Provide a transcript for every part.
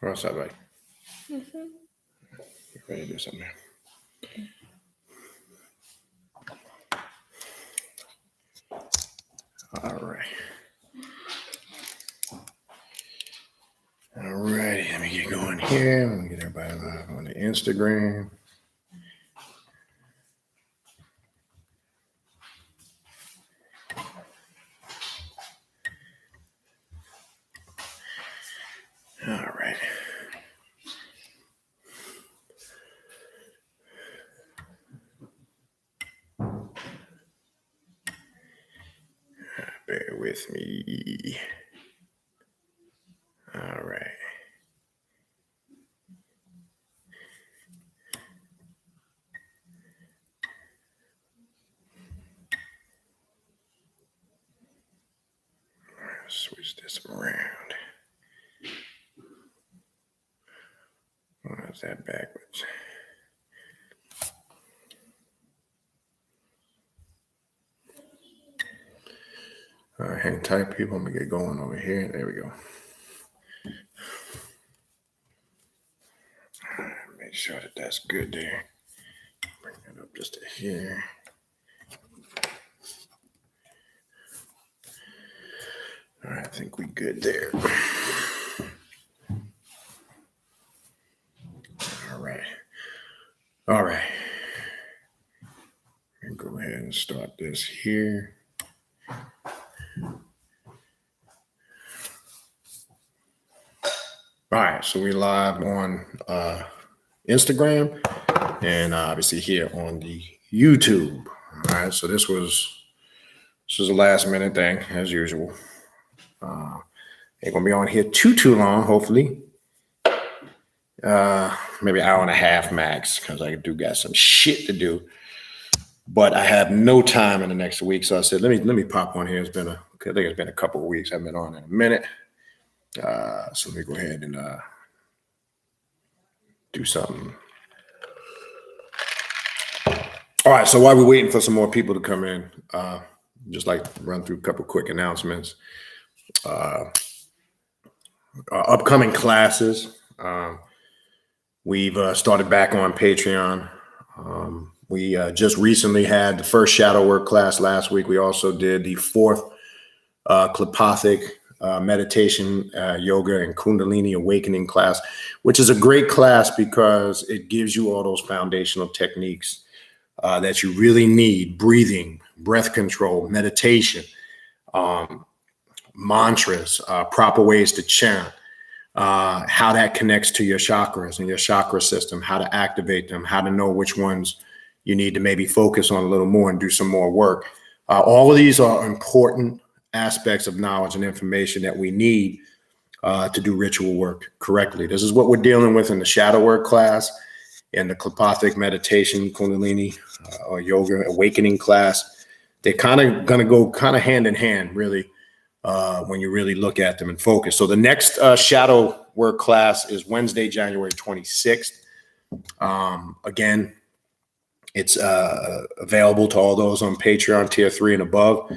What's up, buddy? Get ready to do something here. All right. All right. Let me get going here. Let me get everybody live on the Instagram. All right. Bear with me. All right. Switch this around. Why is that backwards? All right, hang tight, people. I'm gonna get going over here. There we go. All right, make sure that that's good there. Bring that up just to here. All right, I think we good there. All right. And go ahead and start this here. All right, so we're live on Instagram and obviously here on the YouTube. All right, so this was a last minute thing as usual. Ain't gonna be on here too long, hopefully. Maybe an hour and a half max, because I do got some shit to do. But I have no time in the next week, so I said, let me pop on here. I think it's been a couple of weeks. I've been on in a minute. So let me go ahead and do something. All right, so while we're waiting for some more people to come in, just like to run through a couple quick announcements. Upcoming classes. We've started back on Patreon. We just recently had the first shadow work class last week. We also did the fourth Klipothic meditation, yoga, and Kundalini awakening class, which is a great class because it gives you all those foundational techniques that you really need: breathing, breath control, meditation, mantras, proper ways to chant, how that connects to your chakras and your chakra system, how to activate them, how to know which ones you need to maybe focus on a little more and do some more work. All of these are important aspects of knowledge and information that we need to do ritual work correctly. This is what we're dealing with in the shadow work class, in the Klipothic meditation, Kundalini, or yoga awakening class. They're kind of going to go kind of hand in hand, really, when you really look at them and focus. So the next shadow work class is Wednesday, January 26th. Again, it's available to all those on Patreon tier 3 and above.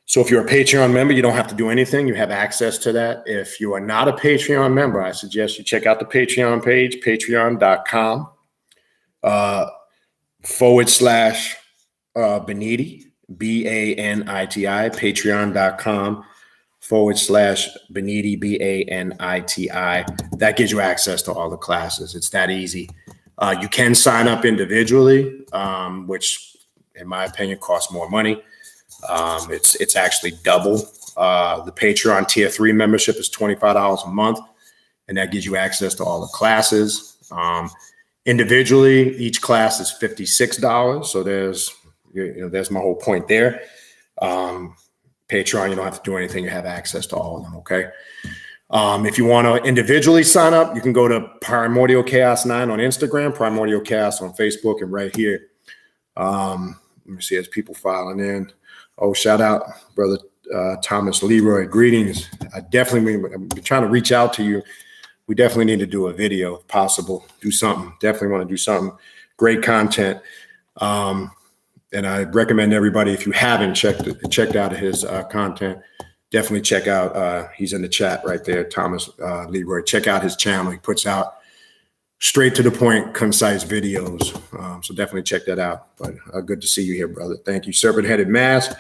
So if you're a Patreon member, you don't have to do anything. You have access to that. If you are not a Patreon member, I suggest you check out the Patreon page, patreon.com /Baniti, BANITI, patreon.com/Baniti, BANITI. That gives you access to all the classes. It's that easy. You can sign up individually, which in my opinion costs more money. It's actually double. The Patreon tier 3 membership is $25 a month, and that gives you access to all the classes. Individually, each class is $56. So there's my whole point there. Patreon, you don't have to do anything. You have access to all of them. Okay. If you want to individually sign up, you can go to Primordial Chaos 9 on Instagram, Primordial Chaos on Facebook, and right here. Let me see, as people filing in. Oh, shout out, brother Thomas Leroy. Greetings. I've been trying to reach out to you. We definitely need to do a video if possible. Do something. Definitely want to do something. Great content. And I recommend everybody, if you haven't checked out his content, definitely check out, he's in the chat right there, Thomas Leroy. Check out his channel. He puts out straight to the point, concise videos. So definitely check that out. But good to see you here, brother. Thank you. Serpent-Headed Mask,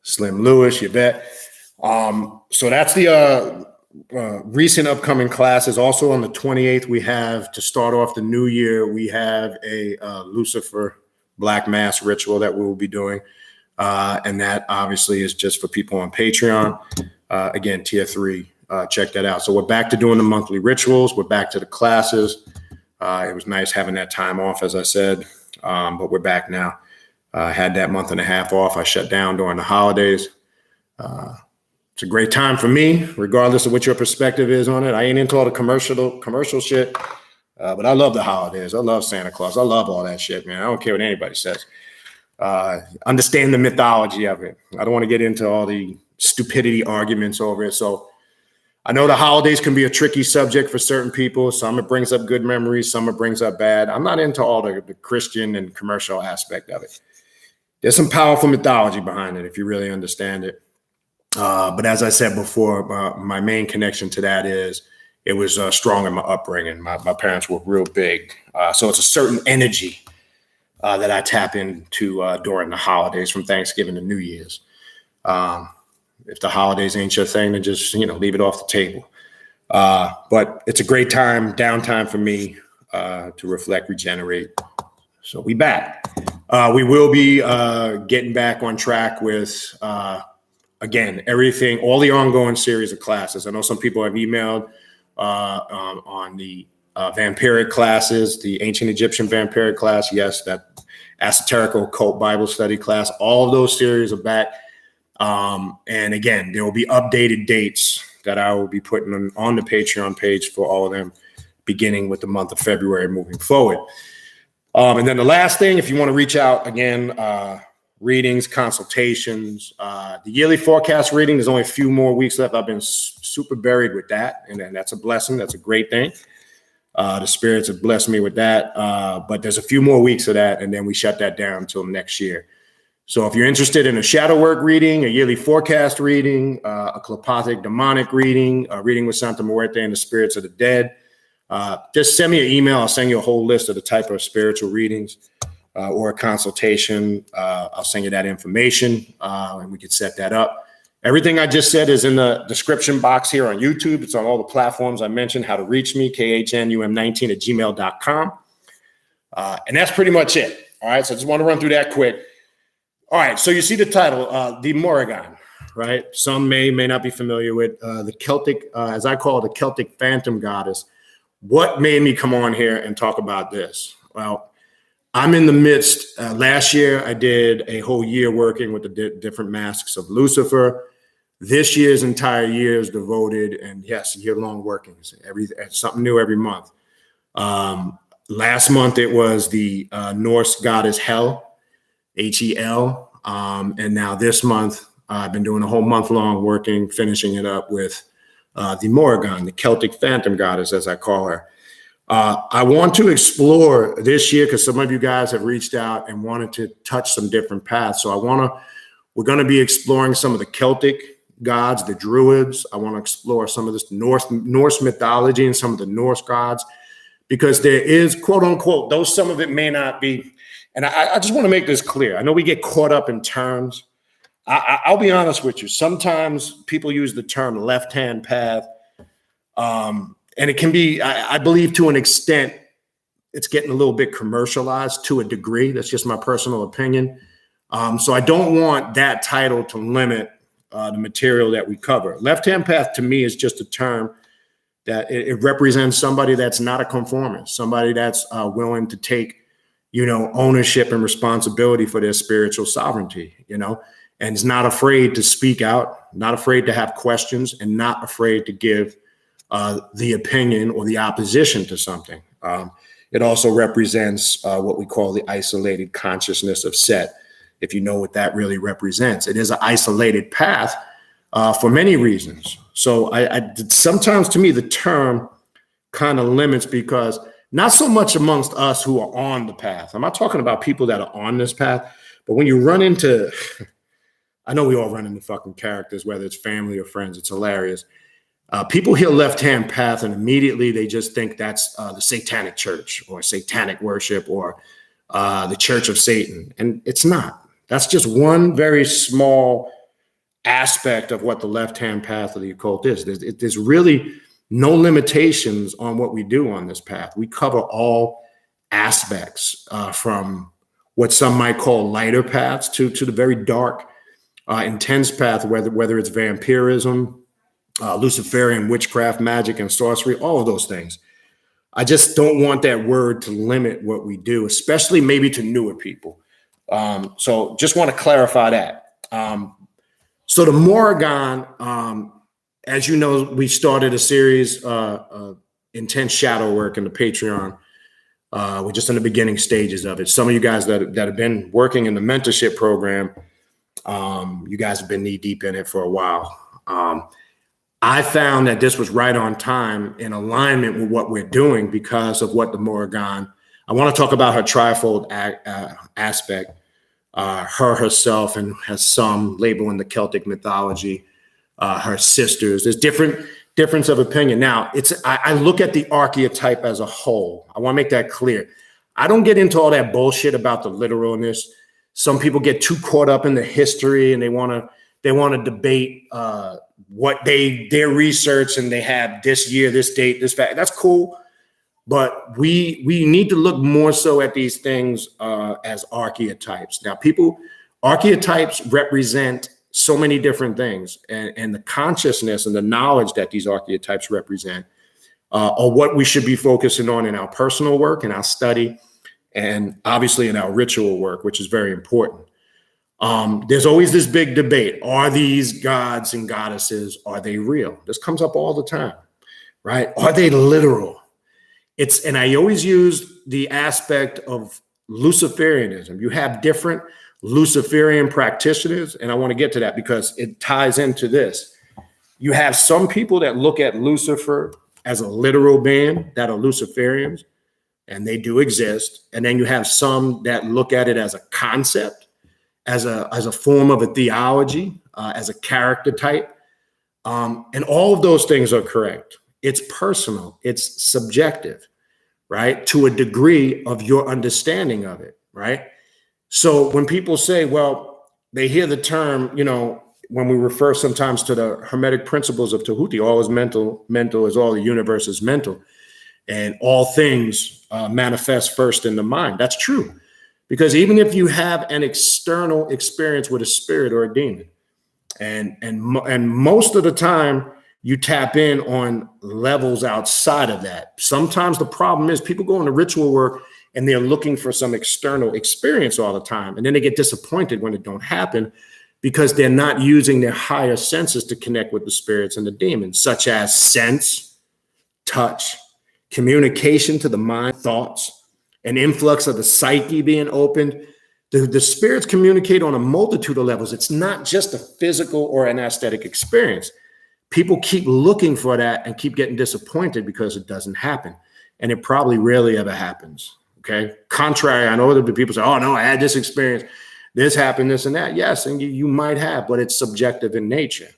Slim Lewis, Yvette. So that's the recent upcoming classes. Also on the 28th, we have, to start off the new year, we have a Lucifer Black Mass ritual that we will be doing. And that obviously is just for people on Patreon. Again, tier 3. Check that out. So we're back to doing the monthly rituals. We're back to the classes. It was nice having that time off, as I said, but we're back now. Had that month and a half off. I shut down during the holidays. It's a great time for me, regardless of what your perspective is on it. I ain't into all the commercial shit, but I love the holidays. I love Santa Claus. I love all that shit, man. I don't care what anybody says. Understand the mythology of it. I don't want to get into all the stupidity arguments over it. So I know the holidays can be a tricky subject for certain people. Some it brings up good memories, some it brings up bad. I'm not into all the Christian and commercial aspect of it. There's some powerful mythology behind it if you really understand it. But as I said before, my main connection to that is it was strong in my upbringing. My parents were real big. So it's a certain energy that I tap into during the holidays, from Thanksgiving to New Year's. If the holidays ain't your thing, then just, leave it off the table. But it's a great time, downtime for me to reflect, regenerate. So we back. We will be getting back on track with, again, everything, all the ongoing series of classes. I know some people have emailed on the vampiric classes, the ancient Egyptian vampiric class. Yes, that esoterical occult Bible study class. All of those series are back. And again, there will be updated dates that I will be putting on the Patreon page for all of them, beginning with the month of February moving forward. And then the last thing, if you want to reach out again, readings, consultations, the yearly forecast reading, there's only a few more weeks left. I've been super buried with that. And that's a blessing. That's a great thing. The spirits have blessed me with that. But there's a few more weeks of that. And then we shut that down until next year. So if you're interested in a shadow work reading, a yearly forecast reading, a telepathic demonic reading, a reading with Santa Muerte and the spirits of the dead, just send me an email. I'll send you a whole list of the type of spiritual readings or a consultation. I'll send you that information and we can set that up. Everything I just said is in the description box here on YouTube. It's on all the platforms I mentioned, how to reach me, khnum19@gmail.com. And that's pretty much it. All right. So I just want to run through that quick. All right, so you see the title, the Morrigan, right? Some may not be familiar with the Celtic, as I call it, the Celtic phantom goddess. What made me come on here and talk about this? Well, I'm in the midst. Last year, I did a whole year working with the different masks of Lucifer. This year's entire year is devoted, and yes, year-long workings. Something new every month. Last month, it was the Norse goddess Hel. Hel. And now this month, I've been doing a whole month long working, finishing it up with the Morrigan, the Celtic phantom goddess, as I call her. I want to explore this year because some of you guys have reached out and wanted to touch some different paths. So we're going to be exploring some of the Celtic gods, the Druids. I want to explore some of this Norse mythology and some of the Norse gods, because there is, quote unquote, though some of it may not be. And I just want to make this clear. I know we get caught up in terms. I'll be honest with you. Sometimes people use the term left-hand path. And it can be, I believe to an extent, it's getting a little bit commercialized to a degree. That's just my personal opinion. So I don't want that title to limit the material that we cover. Left-hand path to me is just a term that it represents somebody that's not a conformist, somebody that's willing to take ownership and responsibility for their spiritual sovereignty, and is not afraid to speak out, not afraid to have questions, and not afraid to give the opinion or the opposition to something. It also represents what we call the isolated consciousness of Set, if you know what that really represents. It is an isolated path for many reasons. So I sometimes to me, the term kind of limits, because not so much amongst us who are on the path. I'm not talking about people that are on this path, but when you run into, I know we all run into fucking characters, whether it's family or friends. It's hilarious. People hear left-hand path and immediately they just think that's the satanic church or satanic worship or the church of Satan. And it's not. That's just one very small aspect of what the left-hand path of the occult is. There's really no limitations on what we do on this path. We cover all aspects from what some might call lighter paths to the very dark, intense path, whether it's vampirism, Luciferian witchcraft, magic, and sorcery, all of those things. I just don't want that word to limit what we do, especially maybe to newer people. So just want to clarify that. So the Morrigan, as you know, we started a series, Intense Shadow Work in the Patreon. We're just in the beginning stages of it. Some of you guys that have been working in the mentorship program, you guys have been knee deep in it for a while. I found that this was right on time in alignment with what we're doing because of what the Morrigan, I want to talk about her trifold aspect, her herself and has some label in the Celtic mythology, her sisters. There's difference of opinion. Now, I look at the archetype as a whole. I want to make that clear. I don't get into all that bullshit about the literalness. Some people get too caught up in the history and they want to debate what their research and they have this year, this date, this fact. That's cool. But we need to look more so at these things as archetypes. Now, archetypes represent so many different things, and the consciousness and the knowledge that these archetypes represent are what we should be focusing on in our personal work, in our study, and obviously in our ritual work, which is very important. There's always this big debate. Are these gods and goddesses, are they real? This comes up all the time, right? Are they literal? And I always use the aspect of Luciferianism. You have different Luciferian practitioners, and I want to get to that because it ties into this. You have some people that look at Lucifer as a literal being that are Luciferians, and they do exist. And then you have some that look at it as a concept, as a form of a theology, as a character type. And all of those things are correct. It's personal, it's subjective, right? To a degree of your understanding of it, right? So when people say, well, they hear the term, when we refer sometimes to the Hermetic principles of Tahuti, all is mental, mental is all, the universe is mental, and all things manifest first in the mind. That's true. Because even if you have an external experience with a spirit or a demon, and most of the time you tap in on levels outside of that. Sometimes the problem is people go into ritual work and they're looking for some external experience all the time. And then they get disappointed when it don't happen because they're not using their higher senses to connect with the spirits and the demons, such as sense, touch, communication to the mind, thoughts, an influx of the psyche being opened. The spirits communicate on a multitude of levels. It's not just a physical or an aesthetic experience. People keep looking for that and keep getting disappointed because it doesn't happen. And it probably rarely ever happens. Okay. Contrary, I know that people say, oh no, I had this experience. This happened, this and that. Yes. And you might have, but it's subjective in nature.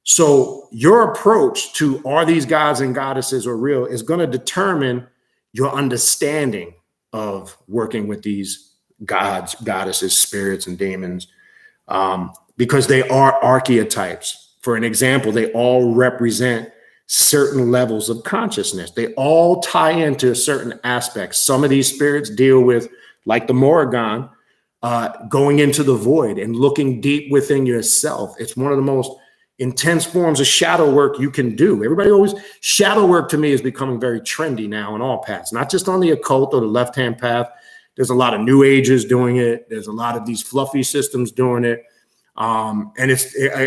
So your approach to are these gods and goddesses or real is going to determine your understanding of working with these gods, goddesses, spirits, and demons, because they are archetypes. For an example, they all represent certain levels of consciousness. They all tie into certain aspects. Some of these spirits deal with, like the Morrigan, going into the void and looking deep within yourself. It's one of the most intense forms of shadow work you can do. Shadow work to me is becoming very trendy now on all paths, not just on the occult or the left-hand path. There's a lot of new agers doing it. There's a lot of these fluffy systems doing it. And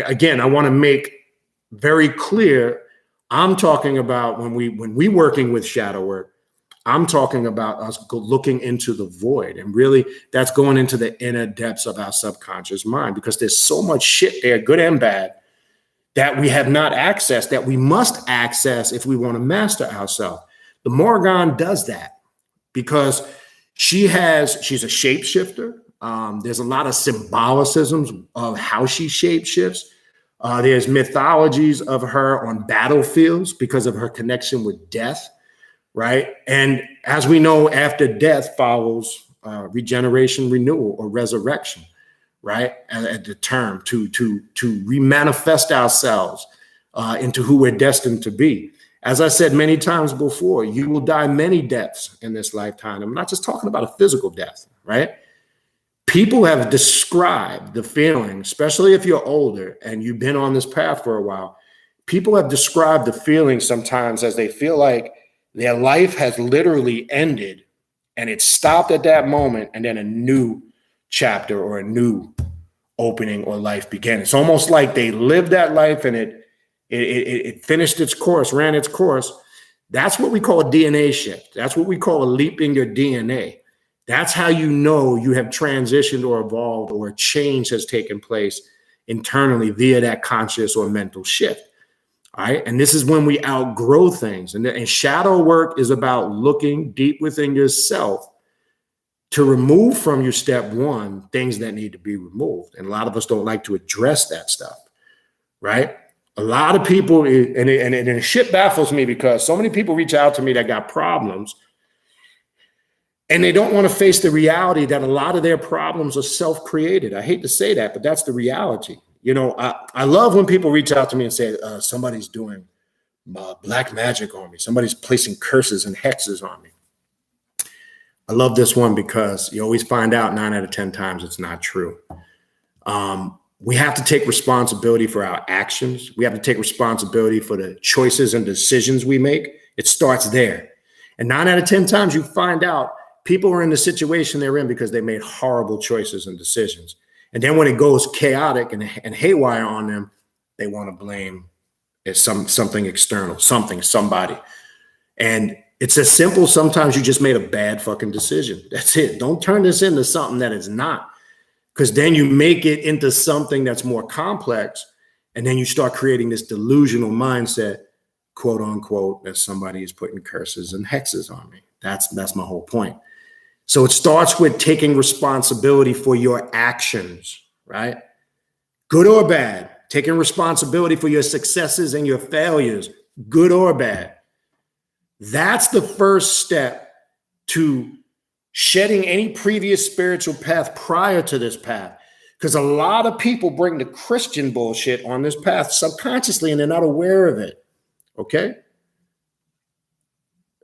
again, I want to make very clear, I'm talking about when we working with shadow work, I'm talking about us looking into the void, and really that's going into the inner depths of our subconscious mind, because there's so much shit there, good and bad, that we have not accessed, that we must access if we want to master ourselves. The Morrigan does that because she's a shapeshifter. There's a lot of symbolicisms of how she shapeshifts. There's mythologies of her on battlefields because of her connection with death, right? And as we know, after death follows regeneration, renewal, or resurrection, right? At the term to remanifest ourselves into who we're destined to be. As I said many times before, you will die many deaths in this lifetime. I'm not just talking about a physical death, right? People have described the feeling, especially if you're older and you've been on this path for a while, people have described the feeling sometimes as they feel like their life has literally ended and it stopped at that moment, and then a new chapter or a new opening or life began. It's almost like they lived that life and it finished its course, ran its course. That's what we call a DNA shift. That's what we call a leap in your DNA. That's how you know you have transitioned or evolved or a change has taken place internally via that conscious or mental shift. All right. And this is when we outgrow things. And shadow work is about looking deep within yourself to remove from you, step one, things that need to be removed. And a lot of us don't like to address that stuff. Right. A lot of people, and shit baffles me because so many people reach out to me that got problems. And they don't want to face the reality that a lot of their problems are self-created. I hate to say that, but that's the reality. You know, I love when people reach out to me and say, somebody's doing black magic on me. Somebody's placing curses and hexes on me. I love this one because you always find out 9 out of 10 times it's not true. We have to take responsibility for our actions. We have to take responsibility for the choices and decisions we make. It starts there. And 9 out of 10 times you find out people are in the situation they're in because they made horrible choices and decisions. And then when it goes chaotic and haywire on them, they want to blame something external, somebody. And it's as simple. Sometimes you just made a bad fucking decision. That's it. Don't turn this into something that it's not, because then you make it into something that's more complex. And then you start creating this delusional mindset, quote unquote, that somebody is putting curses and hexes on me. That's my whole point. So it starts with taking responsibility for your actions, right? Good or bad, taking responsibility for your successes and your failures, good or bad. That's the first step to shedding any previous spiritual path prior to this path. Because a lot of people bring the Christian bullshit on this path subconsciously and they're not aware of it, okay?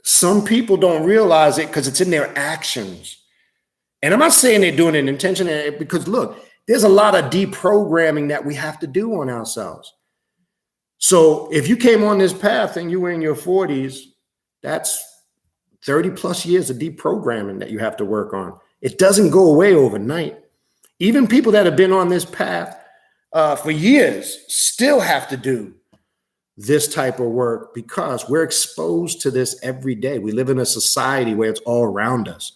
Some people don't realize it because it's in their actions. And I'm not saying they're doing it intentionally, because look, there's a lot of deprogramming that we have to do on ourselves. So if you came on this path and you were in your 40s, that's 30 plus years of deprogramming that you have to work on. It doesn't go away overnight. Even people that have been on this path for years still have to do this type of work because we're exposed to this every day. We live in a society where it's all around us.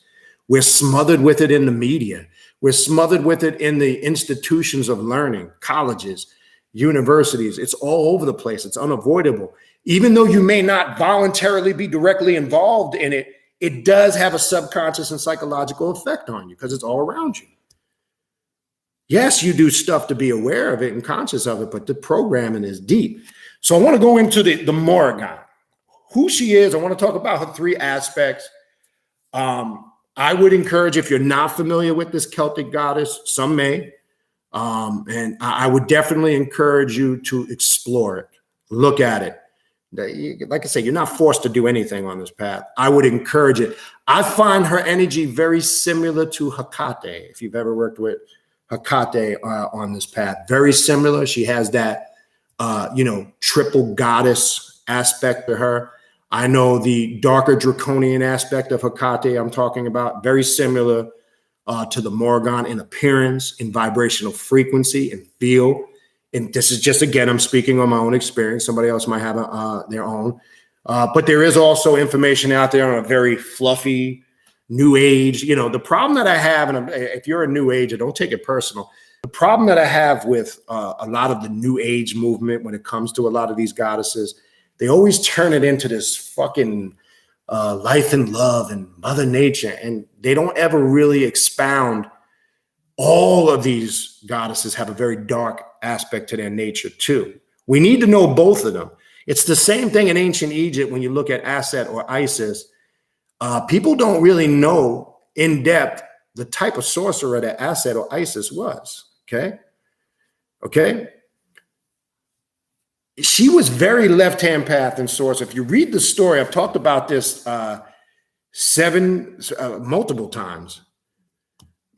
We're smothered with it in the media. We're smothered with it in the institutions of learning, colleges, universities. It's all over the place. It's unavoidable. Even though you may not voluntarily be directly involved in it, it does have a subconscious and psychological effect on you because it's all around you. Yes, you do stuff to be aware of it and conscious of it, but the programming is deep. So I want to go into the Morrigan, who she is. I want to talk about her 3 aspects. I would encourage, if you're not familiar with this Celtic goddess, some may, and I would definitely encourage you to explore it, look at it. Like I say, you're not forced to do anything on this path. I would encourage it. I find her energy very similar to Hecate, if you've ever worked with Hecate on this path. Very similar. She has that triple goddess aspect to her. I know the darker draconian aspect of Hecate I'm talking about, very similar to the Morrigan in appearance, in vibrational frequency and feel. And this is just, again, I'm speaking on my own experience. Somebody else might have their own. But there is also information out there on a very fluffy new age. You know, the problem that I have, and if you're a new ager, don't take it personal. The problem that I have with a lot of the new age movement when it comes to a lot of these goddesses, they always turn it into this fucking life and love and Mother Nature. And they don't ever really expound all of these goddesses have a very dark aspect to their nature too. We need to know both of them. It's the same thing in ancient Egypt when you look at Aset or Isis. People don't really know in depth the type of sorcerer that Aset or Isis was, okay? She was very left-hand path in source. If you read the story, I've talked about this multiple times.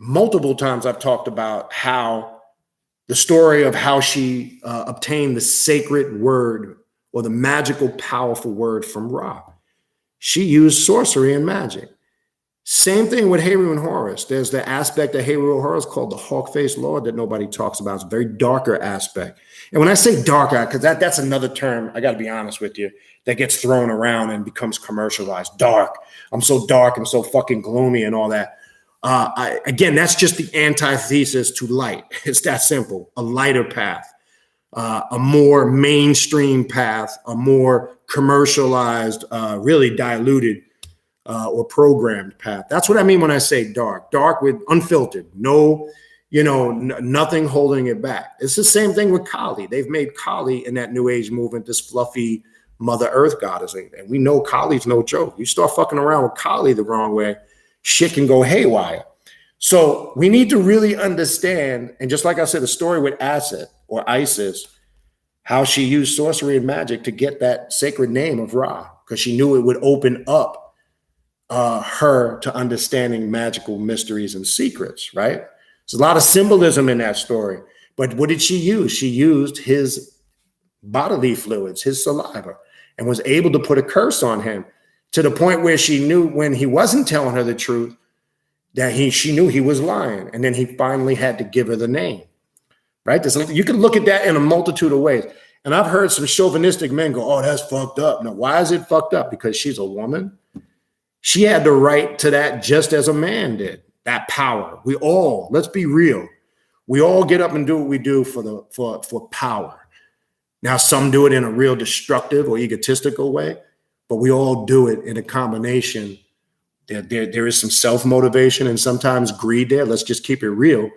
Multiple times I've talked about how the story of how she obtained the sacred word or the magical, powerful word from Ra. She used sorcery and magic. Same thing with Heru and Horus. There's the aspect of Heru and Horus called the hawk-faced lord that nobody talks about. It's a very darker aspect. And when I say darker, because that's another term, I got to be honest with you, that gets thrown around and becomes commercialized. Dark. I'm so dark. I'm so fucking gloomy and all that. Again, that's just the antithesis to light. It's that simple. A lighter path, a more mainstream path, a more commercialized, really diluted or programmed path. That's what I mean when I say dark. Dark with unfiltered, no, nothing holding it back. It's the same thing with Kali. They've made Kali in that New Age movement this fluffy Mother Earth goddess. And we know Kali's no joke. You start fucking around with Kali the wrong way, shit can go haywire. So we need to really understand, and just like I said, the story with Aset or Isis, how she used sorcery and magic to get that sacred name of Ra, because she knew it would open up her to understanding magical mysteries and secrets, right? There's a lot of symbolism in that story. But what did she use? She used his bodily fluids, his saliva, and was able to put a curse on him to the point where she knew when he wasn't telling her the truth that she knew he was lying. And then he finally had to give her the name, right? You can look at that in a multitude of ways. And I've heard some chauvinistic men go, oh, that's fucked up. No, why is it fucked up? Because she's a woman. She had the right to that just as a man did, that power. We all, let's be real. We all get up and do what we do for power. Now, some do it in a real destructive or egotistical way, but we all do it in a combination. There is some self-motivation and sometimes greed there. Let's just keep it real.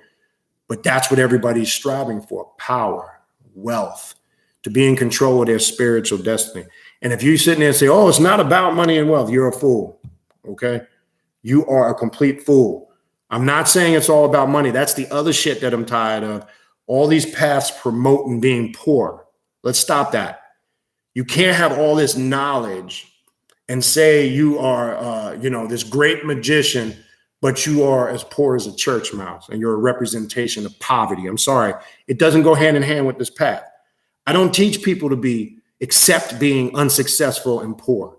But that's what everybody's striving for: power, wealth, to be in control of their spiritual destiny. And if you sit there and say, oh, it's not about money and wealth, you're a fool, okay? You are a complete fool. I'm not saying it's all about money. That's the other shit that I'm tired of. All these paths promoting being poor. Let's stop that. You can't have all this knowledge and say you are, this great magician, but you are as poor as a church mouse and you're a representation of poverty. I'm sorry. It doesn't go hand in hand with this path. I don't teach people to accept being unsuccessful and poor.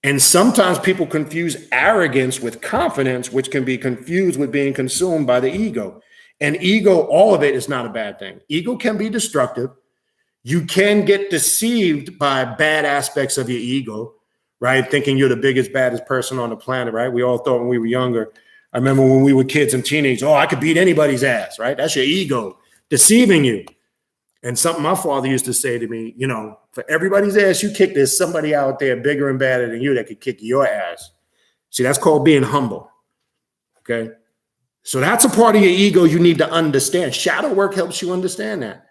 And sometimes people confuse arrogance with confidence, which can be confused with being consumed by the ego. And ego, all of it is not a bad thing. Ego can be destructive. You can get deceived by bad aspects of your ego, right? Thinking you're the biggest, baddest person on the planet, right? We all thought when we were younger. I remember when we were kids and teenagers, oh, I could beat anybody's ass, right? That's your ego deceiving you. And something my father used to say to me, for everybody's ass you kick, there's somebody out there bigger and badder than you that could kick your ass. See, that's called being humble, okay? So that's a part of your ego you need to understand. Shadow work helps you understand that,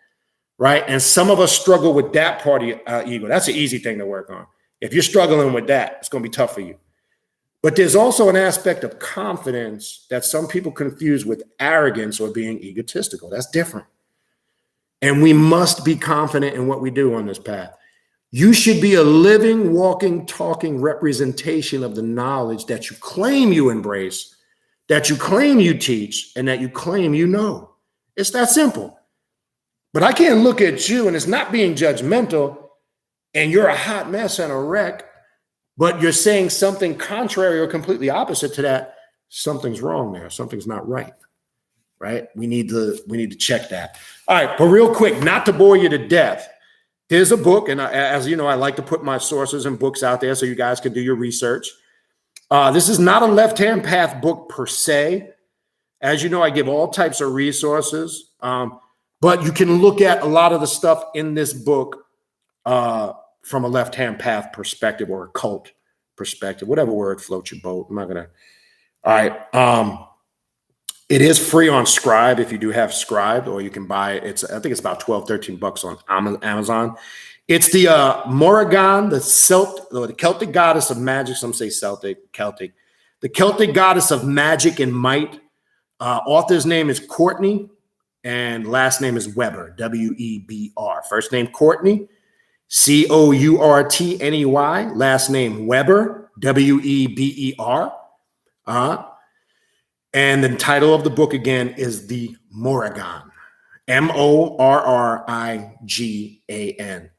right? And some of us struggle with that part of your ego. That's an easy thing to work on. If you're struggling with that, it's going to be tough for you. But there's also an aspect of confidence that some people confuse with arrogance or being egotistical. That's different. And we must be confident in what we do on this path. You should be a living, walking, talking representation of the knowledge that you claim you embrace, that you claim you teach, and that you claim you know. It's that simple. But I can't look at you, and it's not being judgmental, and you're a hot mess and a wreck, but you're saying something contrary or completely opposite to that. Something's wrong there. Something's not right. Right? We need to check that. All right, but real quick, not to bore you to death, there's a book, and as you know, I like to put my sources and books out there so you guys can do your research. This is not a left-hand path book per se. As you know, I give all types of resources, but you can look at a lot of the stuff in this book from a left-hand path perspective or occult perspective, whatever word floats your boat. I'm not gonna. All right. It is free on Scribe if you do have Scribe, or you can buy it. I think it's about 12, 13 bucks on Amazon. It's the Morrigan, the Celtic goddess of magic. Some say Celtic. The Celtic goddess of magic and might. Author's name is Courtney, and last name is Weber, W-E-B-R. First name Courtney, C-O-U-R-T-N-E-Y. Last name Weber, W-E-B-E-R. And the title of the book again is The Morrigan, M-O-R-R-I-G-A-N.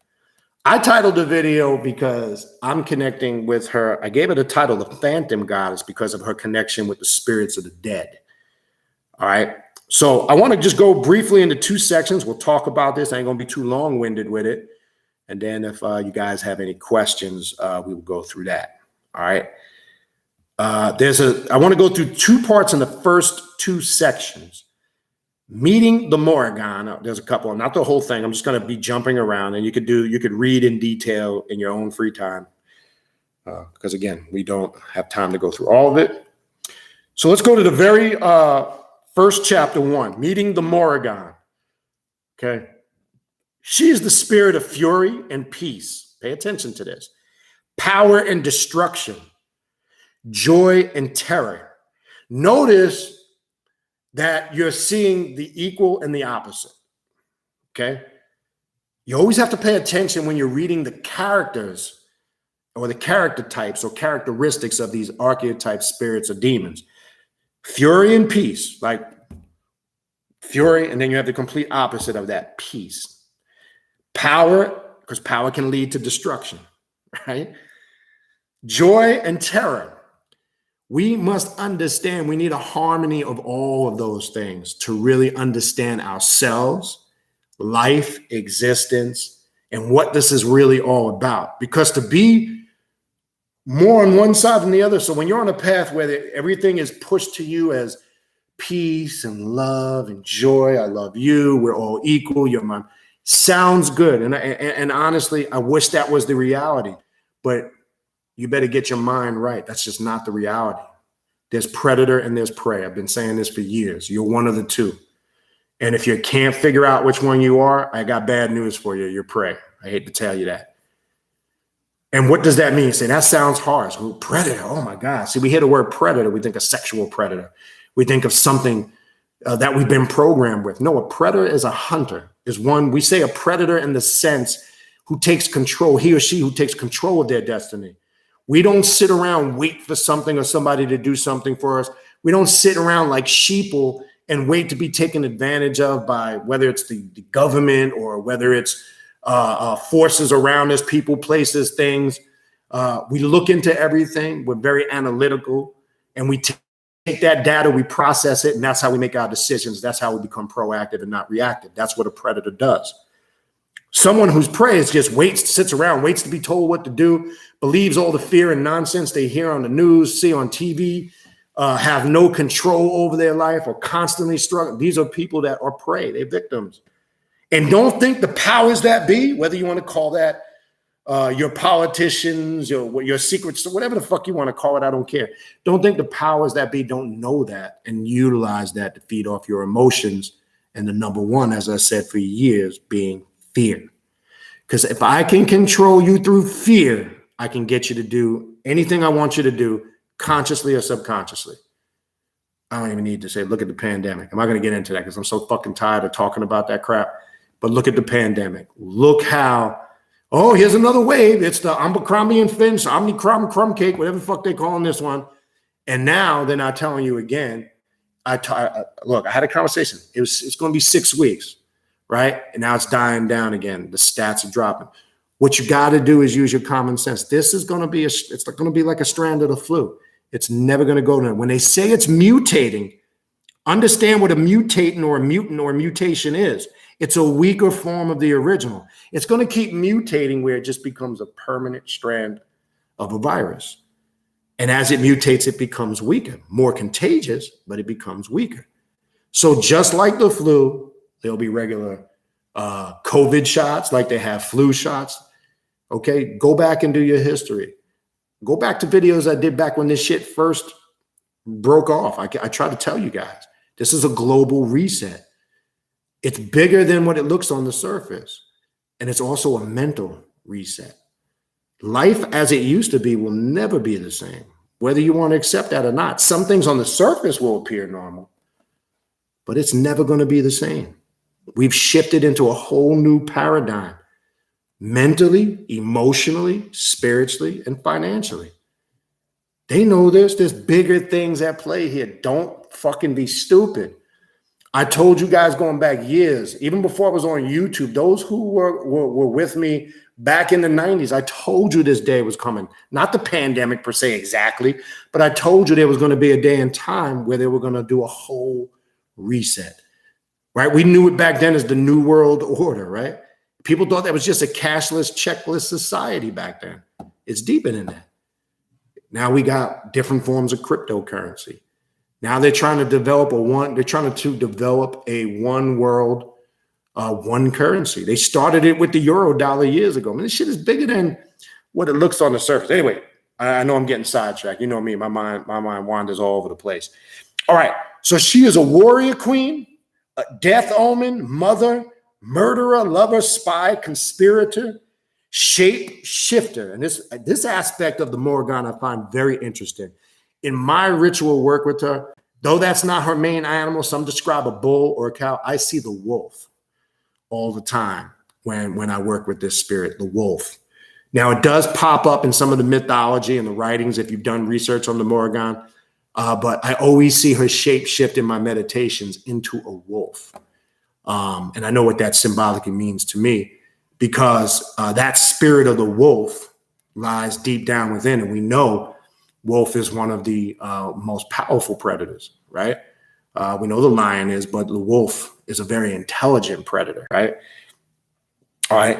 I titled the video because I'm connecting with her. I gave her the title, the Phantom Goddess, because of her connection with the spirits of the dead. All right. So I want to just go briefly into 2 sections. We'll talk about this. I ain't going to be too long-winded with it. And then if you guys have any questions, we will go through that. All right. I want to go through 2 parts in the first 2 sections. Meeting the Morrigan. There's a couple, not the whole thing. I'm just going to be jumping around, and you could read in detail in your own free time. Because again, we don't have time to go through all of it. So let's go to the very first chapter 1, meeting the Morrigan. Okay. She is the spirit of fury and peace. Pay attention to this. Power and destruction. Joy and terror. Notice that you're seeing the equal and the opposite. Okay. You always have to pay attention when you're reading the characters or the character types or characteristics of these archetype spirits or demons. Fury and peace, like fury, and then you have the complete opposite of that, peace. Power, because power can lead to destruction, right? Joy and terror. We must understand we need a harmony of all of those things to really understand ourselves, life, existence, and what this is really all about. Because to be more on one side than the other, so when you're on a path where everything is pushed to you as peace and love and joy, I love you, we're all equal, you're mine, sounds good. And honestly, I wish that was the reality, but you better get your mind right. That's just not the reality. There's predator and there's prey. I've been saying this for years. You're one of the two. And if you can't figure out which one you are, I got bad news for you. You're prey. I hate to tell you that. And what does that mean? Say, that sounds harsh. Well, predator, oh my God. See, we hear the word predator, we think of sexual predator. We think of something that we've been programmed with. No, a predator is a hunter, is one, we say a predator in the sense who takes control, he or she who takes control of their destiny. We don't sit around, wait for something or somebody to do something for us. We don't sit around like sheeple and wait to be taken advantage of by whether it's the government or whether it's forces around us, people, places, things. We look into everything. We're very analytical, and we take that data, we process it, and that's how we make our decisions. That's how we become proactive and not reactive. That's what a predator does. Someone who's prey is just sits around, waits to be told what to do, believes all the fear and nonsense they hear on the news, see on TV, have no control over their life, or constantly struggling. These are people that are prey. They're victims. And don't think the powers that be, whether you want to call that your politicians, your secrets, whatever the fuck you want to call it, I don't care. Don't think the powers that be don't know that and utilize that to feed off your emotions. And the number one, as I said for years, being fear. Because if I can control you through fear, I can get you to do anything I want you to do, consciously or subconsciously. I don't even need to say, look at the pandemic. I'm not going to get into that because I'm so fucking tired of talking about that crap. But look at the pandemic. Look how, oh, here's another wave. It's the Omicron Finch, Omicron crumb cake, whatever the fuck they calling this one. And now they're not telling you again. Look, I had a conversation. It's going to be 6 weeks. Right? And now it's dying down again. The stats are dropping. What you got to do is use your common sense. This is going to be it's going to be like a strand of the flu. It's never going to go nowhere. When they say it's mutating, understand what a mutating or a mutant or a mutation is. It's a weaker form of the original. It's going to keep mutating where it just becomes a permanent strand of a virus. And as it mutates, it becomes weaker, more contagious, but it becomes weaker. So just like the flu, there'll be regular COVID shots like they have flu shots. Okay, go back and do your history. Go back to videos I did back when this shit first broke off. I tried to tell you guys. This is a global reset. It's bigger than what it looks on the surface. And it's also a mental reset. Life as it used to be will never be the same, whether you want to accept that or not. Some things on the surface will appear normal, but it's never going to be the same. We've shifted into a whole new paradigm, mentally, emotionally, spiritually, and financially. They know this. There's bigger things at play here. Don't fucking be stupid. I told you guys going back years, even before I was on YouTube, those who were with me back in the 90s, I told you this day was coming. Not the pandemic per se exactly, but I told you there was going to be a day and time where they were going to do a whole reset, right? We knew it back then as the New World Order, right? People thought that was just a cashless, checklist society back then. It's deeper than that. Now we got different forms of cryptocurrency. Now they're trying to develop a one world, one currency. They started it with the euro dollar years ago. I mean, this shit is bigger than what it looks on the surface. Anyway, I know I'm getting sidetracked. You know me, my mind wanders all over the place. All right, so she is a warrior queen, a death omen, mother, murderer, lover, spy, conspirator, shape shifter. And this aspect of the Morrigan I find very interesting. In my ritual work with her, though that's not her main animal, some describe a bull or a cow, I see the wolf all the time when I work with this spirit, the wolf. Now, it does pop up in some of the mythology and the writings if you've done research on the Morrigan, but I always see her shape shift in my meditations into a wolf. And I know what that symbolically means to me, because that spirit of the wolf lies deep down within, and we know wolf is one of the most powerful predators, right? We know the lion is, but the wolf is a very intelligent predator, right? All right.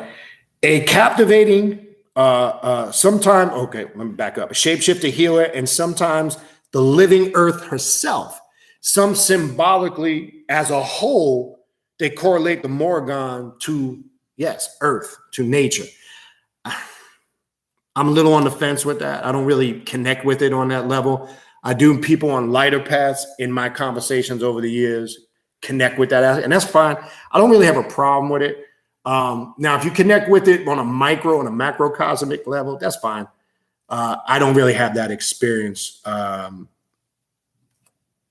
A captivating, sometime, okay, let me back up. A shapeshifter healer, and sometimes the living earth herself. Some symbolically, as a whole, they correlate the Morrigan to, yes, earth, to nature. I'm a little on the fence with that. I don't really connect with it on that level. I do people on lighter paths in my conversations over the years connect with that, and that's fine. I don't really have a problem with it. Now, if you connect with it on a micro and a macrocosmic level, that's fine. I don't really have that experience, on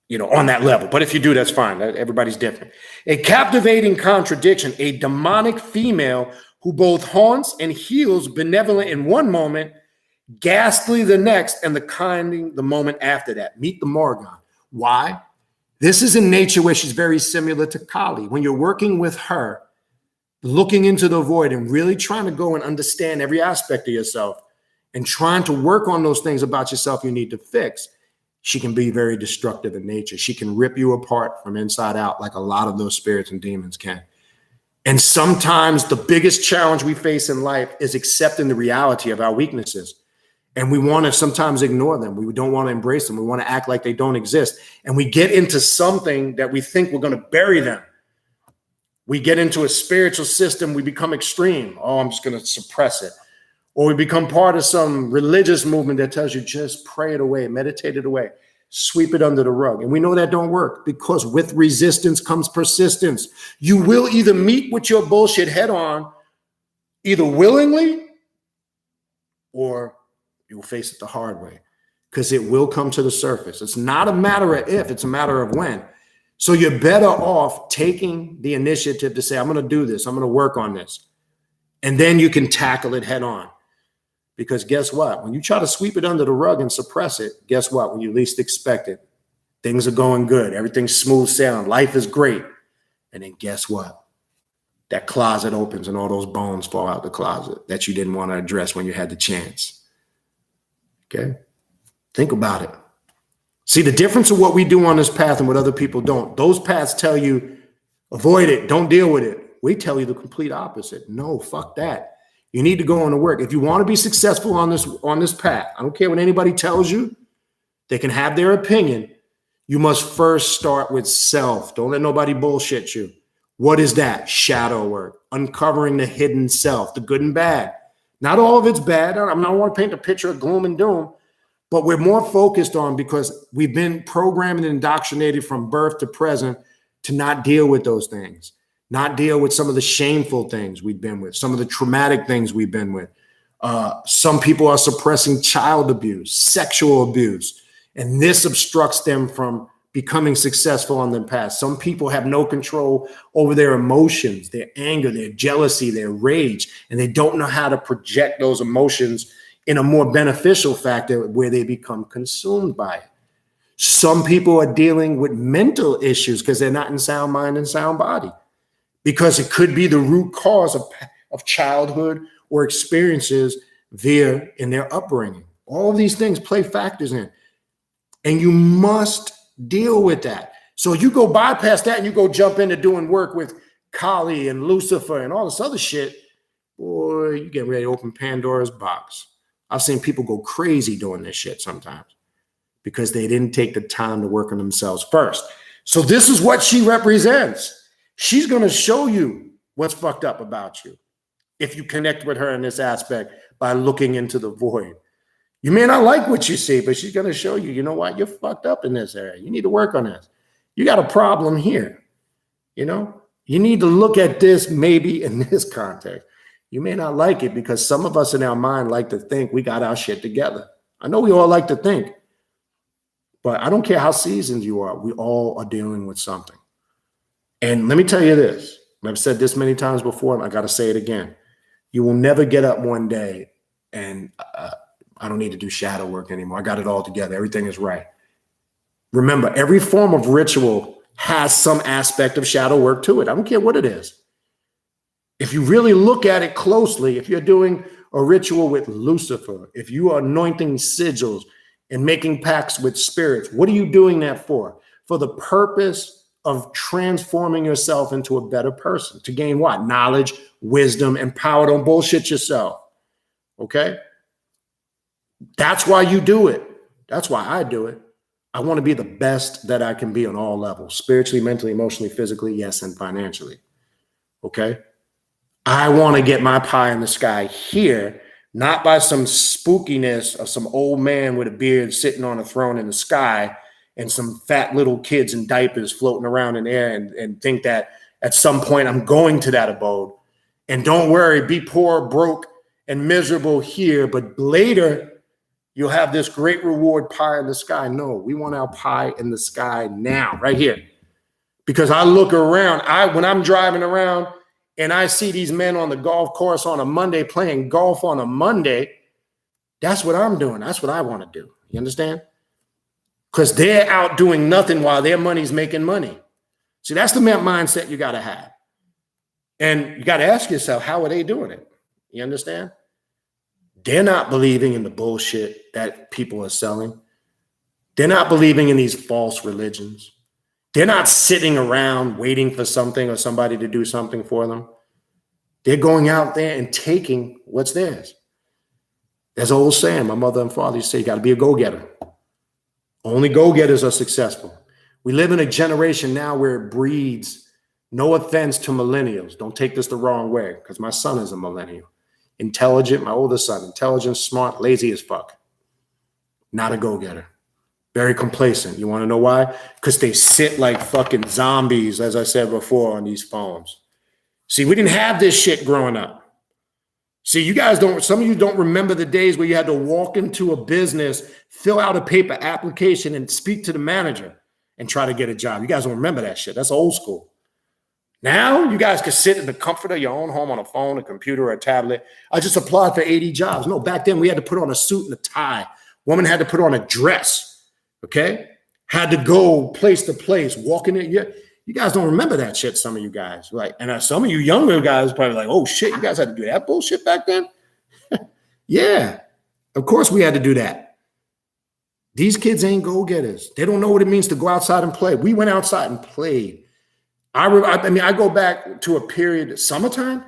that level. But if you do, that's fine. Everybody's different. A captivating contradiction, a demonic female who both haunts and heals, benevolent in one moment, ghastly the next, and the kinding the moment after that. Meet the Morrigan. Why? This is in nature where she's very similar to Kali. When you're working with her, looking into the void and really trying to go and understand every aspect of yourself and trying to work on those things about yourself you need to fix, she can be very destructive in nature. She can rip you apart from inside out like a lot of those spirits and demons can. And sometimes the biggest challenge we face in life is accepting the reality of our weaknesses. And we want to sometimes ignore them. We don't want to embrace them. We want to act like they don't exist. And we get into something that we think we're going to bury them. We get into a spiritual system. We become extreme. Oh, I'm just going to suppress it. Or we become part of some religious movement that tells you just pray it away, meditate it away, sweep it under the rug. And we know that don't work, because with resistance comes persistence. You will either meet with your bullshit head on, either willingly, or you'll face it the hard way, because it will come to the surface. It's not a matter of if, it's a matter of when. So you're better off taking the initiative to say, I'm going to do this. I'm going to work on this. And then you can tackle it head on. Because guess what? When you try to sweep it under the rug and suppress it, guess what? When you least expect it, things are going good. Everything's smooth sailing. Life is great. And then guess what? That closet opens and all those bones fall out the closet that you didn't want to address when you had the chance. Okay? Think about it. See, the difference of what we do on this path and what other people don't. Those paths tell you, avoid it, don't deal with it. We tell you the complete opposite. No, fuck that. You need to go on to work. If you want to be successful on this path, I don't care what anybody tells you. They can have their opinion. You must first start with self. Don't let nobody bullshit you. What is that? Shadow work. Uncovering the hidden self, the good and bad. Not all of it's bad. I don't want to paint a picture of gloom and doom, But we're more focused on, because we've been programmed and indoctrinated from birth to present to not deal with those things, not deal with some of the shameful things we've been with, some of the traumatic things we've been with. Some people are suppressing child abuse, sexual abuse, and this obstructs them from becoming successful in the past. Some people have no control over their emotions, their anger, their jealousy, their rage, and they don't know how to project those emotions in a more beneficial factor where they become consumed by it. Some people are dealing with mental issues because they're not in sound mind and sound body, because it could be the root cause of childhood or experiences in their upbringing. All of these things play factors in, and you must deal with that. So you go bypass that and you go jump into doing work with Kali and Lucifer and all this other shit, boy, you get ready to open Pandora's box. I've seen people go crazy doing this shit sometimes because they didn't take the time to work on themselves first. So this is what she represents. She's going to show you what's fucked up about you if you connect with her in this aspect by looking into the void. You may not like what you see, but she's going to show you, you know what, you're fucked up in this area. You need to work on this. You got a problem here. You know, you need to look at this maybe in this context. You may not like it because some of us in our mind like to think we got our shit together. I know we all like to think, but I don't care how seasoned you are. We all are dealing with something. And let me tell you this. I've said this many times before, and I got to say it again. You will never get up one day and I don't need to do shadow work anymore. I got it all together. Everything is right. Remember, every form of ritual has some aspect of shadow work to it. I don't care what it is. If you really look at it closely, if you're doing a ritual with Lucifer, if you are anointing sigils and making pacts with spirits, what are you doing that for? For the purpose of transforming yourself into a better person, to gain what? Knowledge, wisdom, and power. Don't bullshit yourself. Okay? That's why you do it. That's why I do it. I want to be the best that I can be on all levels, spiritually, mentally, emotionally, physically, yes, and financially. Okay? I want to get my pie in the sky here, not by some spookiness of some old man with a beard sitting on a throne in the sky and some fat little kids in diapers floating around in the air and think that at some point I'm going to that abode. And don't worry, be poor, broke, and miserable here, but later you'll have this great reward pie in the sky. No, we want our pie in the sky now, right here. Because I look around, when I'm driving around and I see these men on the golf course on a Monday playing golf on a Monday, that's what I'm doing. That's what I want to do. You understand? Because they're out doing nothing while their money's making money. See, that's the mindset you got to have. And you got to ask yourself, how are they doing it? You understand? They're not believing in the bullshit that people are selling. They're not believing in these false religions. They're not sitting around waiting for something or somebody to do something for them. They're going out there and taking what's theirs. There's an old saying my mother and father used to say, you got to be a go-getter. Only go-getters are successful. We live in a generation now where it breeds, no offense to millennials. Don't take this the wrong way, because my son is a millennial. Intelligent, my oldest son, intelligent, smart, lazy as fuck. Not a go-getter. Very complacent. You want to know why? Because they sit like fucking zombies, as I said before, on these phones. See, we didn't have this shit growing up. See, you guys don't, some of you don't remember the days where you had to walk into a business, fill out a paper application, and speak to the manager and try to get a job. You guys don't remember that shit. That's old school. Now, you guys can sit in the comfort of your own home on a phone, a computer, or a tablet. I just applied for 80 jobs. No, back then we had to put on a suit and a tie. Woman had to put on a dress, okay? Had to go place to place, walking in. You guys don't remember that shit, some of you guys. Like, and some of you younger guys probably like, oh shit, you guys had to do that bullshit back then? Yeah, of course we had to do that. These kids ain't go-getters. They don't know what it means to go outside and play. We went outside and played. I go back to a period, summertime,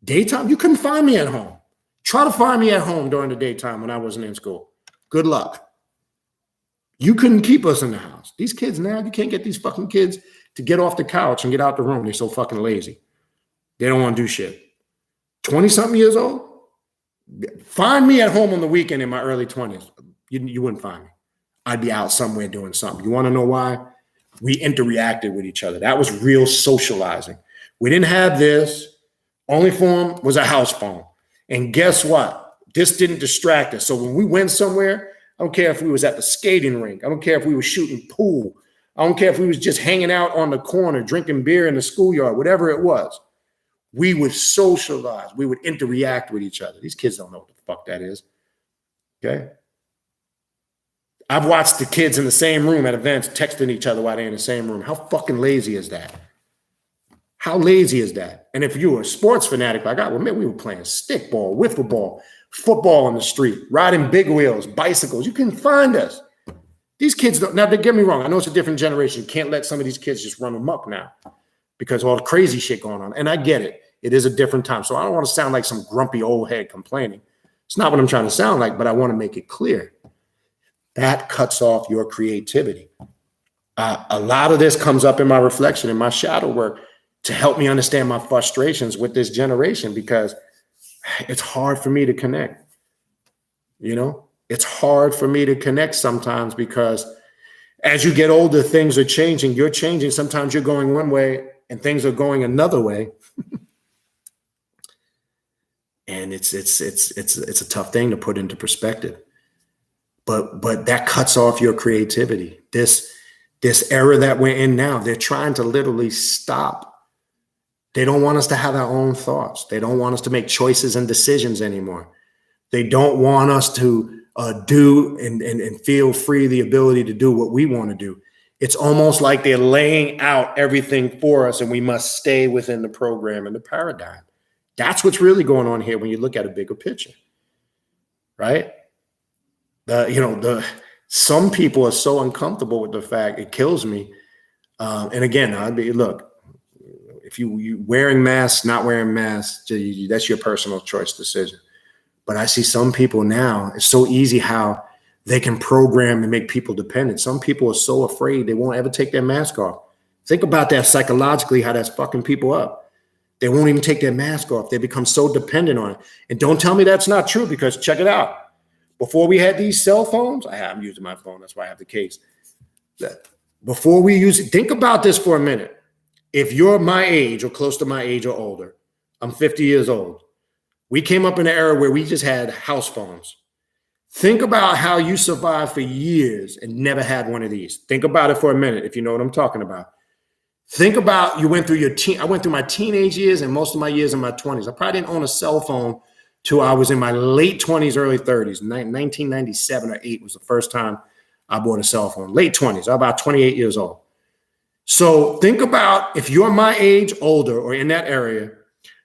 daytime. You couldn't find me at home. Try to find me at home during the daytime when I wasn't in school. Good luck. You couldn't keep us in the house. These kids now, you can't get these fucking kids to get off the couch and get out the room. They're so fucking lazy. They don't want to do shit. 20-something years old? Find me at home on the weekend in my early 20s. You wouldn't find me. I'd be out somewhere doing something. You want to know why? We interacted with each other. That was real socializing. We didn't have this. Only form was a house phone. And guess what? This didn't distract us. So when we went somewhere, I don't care if we was at the skating rink. I don't care if we were shooting pool. I don't care if we was just hanging out on the corner, drinking beer in the schoolyard, whatever it was. We would socialize. We would interact with each other. These kids don't know what the fuck that is. Okay? I've watched the kids in the same room at events texting each other while they're in the same room. How fucking lazy is that? How lazy is that? And if you were a sports fanatic like I was, man, we were playing stickball, wiffle ball, football on the street, riding big wheels, bicycles. You can find us. These kids don't. Now, don't get me wrong. I know it's a different generation. You can't let some of these kids just run amok now because of all the crazy shit going on. And I get it. It is a different time. So I don't want to sound like some grumpy old head complaining. It's not what I'm trying to sound like, but I want to make it clear. That cuts off your creativity. A lot of this comes up in my reflection, in my shadow work, to help me understand my frustrations with this generation, because it's hard for me to connect. You know, it's hard for me to connect sometimes because as you get older, things are changing. You're changing. Sometimes you're going one way and things are going another way. And it's a tough thing to put into perspective. But that cuts off your creativity. This era that we're in now, they're trying to literally stop. They don't want us to have our own thoughts. They don't want us to make choices and decisions anymore. They don't want us to do and feel free the ability to do what we want to do. It's almost like they're laying out everything for us and we must stay within the program and the paradigm. That's what's really going on here when you look at a bigger picture, right? Some people are so uncomfortable with the fact, it kills me. And again, look, if you wearing masks, not wearing masks, that's your personal choice decision. But I see some people now, it's so easy how they can program and make people dependent. Some people are so afraid they won't ever take their mask off. Think about that psychologically, how that's fucking people up. They won't even take their mask off. They become so dependent on it. And don't tell me that's not true, because check it out. Before we had these cell phones, I'm using my phone, that's why I have the case. Before we use it, think about this for a minute. If you're my age or close to my age or older, I'm 50 years old. We came up in an era where we just had house phones. Think about how you survived for years and never had one of these. Think about it for a minute, if you know what I'm talking about. Think about you went through I went through my teenage years and most of my years in my 20s. I probably didn't own a cell phone till I was in my late 20s, early 30s. 1997 or 8 was the first time I bought a cell phone. Late 20s, I'm about 28 years old. So think about, if you're my age, older, or in that area,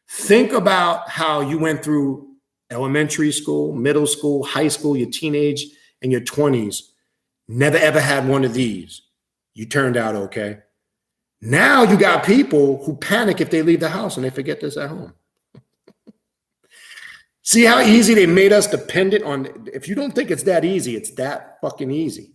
think about how you went through elementary school, middle school, high school, your teenage, and your 20s. Never, ever had one of these. You turned out okay. Now you got people who panic if they leave the house and they forget this at home. See how easy they made us dependent on. If you don't think it's that easy, it's that fucking easy.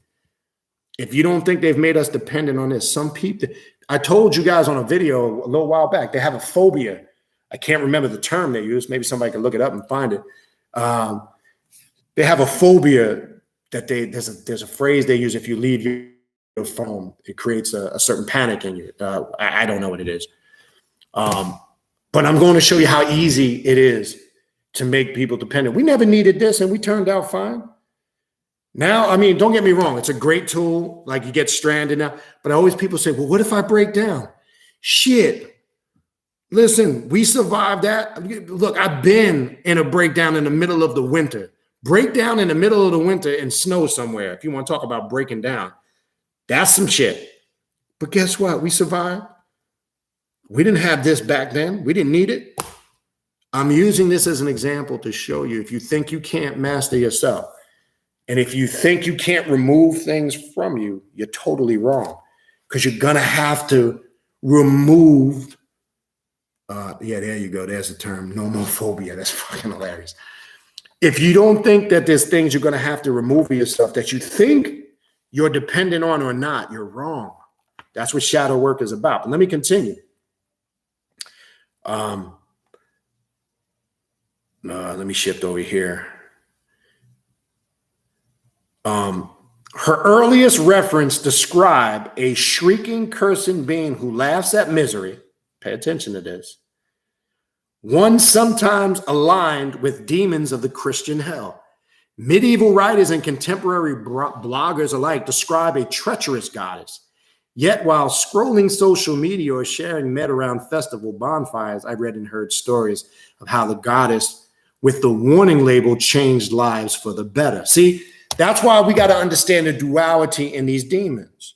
If you don't think they've made us dependent on this, some people, I told you guys on a video a little while back, they have a phobia. I can't remember the term they use. Maybe somebody can look it up and find it. They have a phobia that there's a phrase they use. If you leave your phone, it creates a certain panic in you. I don't know what it is. But I'm going to show you how easy it is to make people dependent. We never needed this and we turned out fine. Now, I mean, don't get me wrong. It's a great tool. Like, you get stranded now. But people say, well, what if I break down? Shit. Listen, we survived that. Look, I've been in a breakdown in the middle of the winter. Breakdown in the middle of the winter in snow somewhere. If you want to talk about breaking down, that's some shit. But guess what? We survived. We didn't have this back then. We didn't need it. I'm using this as an example to show you, if you think you can't master yourself, and if you think you can't remove things from you, you're totally wrong, because you're going to have to remove. Yeah, there you go. There's the term, nomophobia. That's fucking hilarious. If you don't think that there's things you're going to have to remove yourself that you think you're dependent on or not, you're wrong. That's what shadow work is about. But let me continue. Let me shift over here. Her earliest reference describe a shrieking, cursing being who laughs at misery. Pay attention to this. One sometimes aligned with demons of the Christian hell. Medieval writers and contemporary bloggers alike describe a treacherous goddess. Yet while scrolling social media or sharing met around festival bonfires, I read and heard stories of how the goddess with the warning label changed lives for the better. See, that's why we got to understand the duality in these demons.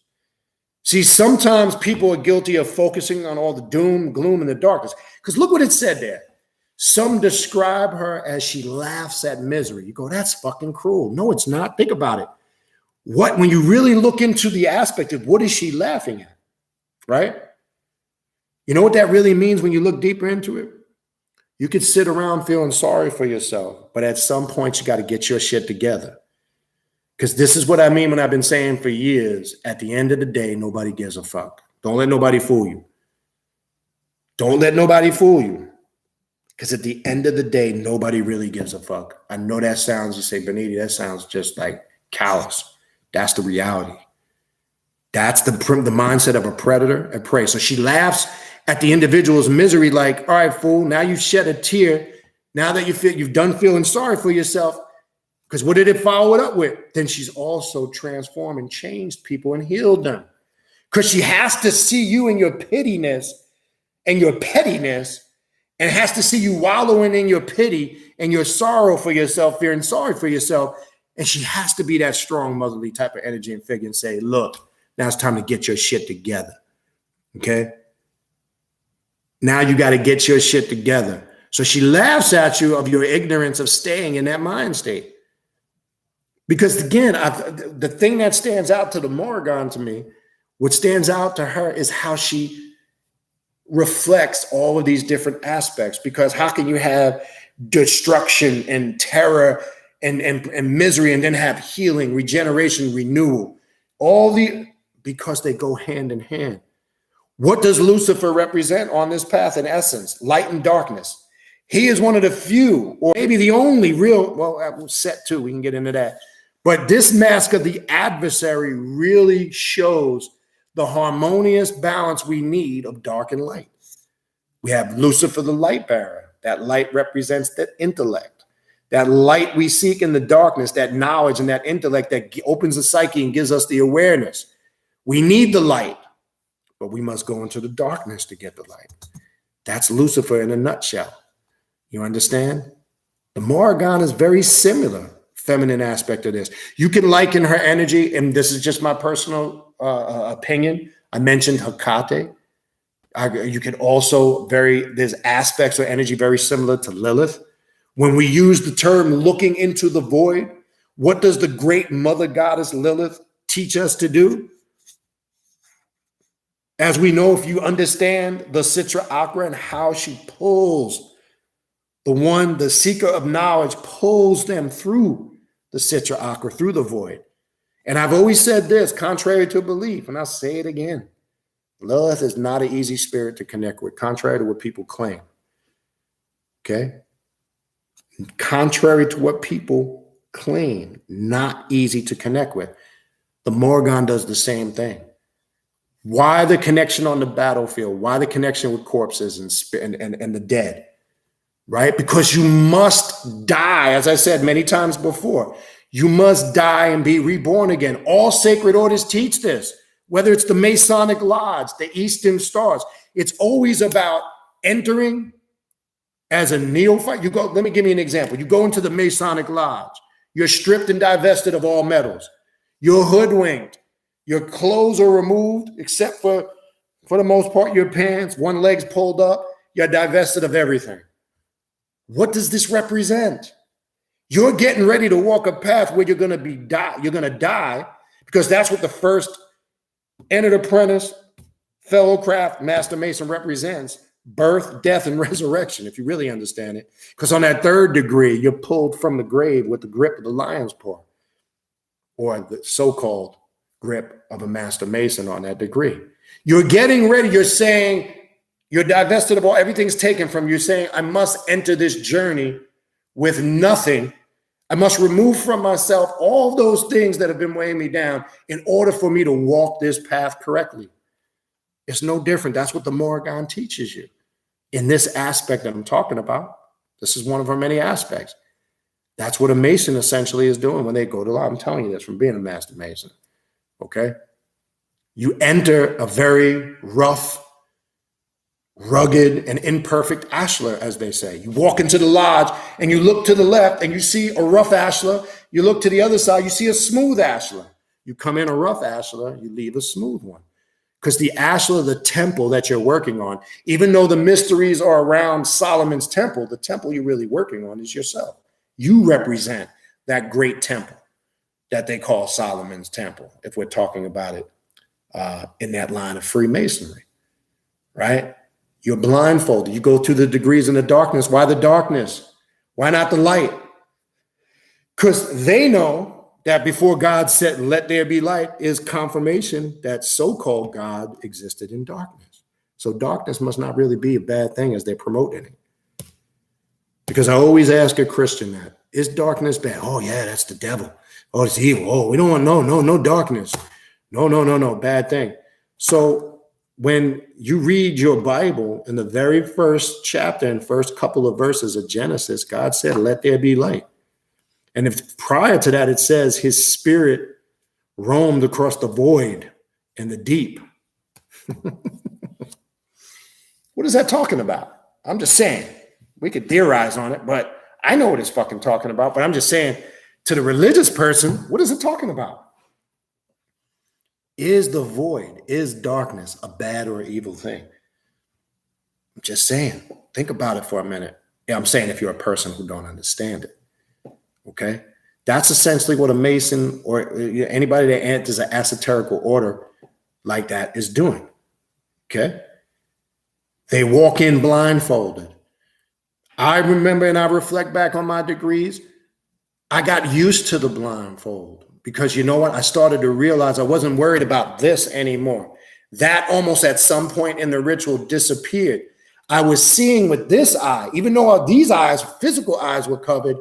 See, sometimes people are guilty of focusing on all the doom, gloom, and the darkness. Because look what it said there. Some describe her as she laughs at misery. You go, that's fucking cruel. No, it's not. Think about it. When you really look into the aspect of what is she laughing at, right? You know what that really means when you look deeper into it? You could sit around feeling sorry for yourself, but at some point you got to get your shit together. Because this is what I mean when I've been saying for years, at the end of the day, nobody gives a fuck. Don't let nobody fool you. Don't let nobody fool you. Because at the end of the day, nobody really gives a fuck. I know that sounds, you say, Baniti, that sounds just like callous. That's the reality. That's the mindset of a predator and prey. So she laughs at the individual's misery like, all right, fool, now you've shed a tear. Now that you've done feeling sorry for yourself, because what did it follow it up with? Then she's also transformed and changed people and healed them. Because she has to see you in your pittiness and your pettiness, and has to see you wallowing in your pity and your sorrow for yourself, feeling sorry for yourself. And she has to be that strong motherly type of energy and figure and say, look, now it's time to get your shit together. Okay? Now you got to get your shit together. So she laughs at you of your ignorance of staying in that mind state. Because again, the thing that stands out to the Morrigan to me, what stands out to her is how she reflects all of these different aspects. Because how can you have destruction and terror and misery and then have healing, regeneration, renewal? Because they go hand in hand. What does Lucifer represent on this path in essence? Light and darkness. He is one of the few, or maybe the only real, well, set two, we can get into that. But this mask of the adversary really shows the harmonious balance we need of dark and light. We have Lucifer, the light bearer. That light represents the intellect. That light we seek in the darkness, that knowledge and that intellect that opens the psyche and gives us the awareness. We need the light, but we must go into the darkness to get the light. That's Lucifer in a nutshell. You understand? The Morrigan is very similar, feminine aspect of this. You can liken her energy, and this is just my personal opinion. I mentioned Hecate. You can also there's aspects of energy very similar to Lilith. When we use the term looking into the void, what does the great mother goddess Lilith teach us to do? As we know, if you understand the Citra Akra and how she pulls the seeker of knowledge, pulls them through the Citra Akra, through the void. And I've always said this, contrary to belief, and I'll say it again. Lilith is not an easy spirit to connect with, contrary to what people claim. Okay? Contrary to what people claim, not easy to connect with. The Morrigan does the same thing. Why the connection on the battlefield? Why the connection with corpses and the dead? Right? Because you must die, as I said many times before. You must die and be reborn again. All sacred orders teach this. Whether it's the Masonic Lodge, the Eastern Stars, it's always about entering as a neophyte. Let me give you an example. You go into the Masonic Lodge. You're stripped and divested of all metals. You're hoodwinked. Your clothes are removed, except for the most part, your pants, one leg's pulled up. You're divested of everything. What does this represent? You're getting ready to walk a path where you're going to die, because that's what the first entered apprentice, fellow craft, master mason represents: birth, death, and resurrection, if you really understand it. Because on that third degree, you're pulled from the grave with the grip of the lion's paw, or the so-called grip of a master mason on that degree. You're getting ready. You're saying you're divested of all, everything's taken from you. You're saying, I must enter this journey with nothing. I must remove from myself all those things that have been weighing me down in order for me to walk this path correctly. It's no different. That's what the Morrigan teaches you in this aspect that I'm talking about. This is one of our many aspects. That's what a Mason essentially is doing when they go to law. I'm telling you this from being a Master Mason. Okay? You enter a very rough, rugged, and imperfect ashlar, as they say. You walk into the lodge and you look to the left and you see a rough ashlar. You look to the other side, you see a smooth ashlar. You come in a rough ashlar, you leave a smooth one. Because the ashlar, the temple that you're working on, even though the mysteries are around Solomon's temple, the temple you're really working on is yourself. You represent that great temple that they call Solomon's temple, if we're talking about it in that line of Freemasonry, right? You're blindfolded. You go through the degrees in the darkness. Why the darkness? Why not the light? Because they know that before God said, let there be light, is confirmation that so-called God existed in darkness. So darkness must not really be a bad thing as they're promoting it. Because I always ask a Christian that, is darkness bad? Oh yeah, that's the devil. Oh, it's evil. Oh, we don't want, no darkness. No, bad thing. So when you read your Bible in the very first chapter and first couple of verses of Genesis, God said, let there be light. And if prior to that, it says his spirit roamed across the void and the deep. What is that talking about? I'm just saying, we could theorize on it, but I know what it's fucking talking about. But I'm just saying, to the religious person, what is it talking about? Is the void, is darkness a bad or evil thing? I'm just saying, think about it for a minute. Yeah, I'm saying if you're a person who don't understand it. Okay, that's essentially what a Mason or anybody that enters an esoterical order like that is doing. Okay, they walk in blindfolded. I remember, and I reflect back on my degrees, I got used to the blindfold because you know what? I started to realize I wasn't worried about this anymore. That almost at some point in the ritual disappeared. I was seeing with this eye, even though these eyes, physical eyes, were covered.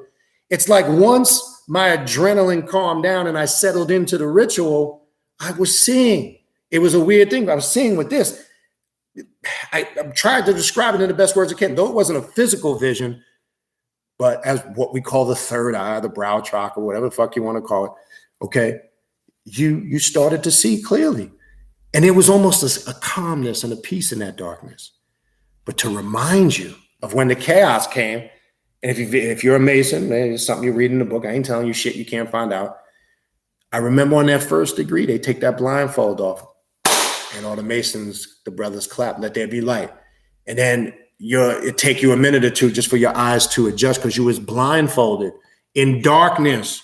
It's like once my adrenaline calmed down and I settled into the ritual, I was seeing. It was a weird thing. I was seeing with this. I'm trying to describe it in the best words I can. Though it wasn't a physical vision, but as what we call the third eye, the brow chakra, whatever the fuck you want to call it, okay, you started to see clearly. And it was almost a calmness and a peace in that darkness. But to remind you of when the chaos came, and if you're a Mason, it's something you read in the book. I ain't telling you shit you can't find out. I remember on that first degree, they take that blindfold off. And all the Masons, the brothers clap, let there be light. And then it take you a minute or two just for your eyes to adjust because you was blindfolded in darkness,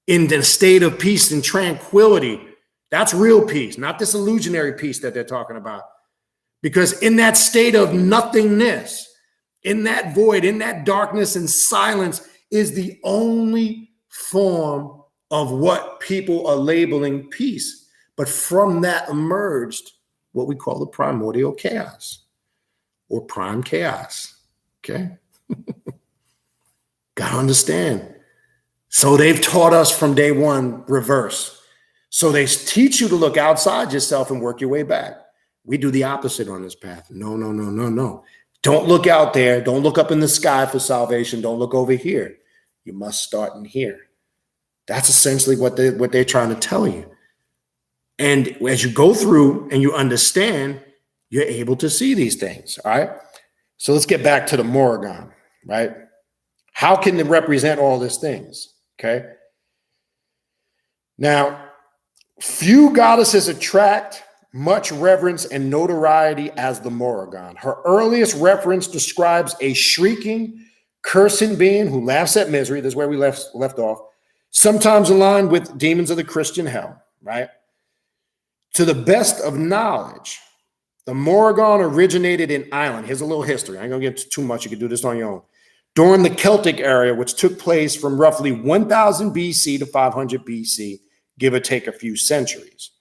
in the state of peace and tranquility. That's real peace, not this illusionary peace that they're talking about. Because in that state of nothingness, in that void, in that darkness and silence is the only form of what people are labeling peace. But from that emerged what we call the primordial chaos or prime chaos. Okay? Got to understand. So they've taught us from day one reverse. So they teach you to look outside yourself and work your way back. We do the opposite on this path. No. Don't look out there. Don't look up in the sky for salvation. Don't look over here. You must start in here. That's essentially what they're trying to tell you. And as you go through and you understand, you're able to see these things. All right. So let's get back to the Morrigan, right? How can they represent all these things? Okay. Now, few goddesses attract much reverence and notoriety as the Morrigan. Her earliest reference describes a shrieking, cursing being who laughs at misery. This is where we left off. Sometimes aligned with demons of the Christian hell, right? To the best of knowledge, the Morrigan originated in Ireland. Here's a little history. I ain't gonna get too much. You can do this on your own. During the Celtic area, which took place from roughly 1000 BC to 500 BC, give or take a few centuries.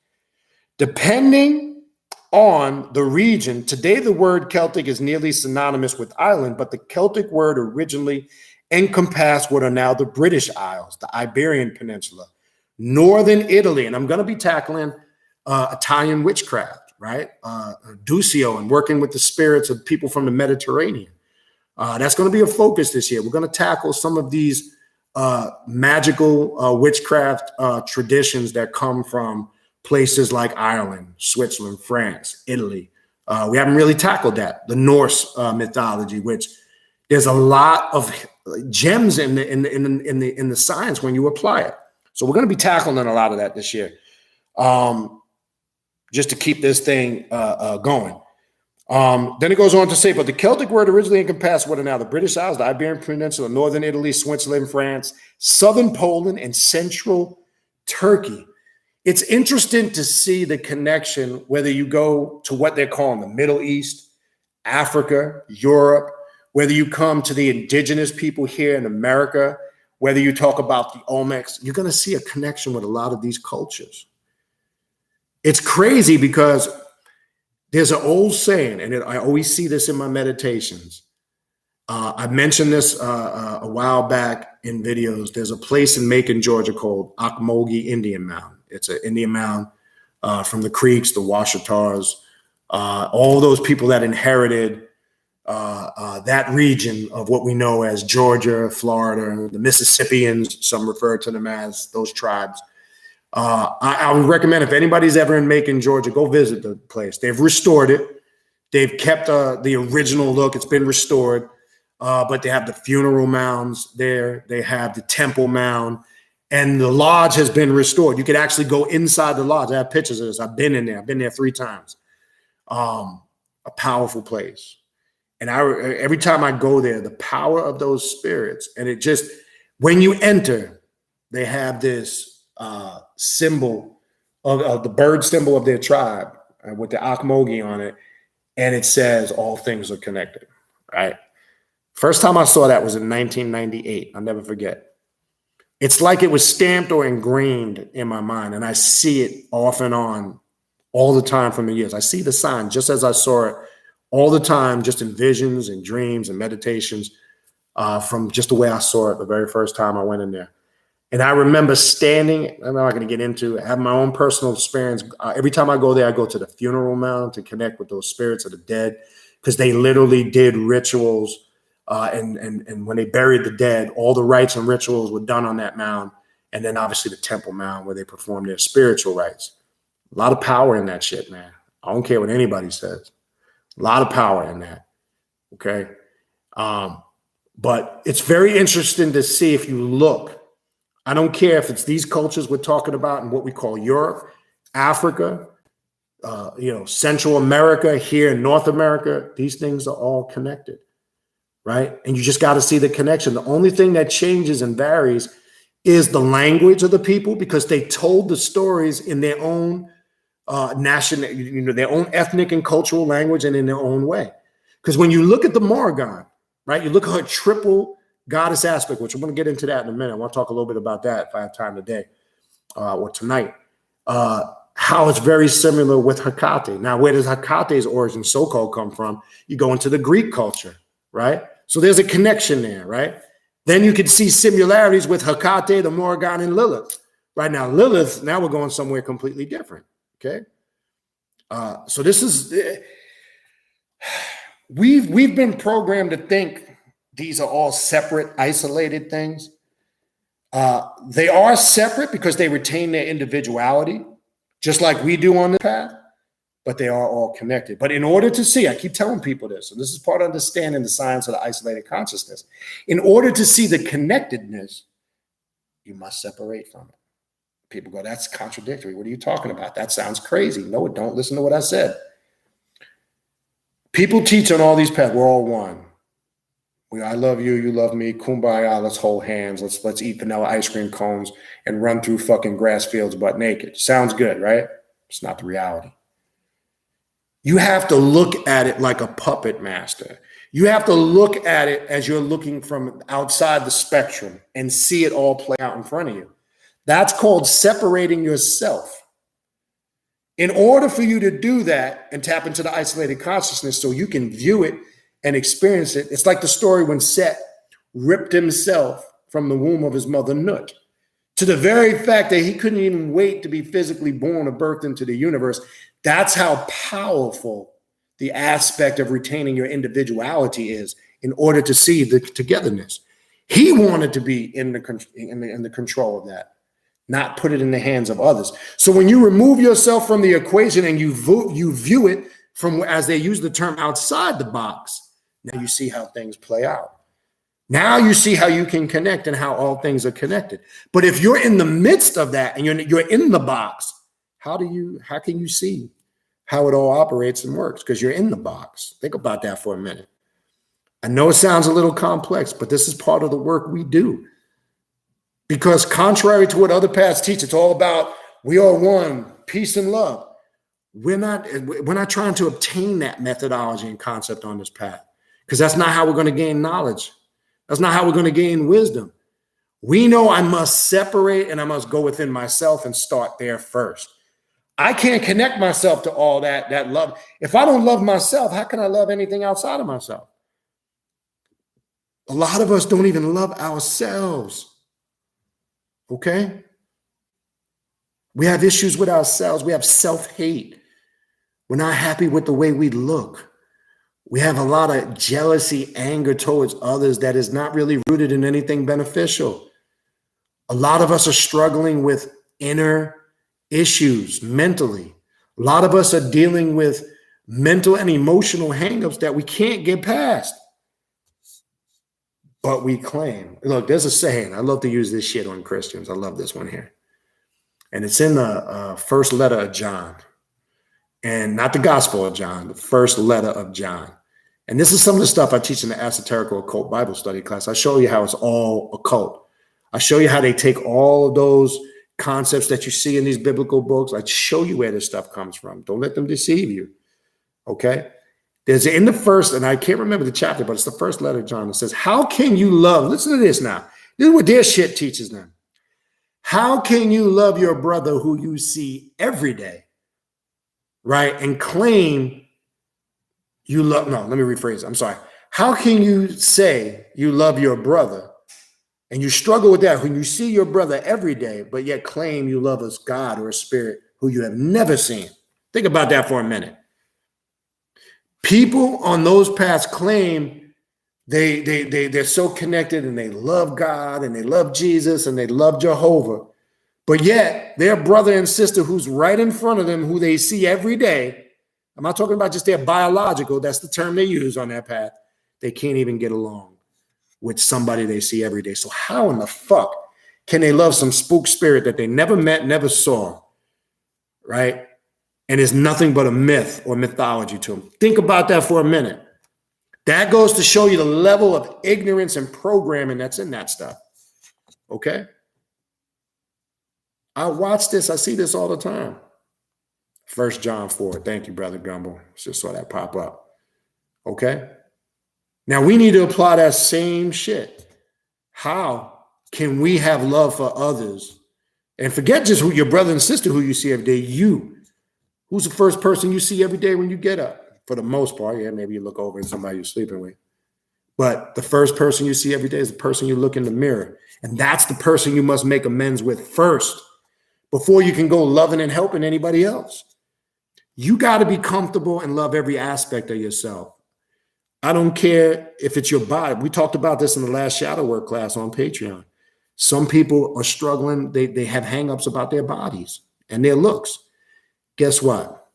Depending on the region, today the word Celtic is nearly synonymous with Ireland, but the Celtic word originally encompass what are now the British Isles, the Iberian Peninsula, northern Italy, and I'm going to be tackling Italian witchcraft, right? Duccio, and working with the spirits of people from the Mediterranean. That's going to be a focus this year. We're going to tackle some of these magical witchcraft traditions that come from places like Ireland, Switzerland, France, Italy. We haven't really tackled that. The Norse mythology, which there's a lot of gems in the science when you apply it. So we're going to be tackling a lot of that this year, just to keep this thing going. Then it goes on to say, but the Celtic word originally encompassed what are now the British Isles, the Iberian Peninsula, northern Italy, Switzerland, France, southern Poland, and central Turkey. It's interesting to see the connection, whether you go to what they're calling the Middle East, Africa, Europe, whether you come to the indigenous people here in America, whether you talk about the Olmecs, you're going to see a connection with a lot of these cultures. It's crazy because there's an old saying, and I always see this in my meditations. I mentioned this a while back in videos. There's a place in Macon, Georgia called Ocmulgee Indian Mound. It's an Indian mound from the Creeks, the Washitars, all those people that inherited that region of what we know as Georgia, Florida, the Mississippians, some refer to them as those tribes. I would recommend if anybody's ever in Macon, Georgia, go visit the place. They've restored it. They've kept the original look. It's been restored, but they have the funeral mounds there. They have the temple mound, and the lodge has been restored. You could actually go inside the lodge. I have pictures of this. I've been in there. I've been there 3 times. A powerful place. And every time I go there, the power of those spirits, and it just, when you enter, they have this symbol of the bird symbol of their tribe with the Ocmulgee on it, and it says all things are connected, right? First time I saw that was in 1998. I'll never forget. It's like it was stamped or ingrained in my mind, and I see it off and on all the time from the years. I see the sign just as I saw it all the time, just in visions and dreams and meditations, from just the way I saw it the very first time I went in there. And I remember standing, I'm not going to get into it, have my own personal experience. Every time I go there, I go to the funeral mound to connect with those spirits of the dead, because they literally did rituals. And when they buried the dead, all the rites and rituals were done on that mound. And then obviously the temple mound where they performed their spiritual rites. A lot of power in that shit, man. I don't care what anybody says. A lot of power in that. Okay. But it's very interesting to see if you look. I don't care if it's these cultures we're talking about in what we call Europe, Africa, Central America, here in North America. These things are all connected, right? And you just got to see the connection. The only thing that changes and varies is the language of the people, because they told the stories in their own national, their own ethnic and cultural language and in their own way. Because when you look at the Morrigan, right, you look at her triple goddess aspect, which I'm going to get into that in a minute. I want to talk a little bit about that if I have time today or tonight. How it's very similar with Hecate. Now, where does Hecate's origin so-called come from? You go into the Greek culture, right? So there's a connection there, right? Then you can see similarities with Hecate, the Morrigan, and Lilith. Right now, Lilith, now we're going somewhere completely different, okay? So this is, we've been programmed to think these are all separate, isolated things. They are separate because they retain their individuality, just like we do on the path, but they are all connected. But in order to see, I keep telling people this, and this is part of understanding the science of the isolated consciousness. In order to see the connectedness, you must separate from it. People go, that's contradictory. What are you talking about? That sounds crazy. No, it don't. Listen to what I said. People teach on all these paths, we're all one. I love you, you love me, kumbaya, let's hold hands, let's eat vanilla ice cream cones and run through fucking grass fields butt naked. Sounds good, right? It's not the reality. You have to look at it like a puppet master. You have to look at it as you're looking from outside the spectrum and see it all play out in front of you. That's called separating yourself. In order for you to do that and tap into the isolated consciousness so you can view it and experience it, it's like the story when Set ripped himself from the womb of his mother Nut, to the very fact that he couldn't even wait to be physically born or birthed into the universe. That's how powerful the aspect of retaining your individuality is in order to see the togetherness. He wanted to be in the control of that, not put it in the hands of others. So when you remove yourself from the equation and you view it from, as they use the term, outside the box, now you see how things play out. Now you see how you can connect and how all things are connected. But if you're in the midst of that and you're in the box, how can you see how it all operates and works? Because you're in the box. Think about that for a minute. I know it sounds a little complex, but this is part of the work we do. Because contrary to what other paths teach, it's all about we are one, peace and love. We're not trying to obtain that methodology and concept on this path, because that's not how we're going to gain knowledge. That's not how we're going to gain wisdom. We know I must separate and I must go within myself and start there first. I can't connect myself to all that love. If I don't love myself, how can I love anything outside of myself? A lot of us don't even love ourselves. Okay? We have issues with ourselves. We have self-hate. We're not happy with the way we look. We have a lot of jealousy, anger towards others that is not really rooted in anything beneficial. A lot of us are struggling with inner issues mentally. A lot of us are dealing with mental and emotional hangups that we can't get past. But we claim, look, there's a saying. I love to use this shit on Christians. I love this one here. And it's in the first letter of John. And not the Gospel of John, the first letter of John. And this is some of the stuff I teach in the Esoterical Occult Bible Study class. I show you how it's all occult. I show you how they take all of those concepts that you see in these biblical books. I show you where this stuff comes from. Don't let them deceive you. Okay? There's in the first, and I can't remember the chapter, but it's the first letter of John. It says, how can you love? Listen to this now. This is what their shit teaches them. How can you love your brother who you see every day, right? And claim you love, no, let me rephrase it. I'm sorry. How can you say you love your brother and you struggle with that when you see your brother every day, but yet claim you love a God or a spirit who you have never seen? Think about that for a minute. People on those paths claim they're so connected and they love God and they love Jesus and they love Jehovah, but yet their brother and sister who's right in front of them, who they see every day, I'm not talking about just their biological, that's the term they use on that path, they can't even get along with somebody they see every day. So how in the fuck can they love some spook spirit that they never met, never saw, right? And is nothing but a myth or mythology to them. Think about that for a minute. That goes to show you the level of ignorance and programming that's in that stuff. Okay? I watch this. I see this all the time. 1 John 4. Thank you, Brother Gumble. Just saw that pop up. Okay? Now, we need to apply that same shit. How can we have love for others? And forget just who your brother and sister who you see every day, you. Who's the first person you see every day when you get up? For the most part, yeah, maybe you look over at somebody you're sleeping with. But the first person you see every day is the person you look in the mirror. And that's the person you must make amends with first before you can go loving and helping anybody else. You got to be comfortable and love every aspect of yourself. I don't care if it's your body. We talked about this in the last shadow work class on Patreon. Some people are struggling. They have hangups about their bodies and their looks. Guess what?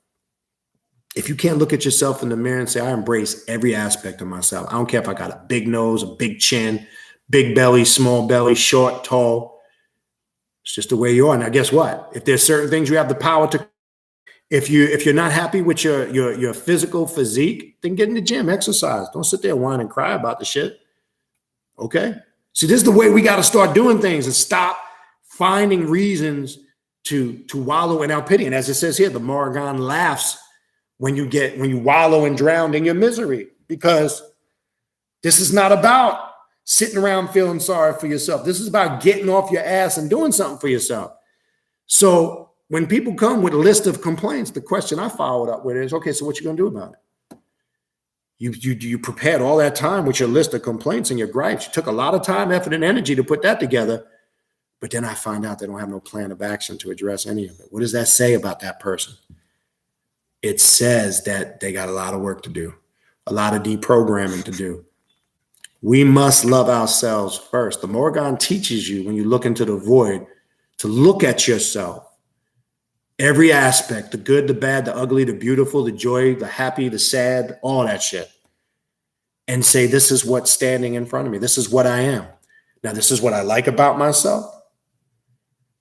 If you can't look at yourself in the mirror and say, I embrace every aspect of myself. I don't care if I got a big nose, a big chin, big belly, small belly, short, tall. It's just the way you are. Now, guess what? If there's certain things you have the power to, if you're not happy with your physical physique, then get in the gym, exercise. Don't sit there and whine and cry about the shit. Okay? See, this is the way we got to start doing things and stop finding reasons to wallow in our pity. And as it says here, the Morrigan laughs when you wallow and drown in your misery, because this is not about sitting around feeling sorry for yourself. This is about getting off your ass and doing something for yourself. So when people come with a list of complaints, the question I followed up with is, okay, so what you going to do about it? You prepared all that time with your list of complaints and your gripes. You took a lot of time, effort, and energy to put that together. But then I find out they don't have no plan of action to address any of it. What does that say about that person? It says that they got a lot of work to do, a lot of deprogramming to do. We must love ourselves first. The Morrigan teaches you, when you look into the void, to look at yourself. Every aspect, the good, the bad, the ugly, the beautiful, the joy, the happy, the sad, all that shit. And say, this is what's standing in front of me. This is what I am. Now, this is what I like about myself.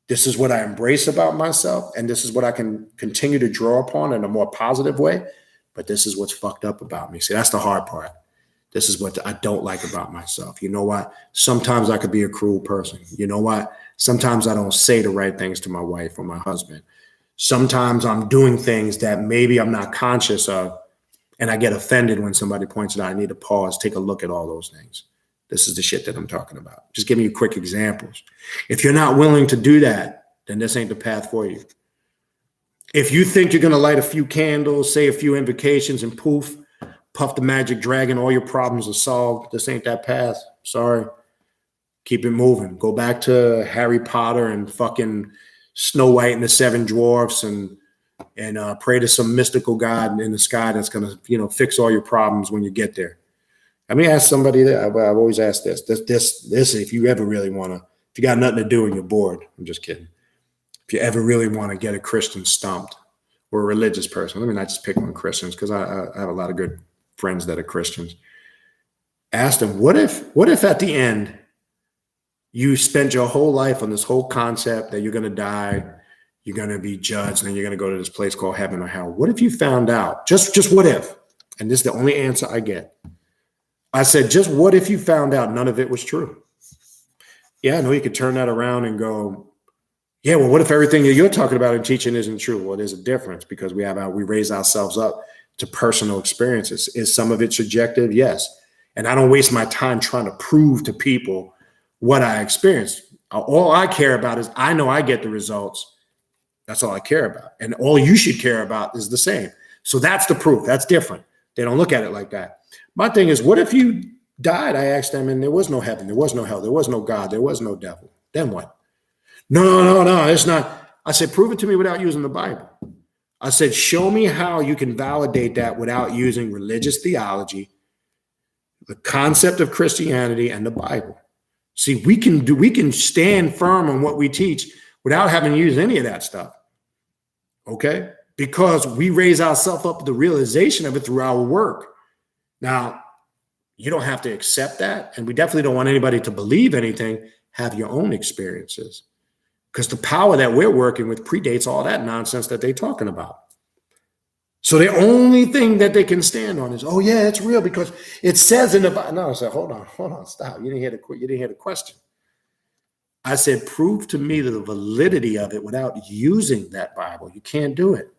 This is what I embrace about myself. And this is what I can continue to draw upon in a more positive way. But this is what's fucked up about me. See, that's the hard part. This is what I don't like about myself. You know what? Sometimes I could be a cruel person. You know what? Sometimes I don't say the right things to my wife or my husband. Sometimes I'm doing things that maybe I'm not conscious of, and I get offended when somebody points it out. I need to pause, take a look at all those things. This is the shit that I'm talking about. Just giving you quick examples. If you're not willing to do that, then this ain't the path for you. If you think you're going to light a few candles, say a few invocations, and poof, puff the magic dragon, all your problems are solved, this ain't that path. Sorry. Keep it moving. Go back to Harry Potter and fucking Snow White and the Seven Dwarfs and pray to some mystical god in the sky that's going to, fix all your problems when you get there. Let me ask somebody that I've always asked this, if you ever really want to, if you got nothing to do and you're bored, I'm just kidding. If you ever really want to get a Christian stumped or a religious person, let me not just pick on Christians because I have a lot of good friends that are Christians. Ask them, what if at the end you spent your whole life on this whole concept that you're going to die, you're going to be judged, and then you're going to go to this place called heaven or hell. What if you found out? Just what if? And this is the only answer I get. I said, just what if you found out none of it was true? Yeah, I know you could turn that around and go, yeah, well, what if everything that you're talking about and teaching isn't true? Well, there's a difference because we raise ourselves up to personal experiences. Is some of it subjective? Yes. And I don't waste my time trying to prove to people what I experienced. All I care about is I know I get the results. That's all I care about. And all you should care about is the same. So that's the proof. That's different. They don't look at it like that. My thing is, what if you died? I asked them, and there was no heaven, there was no hell, there was no God, there was no devil. Then what? No, it's not. I said, prove it to me without using the Bible. I said, show me how you can validate that without using religious theology, the concept of Christianity, and the Bible. See, we can stand firm on what we teach without having to use any of that stuff. Okay? Because we raise ourselves up to the realization of it through our work. Now, you don't have to accept that, and we definitely don't want anybody to believe anything. Have your own experiences. Because the power that we're working with predates all that nonsense that they're talking about. So the only thing that they can stand on is, oh yeah, it's real because it says in the Bible. No, I said, hold on, stop. You didn't hear the question. I said, prove to me the validity of it without using that Bible. You can't do it.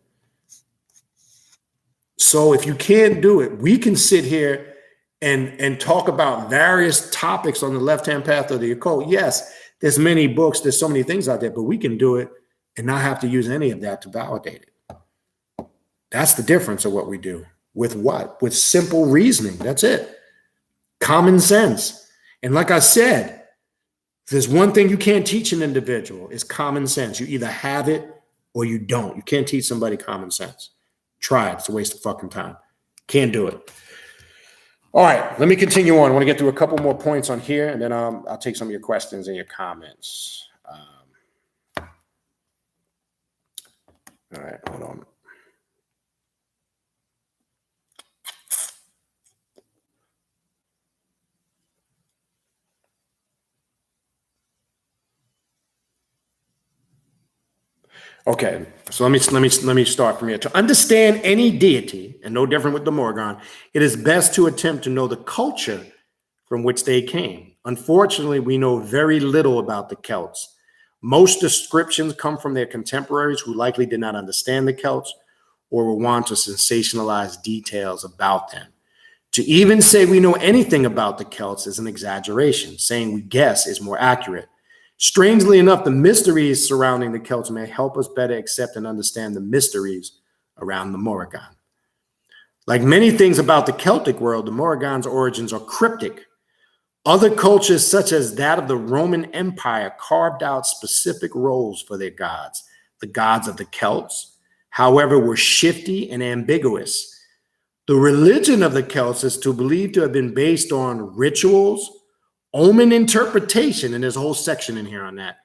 So if you can't do it, we can sit here and talk about various topics on the left-hand path of the occult. Yes, there's many books, there's so many things out there, but we can do it and not have to use any of that to validate it. That's the difference of what we do. With what? With simple reasoning. That's it. Common sense. And like I said, if there's one thing you can't teach an individual, is common sense. You either have it or you don't. You can't teach somebody common sense. Try it. It's a waste of fucking time. Can't do it. All right, let me continue on. I want to get through a couple more points on here, and then I'll take some of your questions and your comments. All right, hold on. Okay, so let me start from here. To understand any deity, and no different with the Morrigan, it is best to attempt to know the culture from which they came. Unfortunately, we know very little about the Celts. Most descriptions come from their contemporaries who likely did not understand the Celts or will want to sensationalize details about them. To even say we know anything about the Celts is an exaggeration. Saying we guess is more accurate. Strangely enough, the mysteries surrounding the Celts may help us better accept and understand the mysteries around the Morrigan. Like many things about the Celtic world, the Morrigan's origins are cryptic. Other cultures, such as that of the Roman Empire, carved out specific roles for their gods. The gods of the Celts, however, were shifty and ambiguous. The religion of the Celts is believed to have been based on rituals, omen interpretation, and there's a whole section in here on that,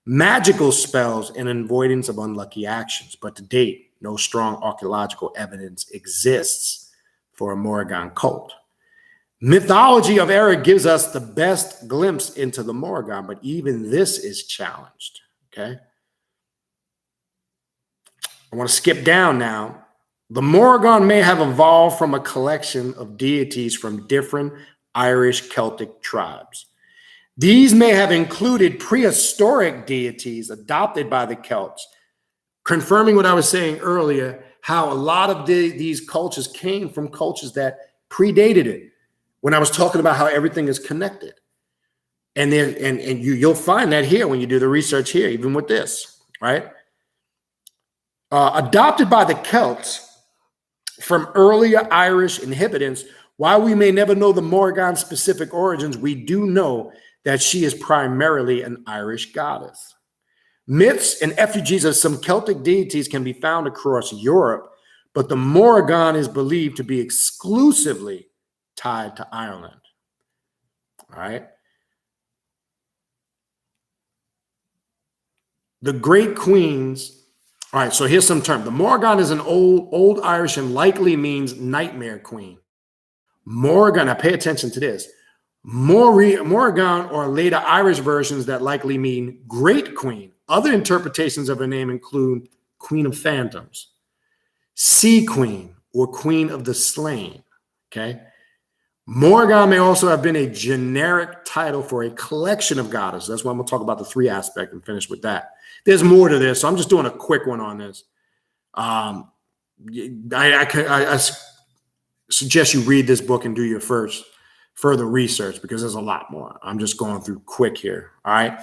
magical spells, and avoidance of unlucky actions. But to date, no strong archaeological evidence exists for a Morrigan cult. Mythology of era gives us the best glimpse into the Morrigan, but even this is challenged, okay? I want to skip down now. The Morrigan may have evolved from a collection of deities from different Irish Celtic tribes. These may have included prehistoric deities adopted by the Celts, confirming what I was saying earlier, how a lot of these cultures came from cultures that predated it, when I was talking about how everything is connected. And then you'll find that here when you do the research here, even with this, right? Adopted by the Celts from earlier Irish inhabitants, while we may never know the Morrigan's specific origins, we do know that she is primarily an Irish goddess. Myths and effigies of some Celtic deities can be found across Europe, but the Morrigan is believed to be exclusively tied to Ireland. All right. The great queens. All right, so here's some term. The Morrigan is an old Irish and likely means nightmare queen. Morrigan, now pay attention to this. Morrigan, or later Irish versions that likely mean great queen. Other interpretations of her name include queen of phantoms, sea queen, or queen of the slain, okay? Morrigan may also have been a generic title for a collection of goddesses. That's why I'm going to talk about the three aspect and finish with that. There's more to this, so I'm just doing a quick one on this. I suggest you read this book and do your further research, because there's a lot more. I'm just going through quick here, all right?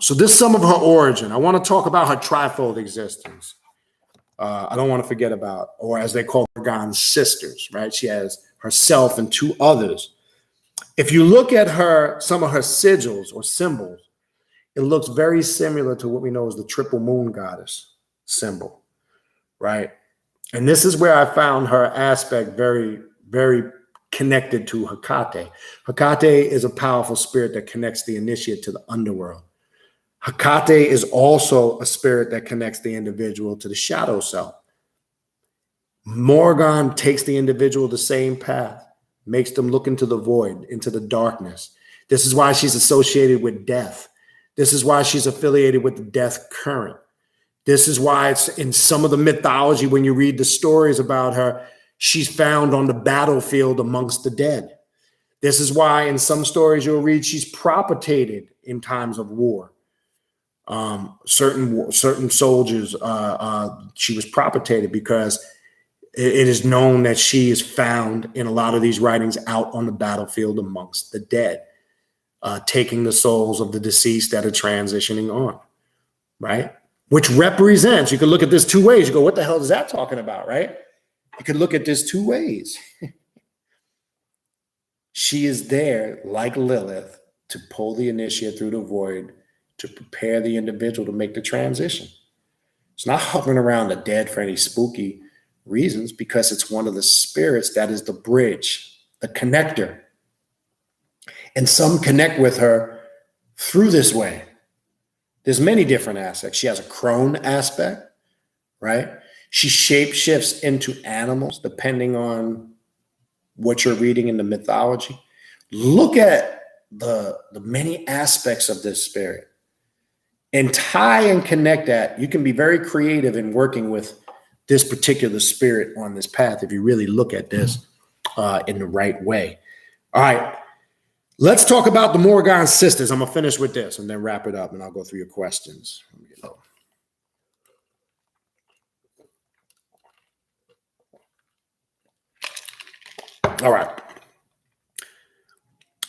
So this is some of her origin. I want to talk about her trifold existence. I don't want to forget about, or as they call Morrigan's sisters, right? She has herself and two others. If you look at some of her sigils or symbols, it looks very similar to what we know as the triple moon goddess symbol, right? And this is where I found her aspect very, very connected to Hecate. Hecate is a powerful spirit that connects the initiate to the underworld. Hecate is also a spirit that connects the individual to the shadow self. Morrigan takes the individual the same path, makes them look into the void, into the darkness. This is why she's associated with death. This is why she's affiliated with the death current. This is why it's in some of the mythology, when you read the stories about her, she's found on the battlefield amongst the dead. This is why in some stories you'll read she's propitiated in times of war. Certain soldiers, she was propitiated because it is known that she is found in a lot of these writings out on the battlefield amongst the dead, taking the souls of the deceased that are transitioning on, right? Which represents, you can look at this two ways. You go, what the hell is that talking about, right? You can look at this two ways. She is there, like Lilith, to pull the initiate through the void, to prepare the individual to make the transition. It's not hovering around the dead for any spooky reasons, because it's one of the spirits that is the bridge, the connector. And some connect with her through this way. There's many different aspects. She has a crone aspect, right? She shapeshifts into animals depending on what you're reading in the mythology. Look at the many aspects of this spirit and tie and connect that. You can be very creative in working with this particular spirit on this path if you really look at this in the right way. All right. Let's talk about the Morrigan sisters. I'm going to finish with this and then wrap it up, and I'll go through your questions. All right.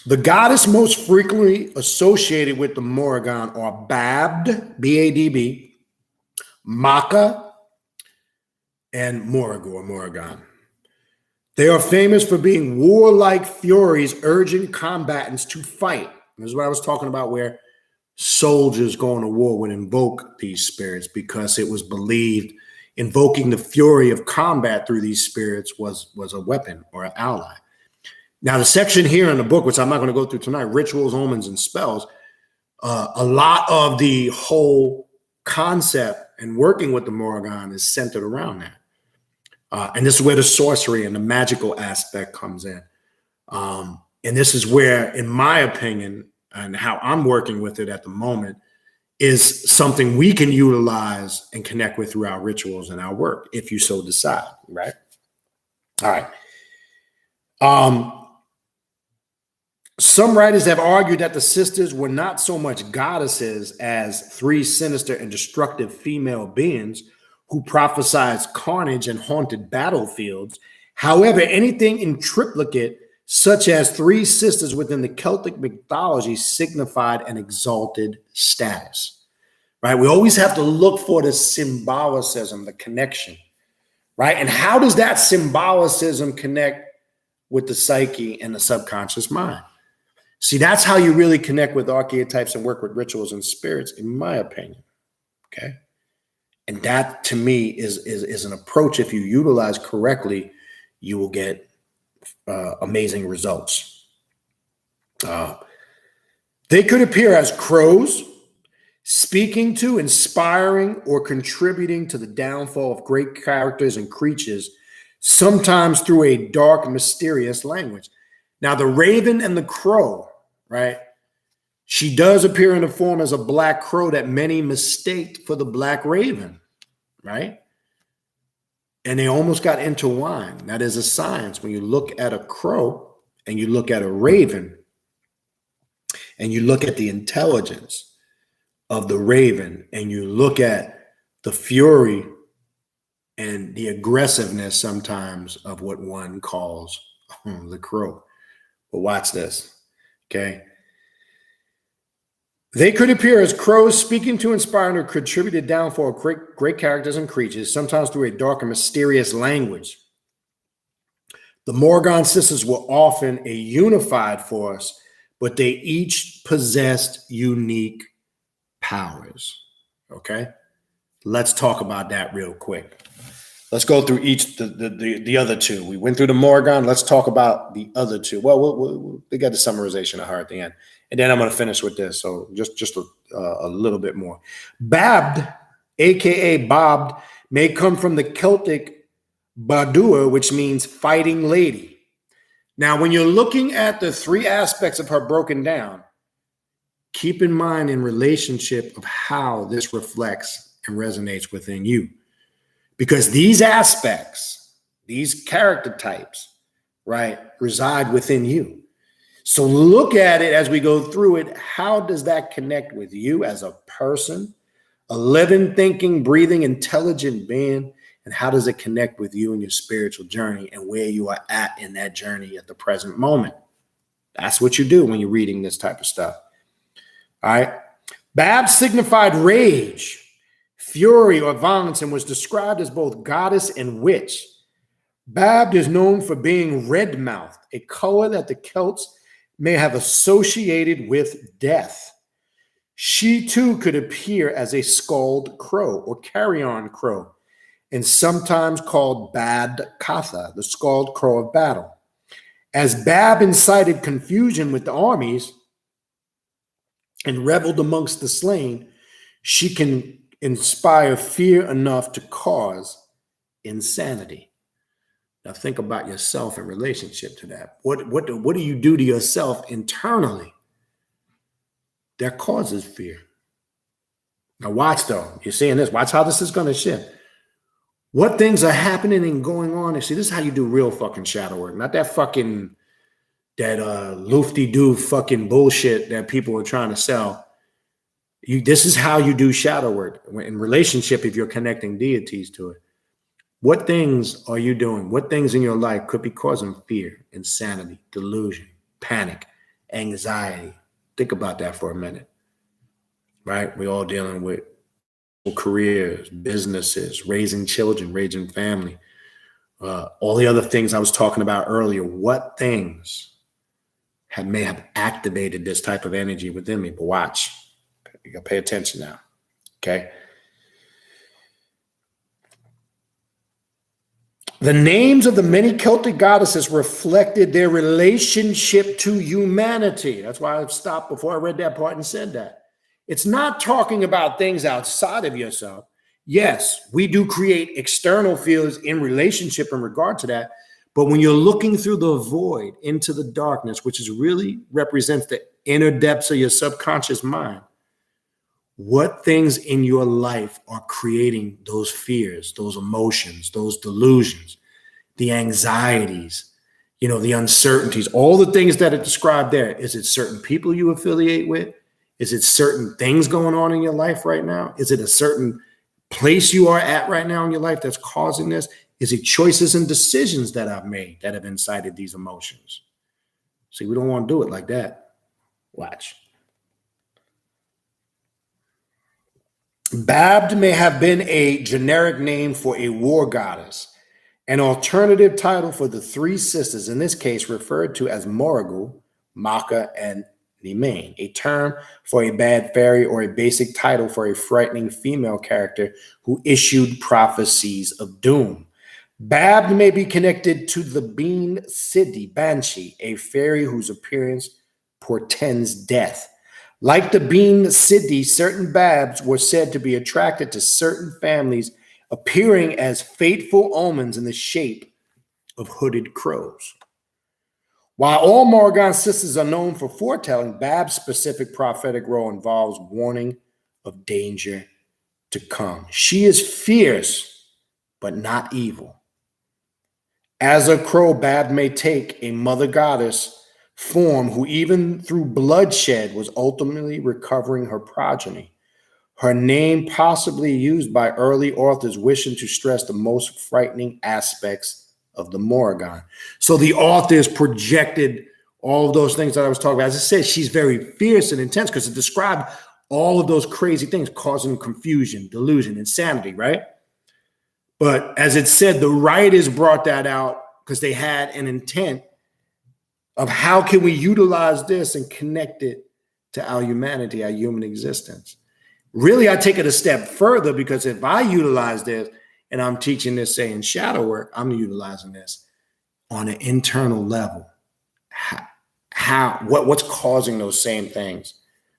The goddess most frequently associated with the Morrigan are Babd, B-A-D-B, Macha, and Morrigan. They are famous for being warlike furies urging combatants to fight. This is what I was talking about, where soldiers going to war would invoke these spirits because it was believed invoking the fury of combat through these spirits was a weapon or an ally. Now, the section here in the book, which I'm not going to go through tonight, rituals, omens, and spells, a lot of the whole concept and working with the Morrigan is centered around that. And this is where the sorcery and the magical aspect comes in. And this is where, in my opinion, and how I'm working with it at the moment, is something we can utilize and connect with through our rituals and our work, if you so decide, right? All right. Some writers have argued that the sisters were not so much goddesses as three sinister and destructive female beings who prophesied carnage and haunted battlefields. However, anything in triplicate, such as three sisters within the Celtic mythology, signified an exalted status, right? We always have to look for the symbolicism, the connection, right? And how does that symbolicism connect with the psyche and the subconscious mind? See, that's how you really connect with archetypes and work with rituals and spirits, in my opinion, okay? And that, to me, is an approach. If you utilize correctly, you will get amazing results. They could appear as crows, speaking to, inspiring, or contributing to the downfall of great characters and creatures, sometimes through a dark, mysterious language. Now, the raven and the crow, right? She does appear in the form as a black crow that many mistake for the black raven, right? And they almost got intertwined. That is a science. When you look at a crow and you look at a raven and you look at the intelligence of the raven and you look at the fury and the aggressiveness sometimes of what one calls the crow. But watch this, okay? They could appear as crows, speaking to, inspire, or contribute to the downfall of great characters and creatures, sometimes through a dark and mysterious language. The Morrigan sisters were often a unified force, but they each possessed unique powers, okay? Let's talk about that real quick. Let's go through each, the other two. We went through the Morrigan. Let's talk about the other two. Well, we got the summarization of her at the end. And then I'm going to finish with this. So just a little bit more. Babbed, a.k.a. bobbed, may come from the Celtic badua, which means fighting lady. Now, when you're looking at the three aspects of her broken down, keep in mind in relationship of how this reflects and resonates within you. Because these aspects, these character types, right, reside within you. So look at it as we go through it. How does that connect with you as a person, a living, thinking, breathing, intelligent being? And how does it connect with you and your spiritual journey and where you are at in that journey at the present moment? That's what you do when you're reading this type of stuff. All right. Bab signified rage, fury, or violence, and was described as both goddess and witch. Babbed is known for being red-mouthed, a color that the Celts may have associated with death. She too could appear as a skulled crow or carrion crow, and sometimes called Bad Katha, the skulled crow of battle. As Bab incited confusion with the armies and reveled amongst the slain, she can inspire fear enough to cause insanity. Now think about yourself in relationship to that. What do you do to yourself internally that causes fear? Now watch though. You're seeing this. Watch how this is going to shift. What things are happening and going on? And see, this is how you do real fucking shadow work. Not that fucking, that loofy-doo fucking bullshit that people are trying to sell. This is how you do shadow work in relationship if you're connecting deities to it. What things are you doing? What things in your life could be causing fear, insanity, delusion, panic, anxiety? Think about that for a minute, right? We're all dealing with careers, businesses, raising children, raising family, all the other things I was talking about earlier. What things may have activated this type of energy within me? But watch, you gotta pay attention now, okay? The names of the many Celtic goddesses reflected their relationship to humanity. That's why I stopped before I read that part and said that. It's not talking about things outside of yourself. Yes, we do create external fields in relationship in regard to that. But when you're looking through the void into the darkness, which is really represents the inner depths of your subconscious mind, what things in your life are creating those fears, those emotions, those delusions, the anxieties, the uncertainties, all the things that are described there? Is it certain people you affiliate with? Is it certain things going on in your life right now? Is it a certain place you are at right now in your life that's causing this? Is it choices and decisions that I've made that have incited these emotions? See, we don't want to do it like that. Watch. Babd may have been a generic name for a war goddess, an alternative title for the three sisters, in this case referred to as Morrigan, Maka, and Nimain, a term for a bad fairy or a basic title for a frightening female character who issued prophecies of doom. Babd may be connected to the Bean City Banshee, a fairy whose appearance portends death. Like the Bean City, certain Babs were said to be attracted to certain families, appearing as fateful omens in the shape of hooded crows. While all Morrigan sisters are known for foretelling, Bab's specific prophetic role involves warning of danger to come. She is fierce, but not evil. As a crow, Bab may take a mother goddess form who, even through bloodshed, was ultimately recovering her progeny. Her name possibly used by early authors wishing to stress the most frightening aspects of the Morrigan. So the authors projected all of those things that I was talking about. As I said, she's very fierce and intense because it described all of those crazy things causing confusion, delusion, insanity, right? But as it said, the writers brought that out because they had an intent of how can we utilize this and connect it to our humanity, our human existence. Really, I take it a step further, because if I utilize this and I'm teaching this, say, in shadow work, I'm utilizing this on an internal level. What's causing those same things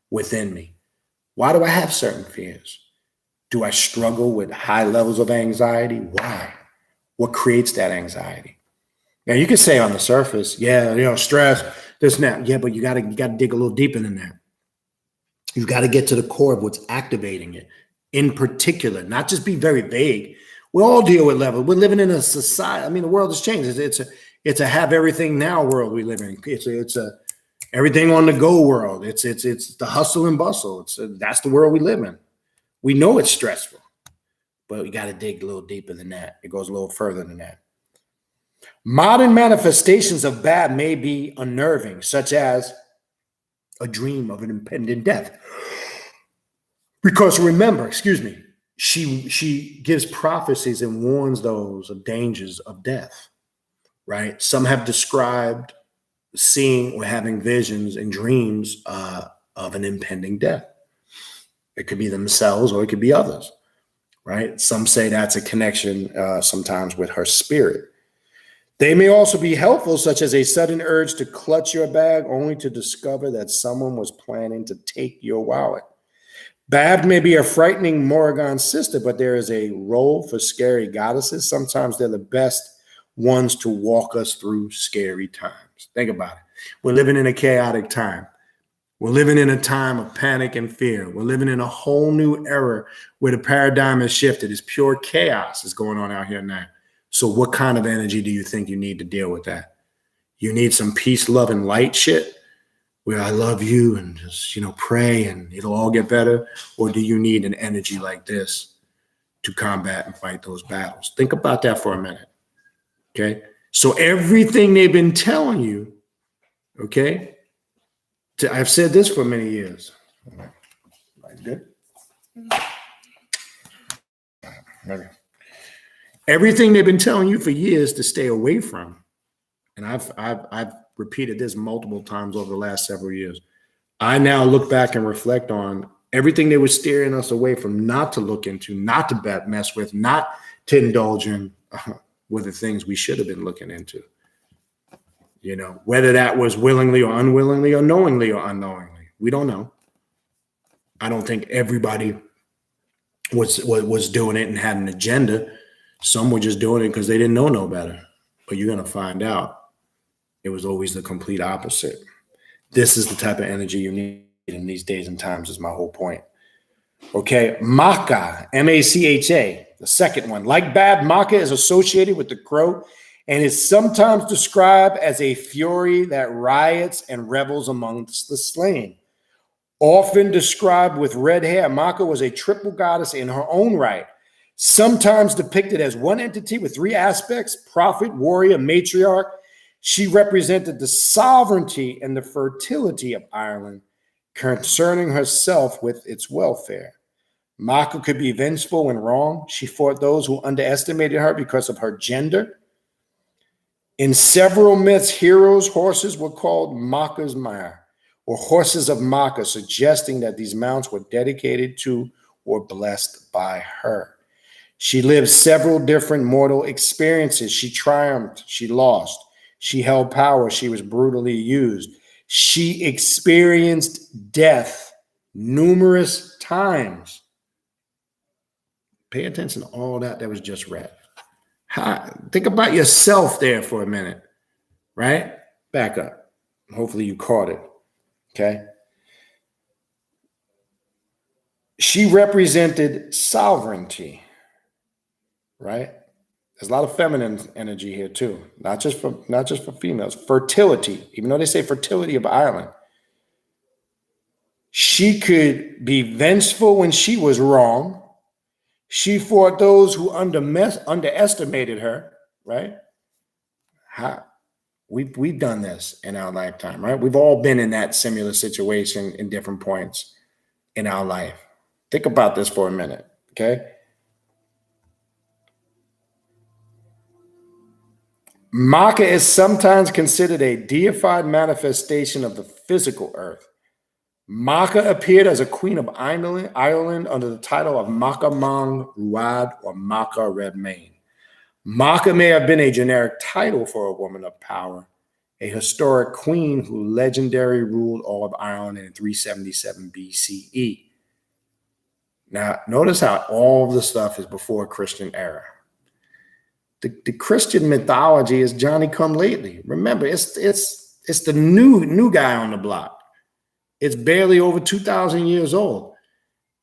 within me? Why do I have certain fears? Do I struggle with high levels of anxiety? Why? What creates that anxiety? Now, you could say on the surface, yeah, stress, this and that. Yeah, but you gotta dig a little deeper than that. You've got to get to the core of what's activating it. In particular, not just be very vague. We all deal with levels. We're living in a society. I mean, the world has changed. It's a have everything now world we live in. It's a everything on the go world. It's the hustle and bustle. That's the world we live in. We know it's stressful, but we got to dig a little deeper than that. It goes a little further than that. Modern manifestations of bad may be unnerving, such as a dream of an impending death. Because remember, she gives prophecies and warns those of dangers of death, right? Some have described seeing or having visions and dreams of an impending death. It could be themselves or it could be others, right? Some say that's a connection sometimes with her spirit. They may also be helpful, such as a sudden urge to clutch your bag only to discover that someone was planning to take your wallet. Bab may be a frightening Morrigan sister, but there is a role for scary goddesses. Sometimes they're the best ones to walk us through scary times. Think about it. We're living in a chaotic time. We're living in a time of panic and fear. We're living in a whole new era where the paradigm has shifted. It's pure chaos is going on out here now. So what kind of energy do you think you need to deal with that? You need some peace, love, and light shit where I love you and just, pray and it'll all get better? Or do you need an energy like this to combat and fight those battles? Think about that for a minute, okay? So everything they've been telling you, okay? I've said this for many years. Right, good? Okay. Everything they've been telling you for years to stay away from. And I've repeated this multiple times over the last several years. I now look back and reflect on everything they were steering us away from, not to look into, not to mess with, not to indulge in, were the things we should have been looking into. You know, whether that was willingly or unwillingly or knowingly or unknowingly, we don't know. I don't think everybody was doing it and had an agenda. Some were just doing it because they didn't know no better. But you're going to find out it was always the complete opposite. This is the type of energy you need in these days and times, is my whole point. Okay, Macha, M-A-C-H-A, the second one. Like Bab, Macha is associated with the crow and is sometimes described as a fury that riots and revels amongst the slain. Often described with red hair, Macha was a triple goddess in her own right, sometimes depicted as one entity with three aspects: prophet, warrior, matriarch. She represented the sovereignty and the fertility of Ireland, concerning herself with its welfare. Macha could be vengeful when wrong. She fought those who underestimated her because of her gender. In several myths, heroes' horses were called Macha's mare, or horses of Macha, suggesting that these mounts were dedicated to or blessed by her. She lived several different mortal experiences. She triumphed, she lost, she held power, she was brutally used. She experienced death numerous times. Pay attention to all that was just read. Think about yourself there for a minute, right? Back up. Hopefully you caught it, okay? She represented sovereignty, right? There's a lot of feminine energy here too, not just for females. Fertility, even though they say fertility of Ireland. She could be vengeful when she was wrong. She fought those who underestimated her, right? We've done this in our lifetime, right? We've all been in that similar situation in different points in our life. Think about this for a minute, okay? Macha is sometimes considered a deified manifestation of the physical earth. Macha appeared as a queen of Ireland under the title of Macha Mang Ruad, or Macha Red Mane. Macha may have been a generic title for a woman of power, a historic queen who legendary ruled all of Ireland in 377 BCE. Now, notice how all of the stuff is before Christian era. The Christian mythology is Johnny come lately. Remember, it's the new guy on the block. It's barely over 2,000 years old.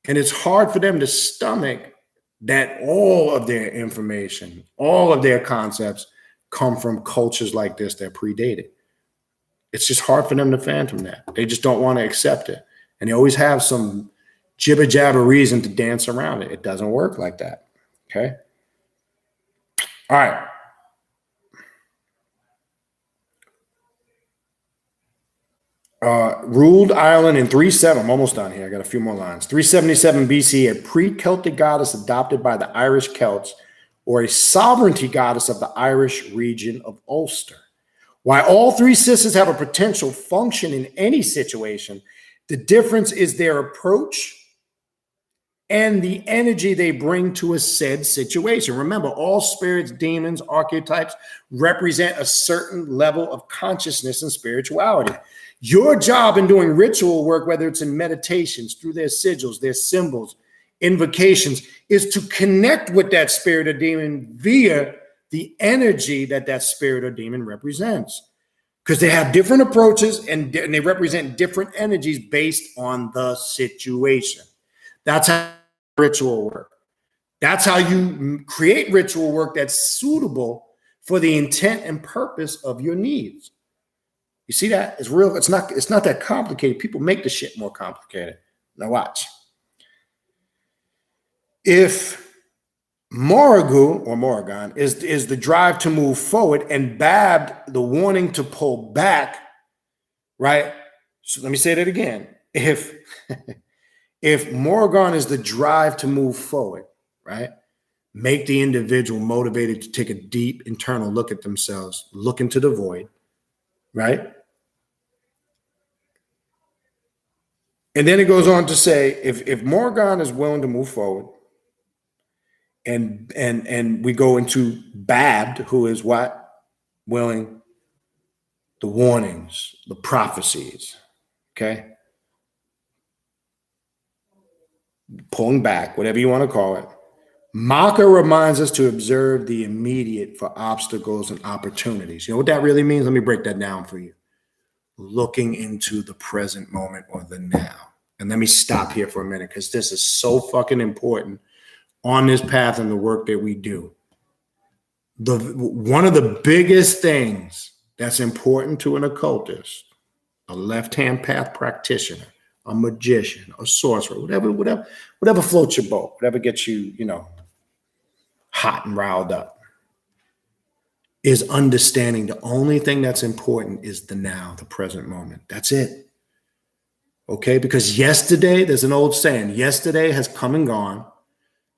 And it's hard for them to stomach that all of their information, all of their concepts come from cultures like this that predated. It's just hard for them to fathom that. They just don't want to accept it. And they always have some jibber jabber reason to dance around it. It doesn't work like that. Okay. All right. Ruled Ireland in 370. I'm almost done here. I got a few more lines. 377 BC, a pre-Celtic goddess adopted by the Irish Celts, or a sovereignty goddess of the Irish region of Ulster. While all three sisters have a potential function in any situation, the difference is their approach and the energy they bring to a said situation. Remember, all spirits, demons, archetypes represent a certain level of consciousness and spirituality. Your job in doing ritual work, whether it's in meditations, through their sigils, their symbols, invocations, is to connect with that spirit or demon via the energy that spirit or demon represents. Because they have different approaches and they represent different energies based on the situation. That's how ritual work. That's how you create ritual work that's suitable for the intent and purpose of your needs. You see that? It's real. It's not that complicated. People make the shit more complicated. Now watch. If Morrigan is the drive to move forward and Bab the warning to pull back, right? So let me say that again. If Morrigan is the drive to move forward, right? make the individual motivated to take a deep internal look at themselves, look into the void, right? And then it goes on to say, if Morrigan is willing to move forward, and we go into Babbed, who is what? Willing, the warnings, the prophecies, okay? Pulling back, whatever you want to call it. Maka reminds us to observe the immediate for obstacles and opportunities. You know what that really means? Let me break that down for you. Looking into the present moment or the now. And let me stop here for a minute because this is so fucking important on this path and the work that we do. One of the biggest things that's important to an occultist, a left-hand path practitioner, a magician, a sorcerer, whatever floats your boat, whatever gets you, hot and riled up, is understanding the only thing that's important is the now, the present moment. That's it. Okay? Because yesterday, there's an old saying, yesterday has come and gone.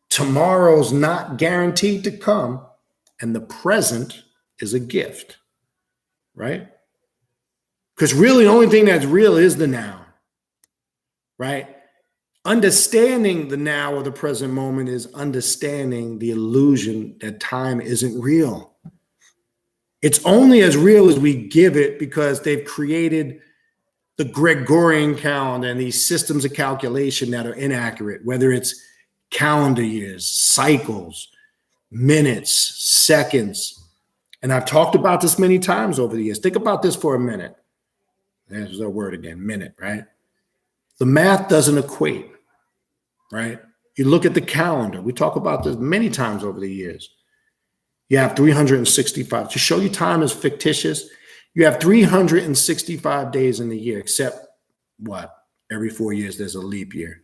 Tomorrow's not guaranteed to come. And the present is a gift. Right? Because really, the only thing that's real is the now. Right? Understanding the now or the present moment is understanding the illusion that time isn't real. It's only as real as we give it because they've created the Gregorian calendar and these systems of calculation that are inaccurate, whether it's calendar years, cycles, minutes, seconds. And I've talked about this many times over the years. Think about this for a minute. There's the word again, minute, right? The math doesn't equate, right? You look at the calendar. We talk about this many times over the years. You have 365. To show you time is fictitious, you have 365 days in the year, except what? Every 4 years there's a leap year.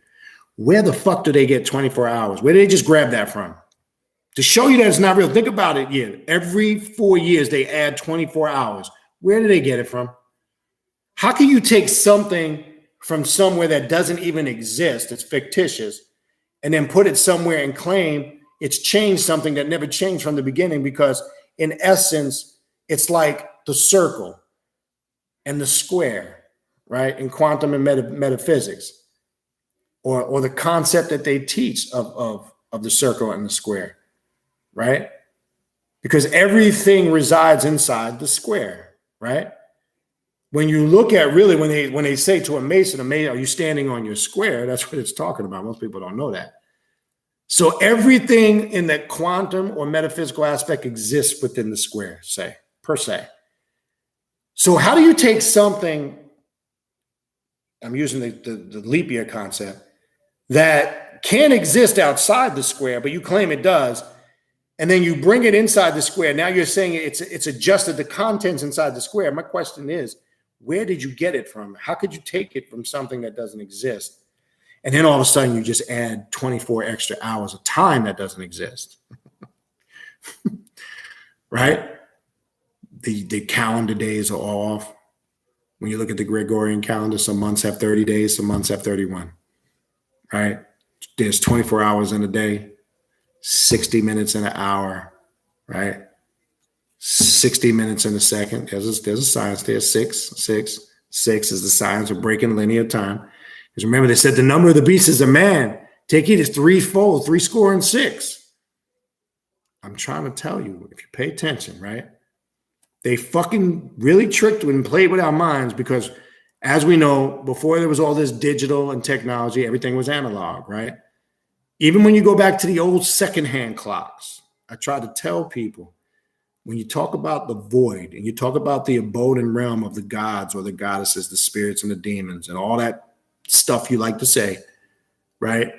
Where the fuck do they get 24 hours? Where do they just grab that from? To show you that it's not real, think about it. Yeah, every 4 years they add 24 hours. Where do they get it from? How can you take something from somewhere that doesn't even exist, it's fictitious, and then put it somewhere and claim it's changed something that never changed from the beginning? Because in essence, it's like the circle and the square, right? In quantum and metaphysics, or the concept that they teach of the circle and the square, right? Because everything resides inside the square, right? When you look at really, when they say to a mason, are you standing on your square? That's what it's talking about. Most people don't know that. So everything in that quantum or metaphysical aspect exists within the square, per se. So how do you take something, I'm using the leap year concept, that can exist outside the square, but you claim it does, and then you bring it inside the square. Now you're saying it's adjusted the contents inside the square. My question is, where did you get it from? How could you take it from something that doesn't exist? And then all of a sudden you just add 24 extra hours of time that doesn't exist. Right? The calendar days are off. When you look at the Gregorian calendar, some months have 30 days, some months have 31. Right? There's 24 hours in a day, 60 minutes in an hour, right? 60 minutes in a second. There's a science there. Six is the science of breaking linear time. Because remember, they said the number of the beast is a man. Take heed, it's threefold, 66. I'm trying to tell you, if you pay attention, right? They fucking really tricked and played with our minds because, as we know, before there was all this digital and technology, everything was analog, right? Even when you go back to the old secondhand clocks, I try to tell people, when you talk about the void and you talk about the abode and realm of the gods or the goddesses, the spirits and the demons and all that stuff you like to say, right?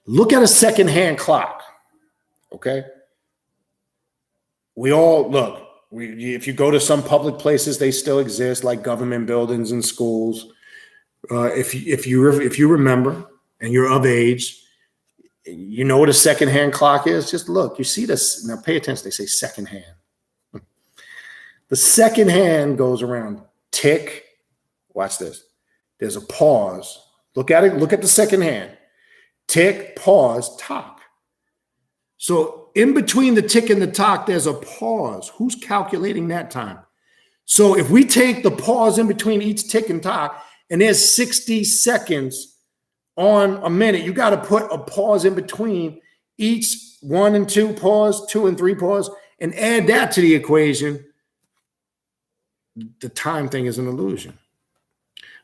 Look at a secondhand clock, okay? We all, look, if you go to some public places, they still exist, like government buildings and schools. If you remember and you're of age, you know what a secondhand clock is? Just look, you see this. Now pay attention, they say secondhand. The second hand goes around tick. Watch this. There's a pause. Look at it. Look at the second hand. Tick, pause, tock. So in between the tick and the tock, there's a pause. Who's calculating that time? So if we take the pause in between each tick and tock, and there's 60 seconds on a minute, you got to put a pause in between each 1 and 2 pause, 2 and 3 pause, and add that to the equation. The time thing is an illusion.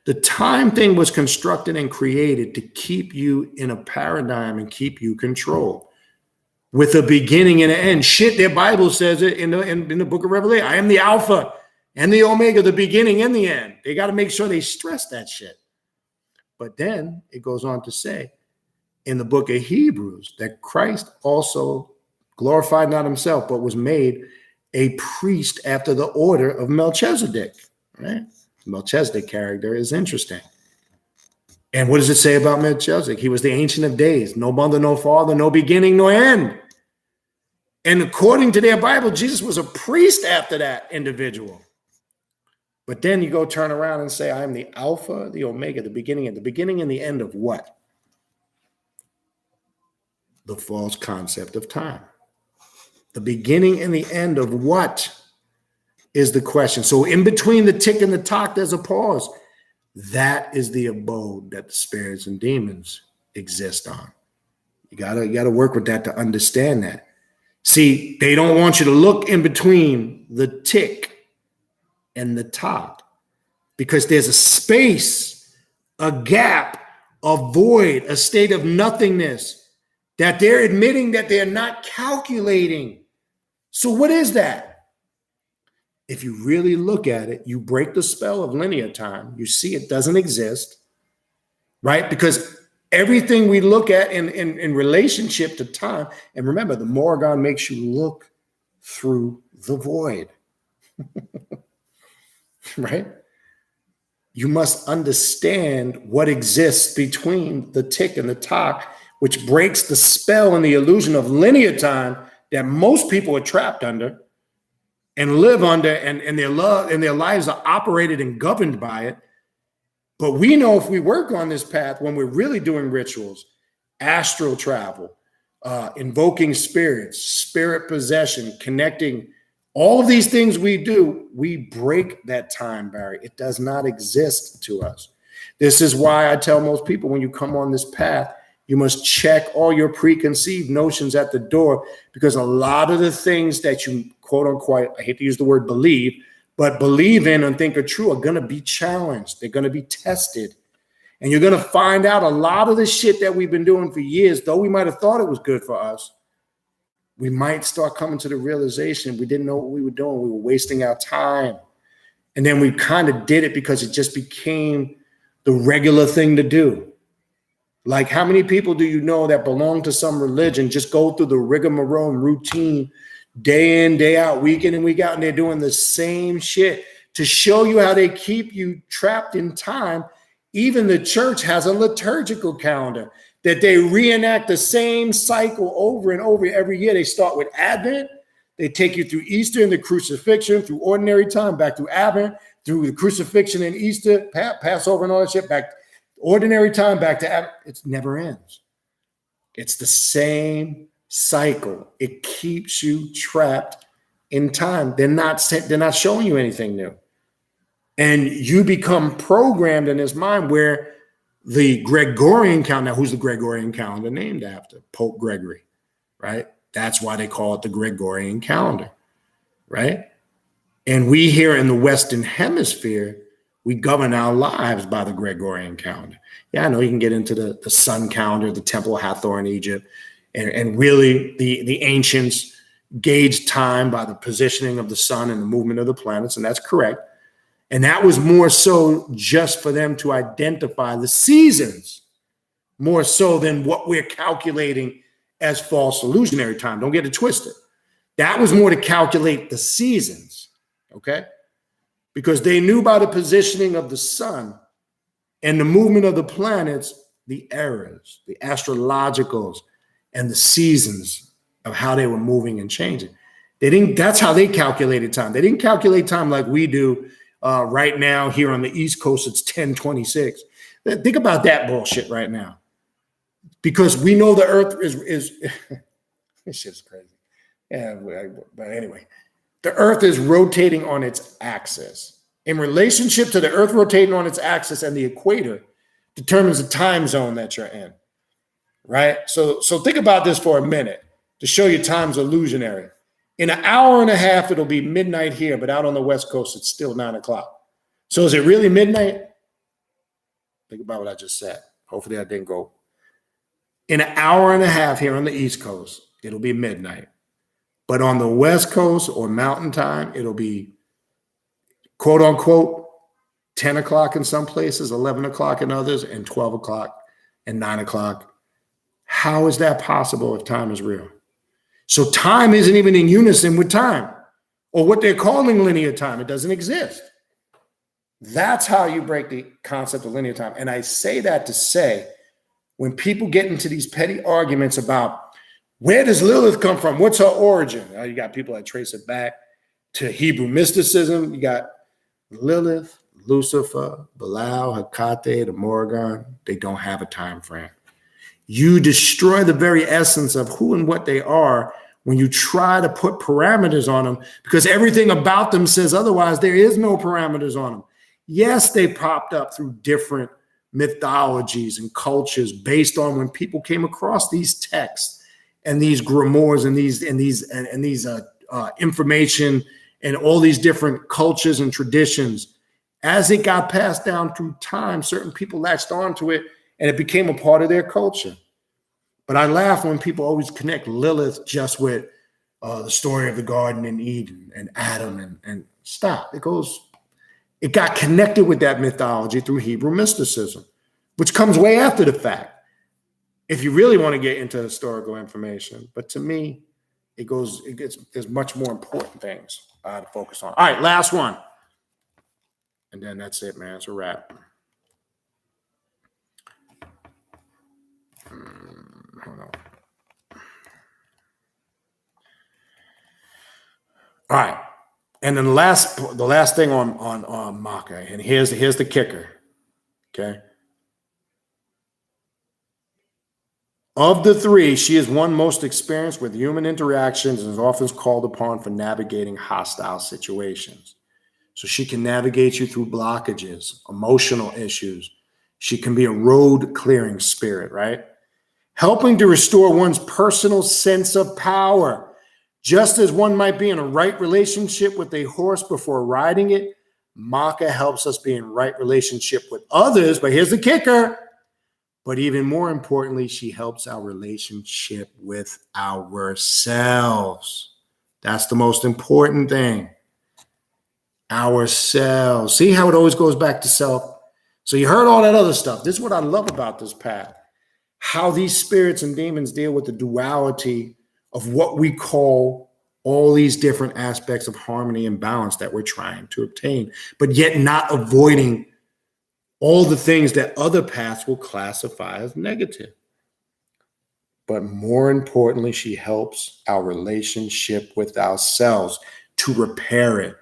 The time thing was constructed and created to keep you in a paradigm and keep you controlled with a beginning and an end. Shit, their Bible says it in the book of Revelation. I am the Alpha and the Omega, the beginning and the end. They got to make sure they stress that shit. But then it goes on to say in the book of Hebrews that Christ also glorified not himself, but was made a priest after the order of Melchizedek, right? Melchizedek character is interesting. And what does it say about Melchizedek? He was the Ancient of Days, no mother, no father, no beginning, no end. And according to their Bible, Jesus was a priest after that individual. But then you go turn around and say, I am the Alpha, the Omega, the beginning and the end of what? The false concept of time. The beginning and the end of what is the question. So in between the tick and the tock, there's a pause. That is the abode that the spirits and demons exist on. You gotta work with that to understand that. See, they don't want you to look in between the tick and the tock because there's a space, a gap, a void, a state of nothingness that they're admitting that they're not calculating. So what is that? If you really look at it, you break the spell of linear time. You see it doesn't exist, right? Because everything we look at in relationship to time, and remember, the Morrigan makes you look through the void, right? You must understand what exists between the tick and the tock, which breaks the spell and the illusion of linear time that most people are trapped under and live under, and their lives are operated and governed by it. But we know if we work on this path, when we're really doing rituals, astral travel, invoking spirits, spirit possession, connecting, all of these things we do, we break that time barrier. It does not exist to us. This is why I tell most people when you come on this path, you must check all your preconceived notions at the door, because a lot of the things that you quote unquote, I hate to use the word believe, but believe in and think are true are going to be challenged. They're going to be tested. And you're going to find out a lot of the shit that we've been doing for years, though we might have thought it was good for us, we might start coming to the realization we didn't know what we were doing. We were wasting our time. And then we kind of did it because it just became the regular thing to do. Like, how many people do you know that belong to some religion just go through the rigmarole routine day in, day out, week in and week out, and they're doing the same shit to show you how they keep you trapped in time? Even the church has a liturgical calendar that they reenact the same cycle over and over every year. They start with Advent. They take you through Easter and the crucifixion, through ordinary time, back to Advent, through the crucifixion and Easter, Passover and all that shit, back ordinary time, back to Advent. It never ends. It's the same cycle. It keeps you trapped in time. They're not showing you anything new. And you become programmed in this mind where the Gregorian calendar, now who's the Gregorian calendar named after? Pope Gregory, right? That's why they call it the Gregorian calendar, right? And we here in the Western Hemisphere, we govern our lives by the Gregorian calendar. Yeah, I know you can get into the sun calendar, the Temple of Hathor in Egypt, and really the ancients gauged time by the positioning of the sun and the movement of the planets, and that's correct. And that was more so just for them to identify the seasons, more so than what we're calculating as false illusionary time. Don't get it twisted. That was more to calculate the seasons, okay? Because they knew by the positioning of the sun and the movement of the planets, the eras, the astrologicals, and the seasons of how they were moving and changing. That's how they calculated time. They didn't calculate time like we do right now here on the East Coast. It's 10:26. Think about that bullshit right now. Because we know the earth is This shit's crazy. Yeah, but anyway, the Earth is rotating on its axis. In relationship to the Earth rotating on its axis and the equator determines the time zone that you're in, right? So think about this for a minute to show you time's illusionary. In an hour and a half, it'll be midnight here, but out on the West Coast, it's still 9 o'clock. So is it really midnight? Think about what I just said. Hopefully that didn't go. In an hour and a half here on the East Coast, it'll be midnight. But on the West Coast or Mountain Time, it'll be quote unquote 10 o'clock in some places, 11 o'clock in others, and 12 o'clock and 9 o'clock. How is that possible if time is real? So time isn't even in unison with time, or what they're calling linear time. It doesn't exist. That's how you break the concept of linear time. And I say that to say, when people get into these petty arguments about where does Lilith come from? What's her origin? You got people that trace it back to Hebrew mysticism. You got Lilith, Lucifer, Belial, Hecate, the Morrigan. They don't have a time frame. You destroy the very essence of who and what they are when you try to put parameters on them, because everything about them says otherwise. There is no parameters on them. Yes, they popped up through different mythologies and cultures based on when people came across these texts and these grimoires and these information and all these different cultures and traditions. As it got passed down through time, certain people latched onto it and it became a part of their culture. But I laugh when people always connect Lilith just with the story of the Garden in Eden and Adam and stop. It got connected with that mythology through Hebrew mysticism, which comes way after the fact, if you really want to get into historical information. But to me, there's much more important things to focus on. All right, last one. And then that's it, man. It's a wrap. Hold on. All right. And then the last thing on Maka, and here's the kicker. Okay. Of the three, she is one most experienced with human interactions and is often called upon for navigating hostile situations. So she can navigate you through blockages, emotional issues. She can be a road clearing spirit, right? Helping to restore one's personal sense of power. Just as one might be in a right relationship with a horse before riding it, Maka helps us be in right relationship with others. But here's the kicker. But even more importantly, she helps our relationship with ourselves. That's the most important thing. Ourselves. See how it always goes back to self? So you heard all that other stuff. This is what I love about this path. How these spirits and demons deal with the duality of what we call all these different aspects of harmony and balance that we're trying to obtain, but yet not avoiding all the things that other paths will classify as negative. But more importantly, she helps our relationship with ourselves to repair it,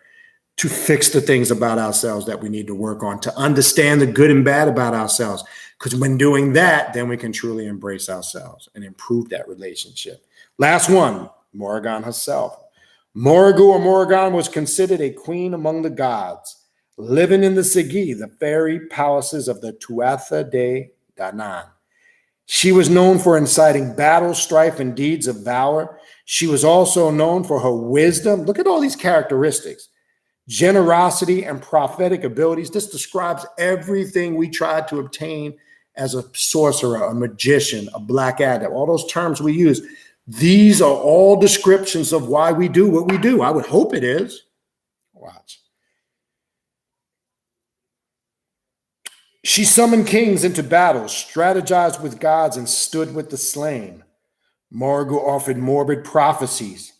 to fix the things about ourselves that we need to work on, to understand the good and bad about ourselves. Because when doing that, then we can truly embrace ourselves and improve that relationship. Last one, Morrigan herself. Morrigan was considered a queen among the gods, living in the Sigi, the fairy palaces of the Tuatha de Danann. She was known for inciting battle, strife, and deeds of valor. She was also known for her wisdom. Look at all these characteristics. Generosity and prophetic abilities. This describes everything we tried to obtain as a sorcerer, a magician, a black adept, all those terms we use. These are all descriptions of why we do what we do. I would hope it is. Watch. She summoned kings into battles, strategized with gods, and stood with the slain. Morrigan offered morbid prophecies,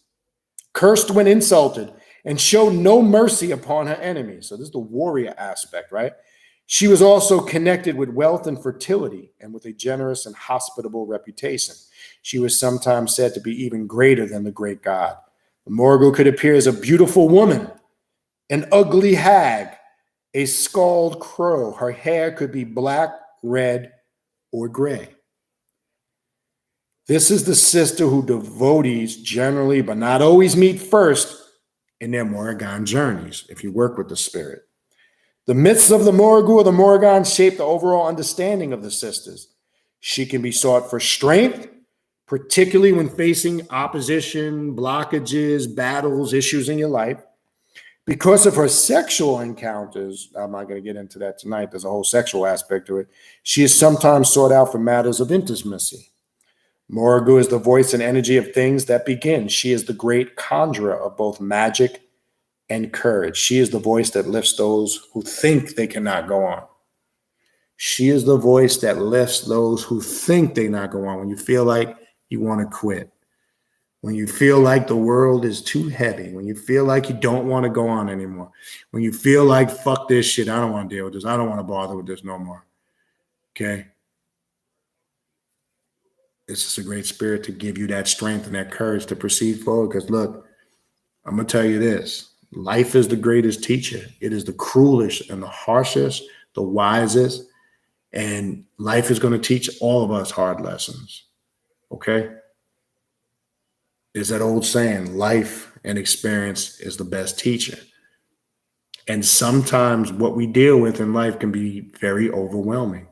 cursed when insulted, and showed no mercy upon her enemies. So this is the warrior aspect, right? She was also connected with wealth and fertility and with a generous and hospitable reputation. She was sometimes said to be even greater than the great god. Morrigan could appear as a beautiful woman, an ugly hag, a scald crow. Her hair could be black, red, or gray. This is the sister who devotees generally, but not always, meet first in their Morrigan journeys, if you work with the spirit. The myths of the Morrigu or the Morrigan shape the overall understanding of the sisters. She can be sought for strength, particularly when facing opposition, blockages, battles, issues in your life. Because of her sexual encounters, I'm not going to get into that tonight, there's a whole sexual aspect to it, she is sometimes sought out for matters of intimacy. Morrigu is the voice and energy of things that begin. She is the great conjurer of both magic and courage. She is the voice that lifts those who think they cannot go on. She is the voice that lifts those who think they not go on. When you feel like you want to quit, when you feel like the world is too heavy, when you feel like you don't want to go on anymore, when you feel like, fuck this shit, I don't want to deal with this, I don't want to bother with this no more. Okay? This is a great spirit to give you that strength and that courage to proceed forward. Because look, I'm going to tell you this. Life is the greatest teacher. It is the cruelest and the harshest, the wisest. And life is going to teach all of us hard lessons. Okay? There's that old saying, life and experience is the best teacher. And sometimes what we deal with in life can be very overwhelming.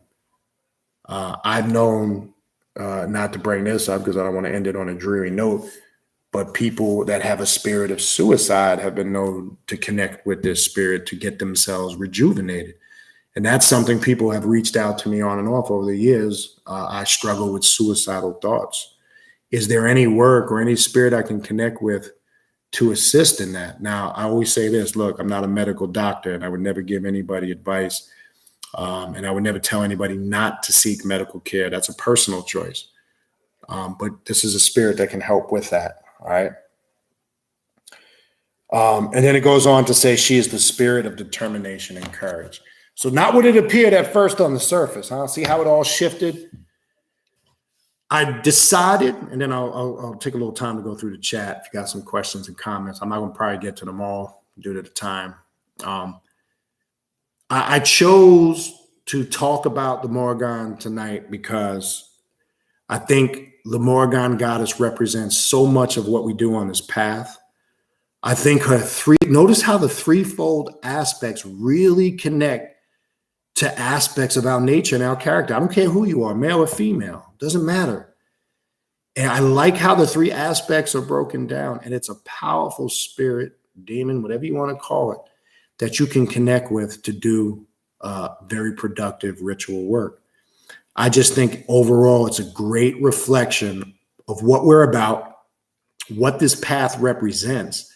I've known, not to bring this up because I don't want to end it on a dreary note, but people that have a spirit of suicide have been known to connect with this spirit to get themselves rejuvenated. And that's something people have reached out to me on and off over the years. I struggle with suicidal thoughts. Is there any work or any spirit I can connect with to assist in that? Now, I always say this, look, I'm not a medical doctor and I would never give anybody advice. And I would never tell anybody not to seek medical care. That's a personal choice. But this is a spirit that can help with that. All right. And then it goes on to say she is the spirit of determination and courage. So not what it appeared at first on the surface. Huh? See how it all shifted? I decided, and then I'll take a little time to go through the chat. If you got some questions and comments, I'm not going to probably get to them all due to the time. I chose to talk about the Morrigan tonight because I think the Morrigan goddess represents so much of what we do on this path. I think notice how the threefold aspects really connect to aspects of our nature and our character. I don't care who you are, male or female, doesn't matter. And I like how the three aspects are broken down, and it's a powerful spirit, demon, whatever you want to call it, that you can connect with to do very productive ritual work. I just think overall it's a great reflection of what we're about, what this path represents.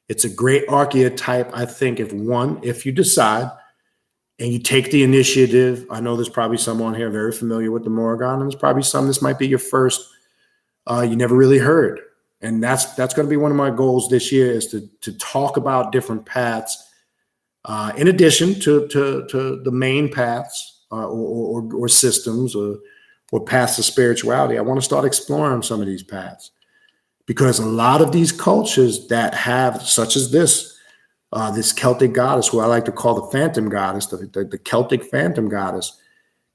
It's a great archetype, I think, if you decide and you take the initiative. I know there's probably someone here very familiar with the Morrigan, and there's probably some, this might be your first, you never really heard. And that's going to be one of my goals this year, is to talk about different paths in addition to the main paths or systems or paths of spirituality. I want to start exploring some of these paths, because a lot of these cultures that have, such as this Celtic goddess, who I like to call the phantom goddess, the Celtic phantom goddess,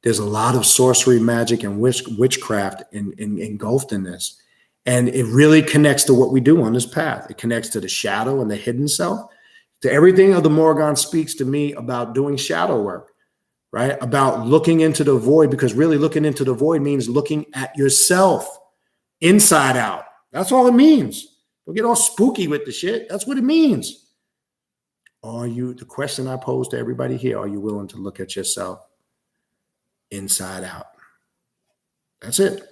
there's a lot of sorcery, magic, and witchcraft engulfed in this. And it really connects to what we do on this path. It connects to the shadow and the hidden self, to everything of the Morrigan speaks to me about doing shadow work, right? About looking into the void, because really looking into the void means looking at yourself inside out. That's all it means. Don't get all spooky with the shit. That's what it means. The question I pose to everybody here, are you willing to look at yourself inside out? That's it.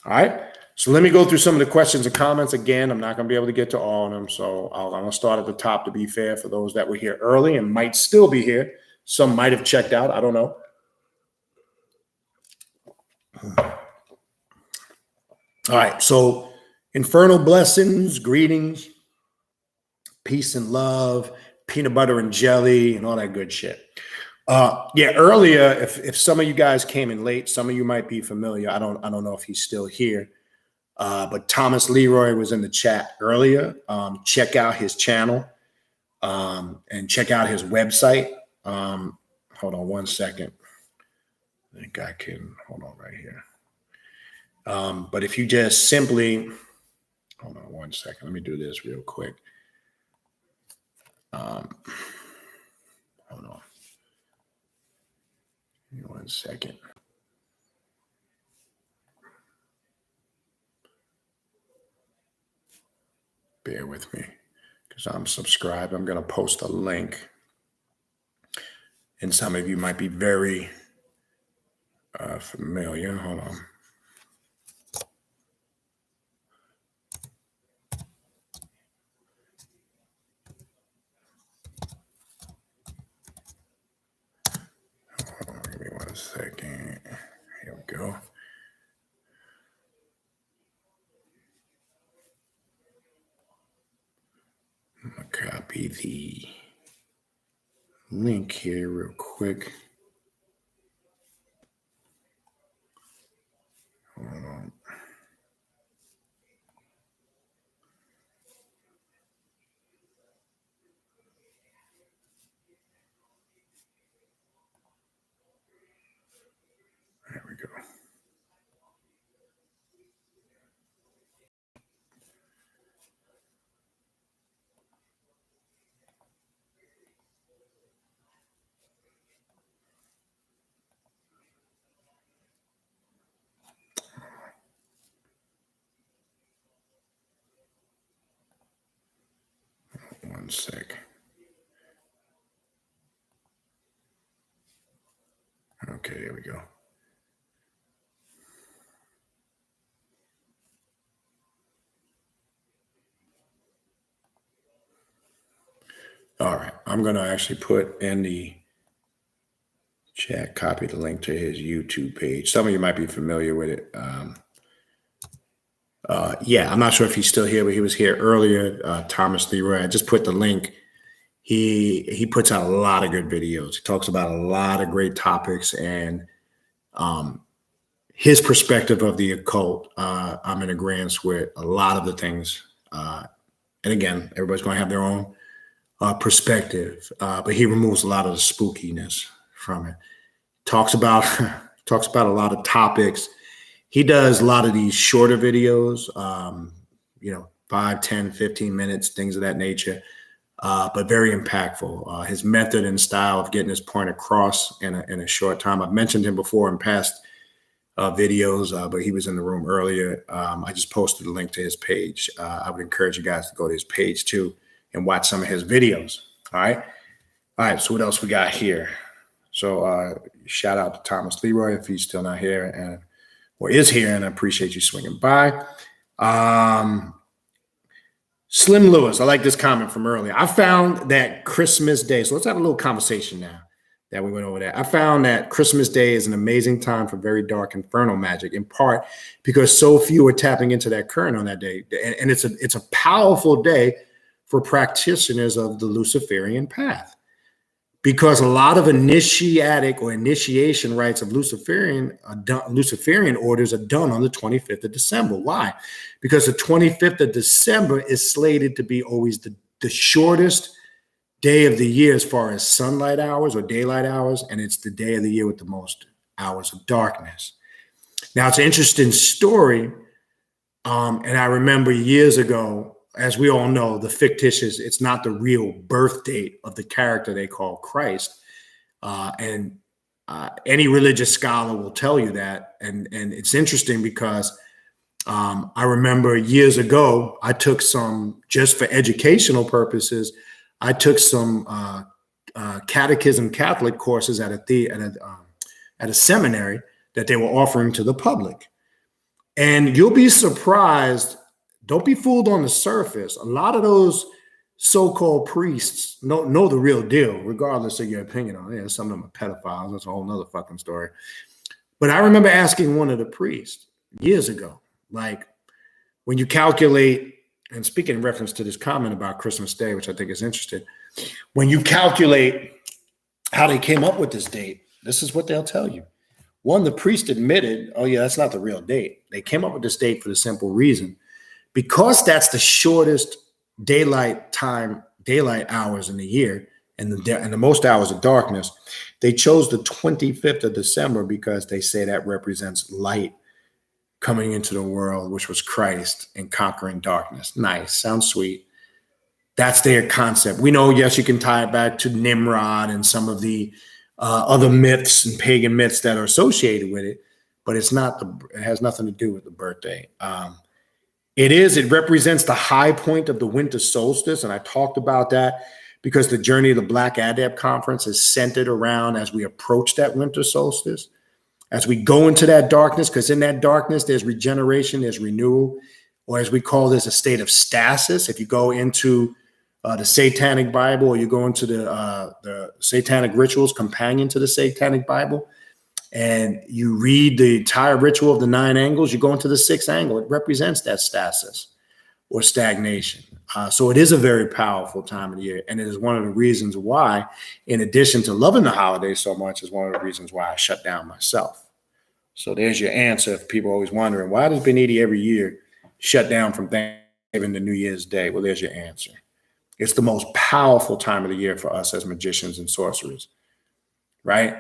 All right. So let me go through some of the questions and comments. Again, I'm not going to be able to get to all of them. So I'm going to start at the top to be fair for those that were here early and might still be here. Some might have checked out. I don't know. All right. So infernal blessings, greetings, peace and love, peanut butter and jelly, and all that good shit. Earlier, if some of you guys came in late, some of you might be familiar. I don't know if he's still here. But Thomas Leroy was in the chat earlier. Check out his channel and check out his website. Hold on one second. I think I can, hold on right here. But if you just simply, hold on 1 second, let me do this real quick. Hold on. Give me 1 second. Bear with me because I'm subscribed. I'm going to post a link. And some of you might be very familiar. Hold on. Give me 1 second. Here we go. I'm going to copy the link here real quick. Hold on. There we go. One sec. Okay, there we go. All right, I'm going to actually put in the chat, copy the link to his YouTube page. Some of you might be familiar with it. Yeah, I'm not sure if he's still here, but he was here earlier. Thomas Leroy. I just put the link. He puts out a lot of good videos. He talks about a lot of great topics, and his perspective of the occult, I'm in agreement with a lot of the things. And again, everybody's going to have their own perspective, but he removes a lot of the spookiness from it. Talks about a lot of topics. He does a lot of these shorter videos, 5, 10, 15 minutes, things of that nature, but very impactful. His method and style of getting his point across in a short time. I've mentioned him before in past videos, but he was in the room earlier. I just posted a link to his page. I would encourage you guys to go to his page too and watch some of his videos. All right. So what else we got here? So shout out to Thomas Leroy if he's still not here or is here, and I appreciate you swinging by. Slim Lewis, I like this comment from earlier. I found that Christmas Day, so let's have a little conversation now that we went over that. I found that Christmas Day is an amazing time for very dark infernal magic, in part because so few are tapping into that current on that day. And it's a powerful day for practitioners of the Luciferian path, because a lot of initiatic or initiation rites of Luciferian orders are done on the 25th of December. Why? Because the 25th of December is slated to be always the shortest day of the year as far as sunlight hours or daylight hours, and it's the day of the year with the most hours of darkness. Now, it's an interesting story, and I remember years ago, as we all know, the fictitious, it's not the real birth date of the character they call Christ. And any religious scholar will tell you that. And it's interesting because I remember years ago, I took some, just for educational purposes, I took some catechism Catholic courses at a seminary that they were offering to the public. And you'll be surprised. Don't be fooled on the surface. A lot of those so-called priests know the real deal, regardless of your opinion on it. Some of them are pedophiles. That's a whole nother fucking story. But I remember asking one of the priests years ago, like, when you calculate, and speaking in reference to this comment about Christmas Day, which I think is interesting, when you calculate how they came up with this date, this is what they'll tell you. One, the priest admitted, oh yeah, that's not the real date. They came up with this date for the simple reason, because that's the shortest daylight hours in the year and the most hours of darkness, they chose the 25th of December because they say that represents light coming into the world, which was Christ, and conquering darkness. Nice. Sounds sweet. That's their concept. We know, yes, you can tie it back to Nimrod and some of the other myths and pagan myths that are associated with it, but it has nothing to do with the birthday. It represents the high point of the winter solstice, and I talked about that because the Journey of the Black Adept Conference is centered around as we approach that winter solstice, as we go into that darkness, because in that darkness, there's regeneration, there's renewal, or as we call this, a state of stasis. If you go into the Satanic Bible, or you go into the Satanic Rituals companion to the Satanic Bible, and you read the entire ritual of the 9 angles, you go into the 6th angle. It represents that stasis or stagnation. So it is a very powerful time of the year. And it is one of the reasons why, in addition to loving the holidays so much, is one of the reasons why I shut down myself. So there's your answer. If people are always wondering, why does Baniti every year shut down from Thanksgiving to New Year's Day? Well, there's your answer. It's the most powerful time of the year for us as magicians and sorcerers, right?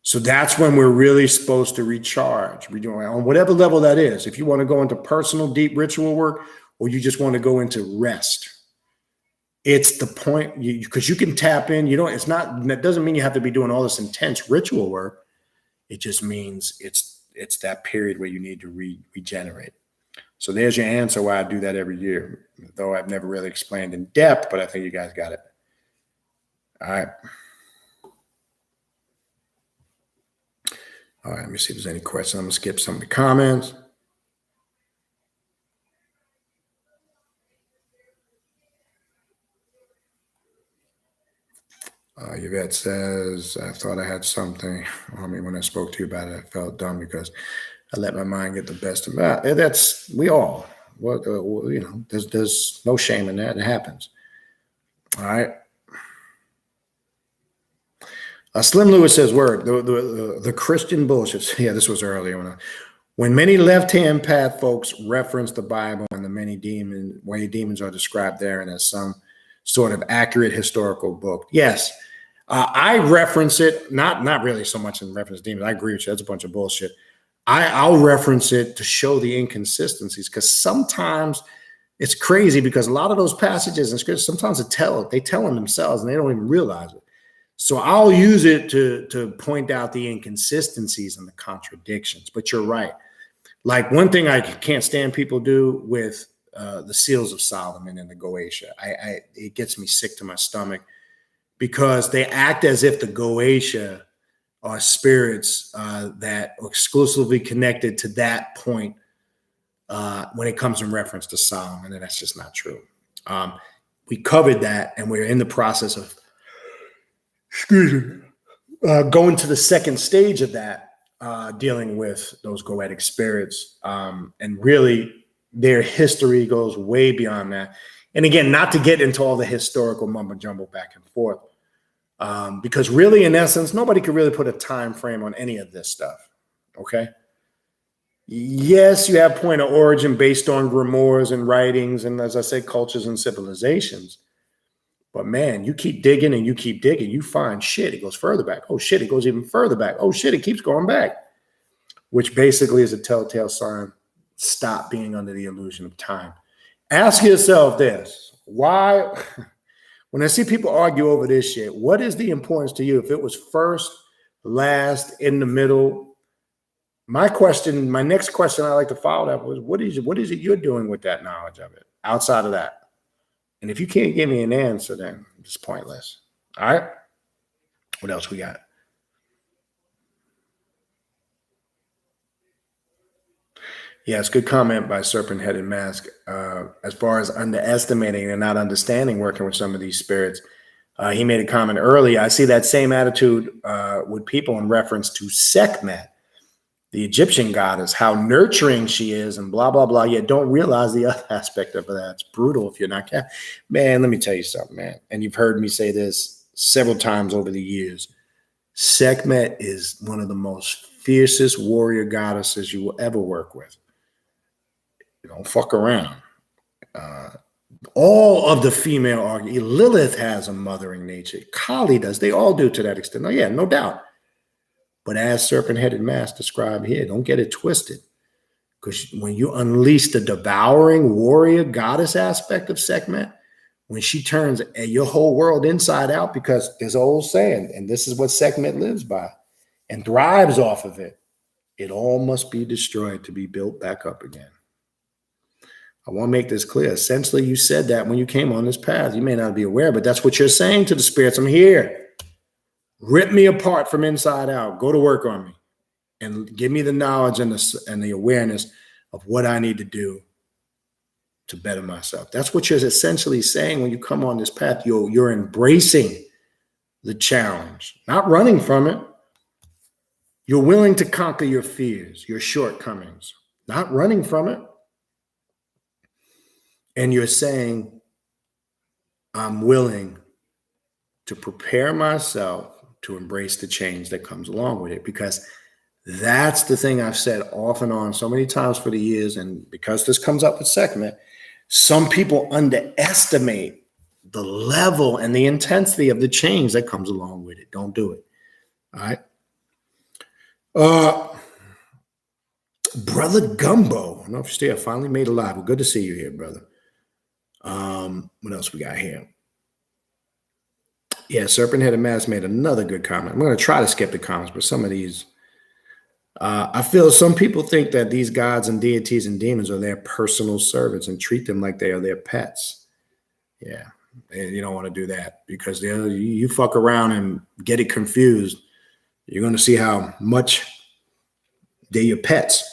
So that's when we're really supposed to recharge. We're doing on whatever level that is. If you want to go into personal, deep ritual work, or you just want to go into rest, it's the point, because you can tap in. That doesn't mean you have to be doing all this intense ritual work. It just means it's that period where you need to regenerate. So there's your answer why I do that every year, though I've never really explained in depth, but I think you guys got it. All right. All right, let me see if there's any questions. I'm going to skip some of the comments. Yvette says, I thought I had something on me when I spoke to you about it. I felt dumb because I let my mind get the best of me. That's, we all, there's no shame in that. It happens. All right. Slim Lewis says, word, the Christian bullshit. Yeah, this was earlier. When many left-hand path folks reference the Bible and the many demons are described therein as some sort of accurate historical book. Yes, I reference it, not really so much in reference to demons. I agree with you. That's a bunch of bullshit. I'll reference it to show the inconsistencies, because sometimes it's crazy, because a lot of those passages in scripture, sometimes they tell them themselves and they don't even realize it. So I'll use it to point out the inconsistencies and the contradictions. But you're right. Like, one thing I can't stand people do with the Seals of Solomon and the Goetia, it gets me sick to my stomach, because they act as if the Goetia are spirits that are exclusively connected to that point when it comes in reference to Solomon, and that's just not true. We covered that, and we're in the process of going to the second stage of that, dealing with those goetic spirits. And really, their history goes way beyond that. And again, not to get into all the historical mumbo jumbo back and forth, because really, in essence, nobody could really put a time frame on any of this stuff. Okay. Yes, you have point of origin based on grimoires and writings, and, as I say, cultures and civilizations. But man, you keep digging and you keep digging, you find shit. It goes further back. Oh shit, it goes even further back. Oh shit, it keeps going back, which basically is a telltale sign. Stop being under the illusion of time. Ask yourself this: why, when I see people argue over this shit, what is the importance to you? If it was first, last, in the middle? My next question I like to follow that was, what is it you're doing with that knowledge of it outside of that? And if you can't give me an answer, then it's pointless. All right. What else we got? Yes, good comment by Serpent-Headed Mask. As far as underestimating and not understanding working with some of these spirits, he made a comment earlier. I see that same attitude with people in reference to Sekhmet, the Egyptian goddess, how nurturing she is and blah, blah, blah. Yet don't realize the other aspect of that. It's brutal if you're not. Man, let me tell you something, man. And you've heard me say this several times over the years. Sekhmet is one of the most fiercest warrior goddesses you will ever work with. You don't fuck around. All of the female Lilith has a mothering nature. Kali does. They all do to that extent. Oh, yeah, no doubt. But as Serpent-Headed Mask described here, don't get it twisted. Because when you unleash the devouring warrior goddess aspect of Sekhmet, when she turns your whole world inside out, because there's an old saying, and this is what Sekhmet lives by and thrives off of it, it all must be destroyed to be built back up again. I want to make this clear. Essentially, you said that when you came on this path. You may not be aware, but that's what you're saying to the spirits. I'm here. Rip me apart from inside out. Go to work on me and give me the knowledge and the awareness of what I need to do to better myself. That's what you're essentially saying when you come on this path. You're embracing the challenge, not running from it. You're willing to conquer your fears, your shortcomings, not running from it. And you're saying, I'm willing to prepare myself to embrace the change that comes along with it, because that's the thing I've said off and on so many times for the years. And because this comes up with Sekhmet, some people underestimate the level and the intensity of the change that comes along with it. Don't do it. All right. Brother Gumbo, I don't know if you're still finally made alive. Well, good to see you here, brother. What else we got here? Yeah, Serpent-Headed Mask made another good comment. I'm going to try to skip the comments, but some of these, I feel some people think that these gods and deities and demons are their personal servants and treat them like they are their pets. Yeah, you don't want to do that, because you fuck around and get it confused. You're going to see how much they're your pets.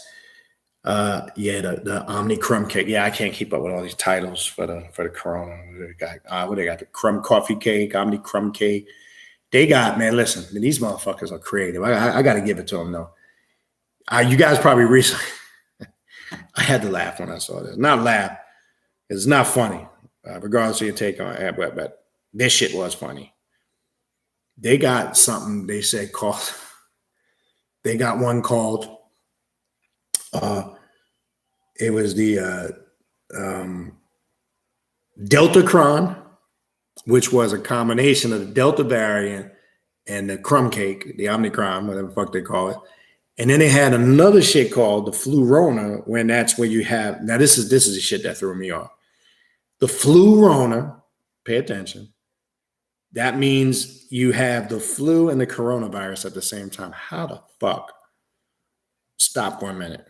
The Omni Crumb Cake. Yeah, I can't keep up with all these titles for the Corona. They got the Crumb Coffee Cake, Omni Crumb Cake. They got, man, listen, these motherfuckers are creative. I got to give it to them, though. You guys probably recently, I had to laugh when I saw this. Not laugh. It's not funny, regardless of your take on it, but this shit was funny. They got something they said called, they got one called, it was the Deltacron, which was a combination of the Delta variant and the crumb cake, the Omnicron, whatever the fuck they call it. And then they had another shit called the Flu-Rona, when that's where you have, now this is the shit that threw me off. The Flu-Rona, pay attention, that means you have the flu and the coronavirus at the same time. How the fuck? Stop for a minute.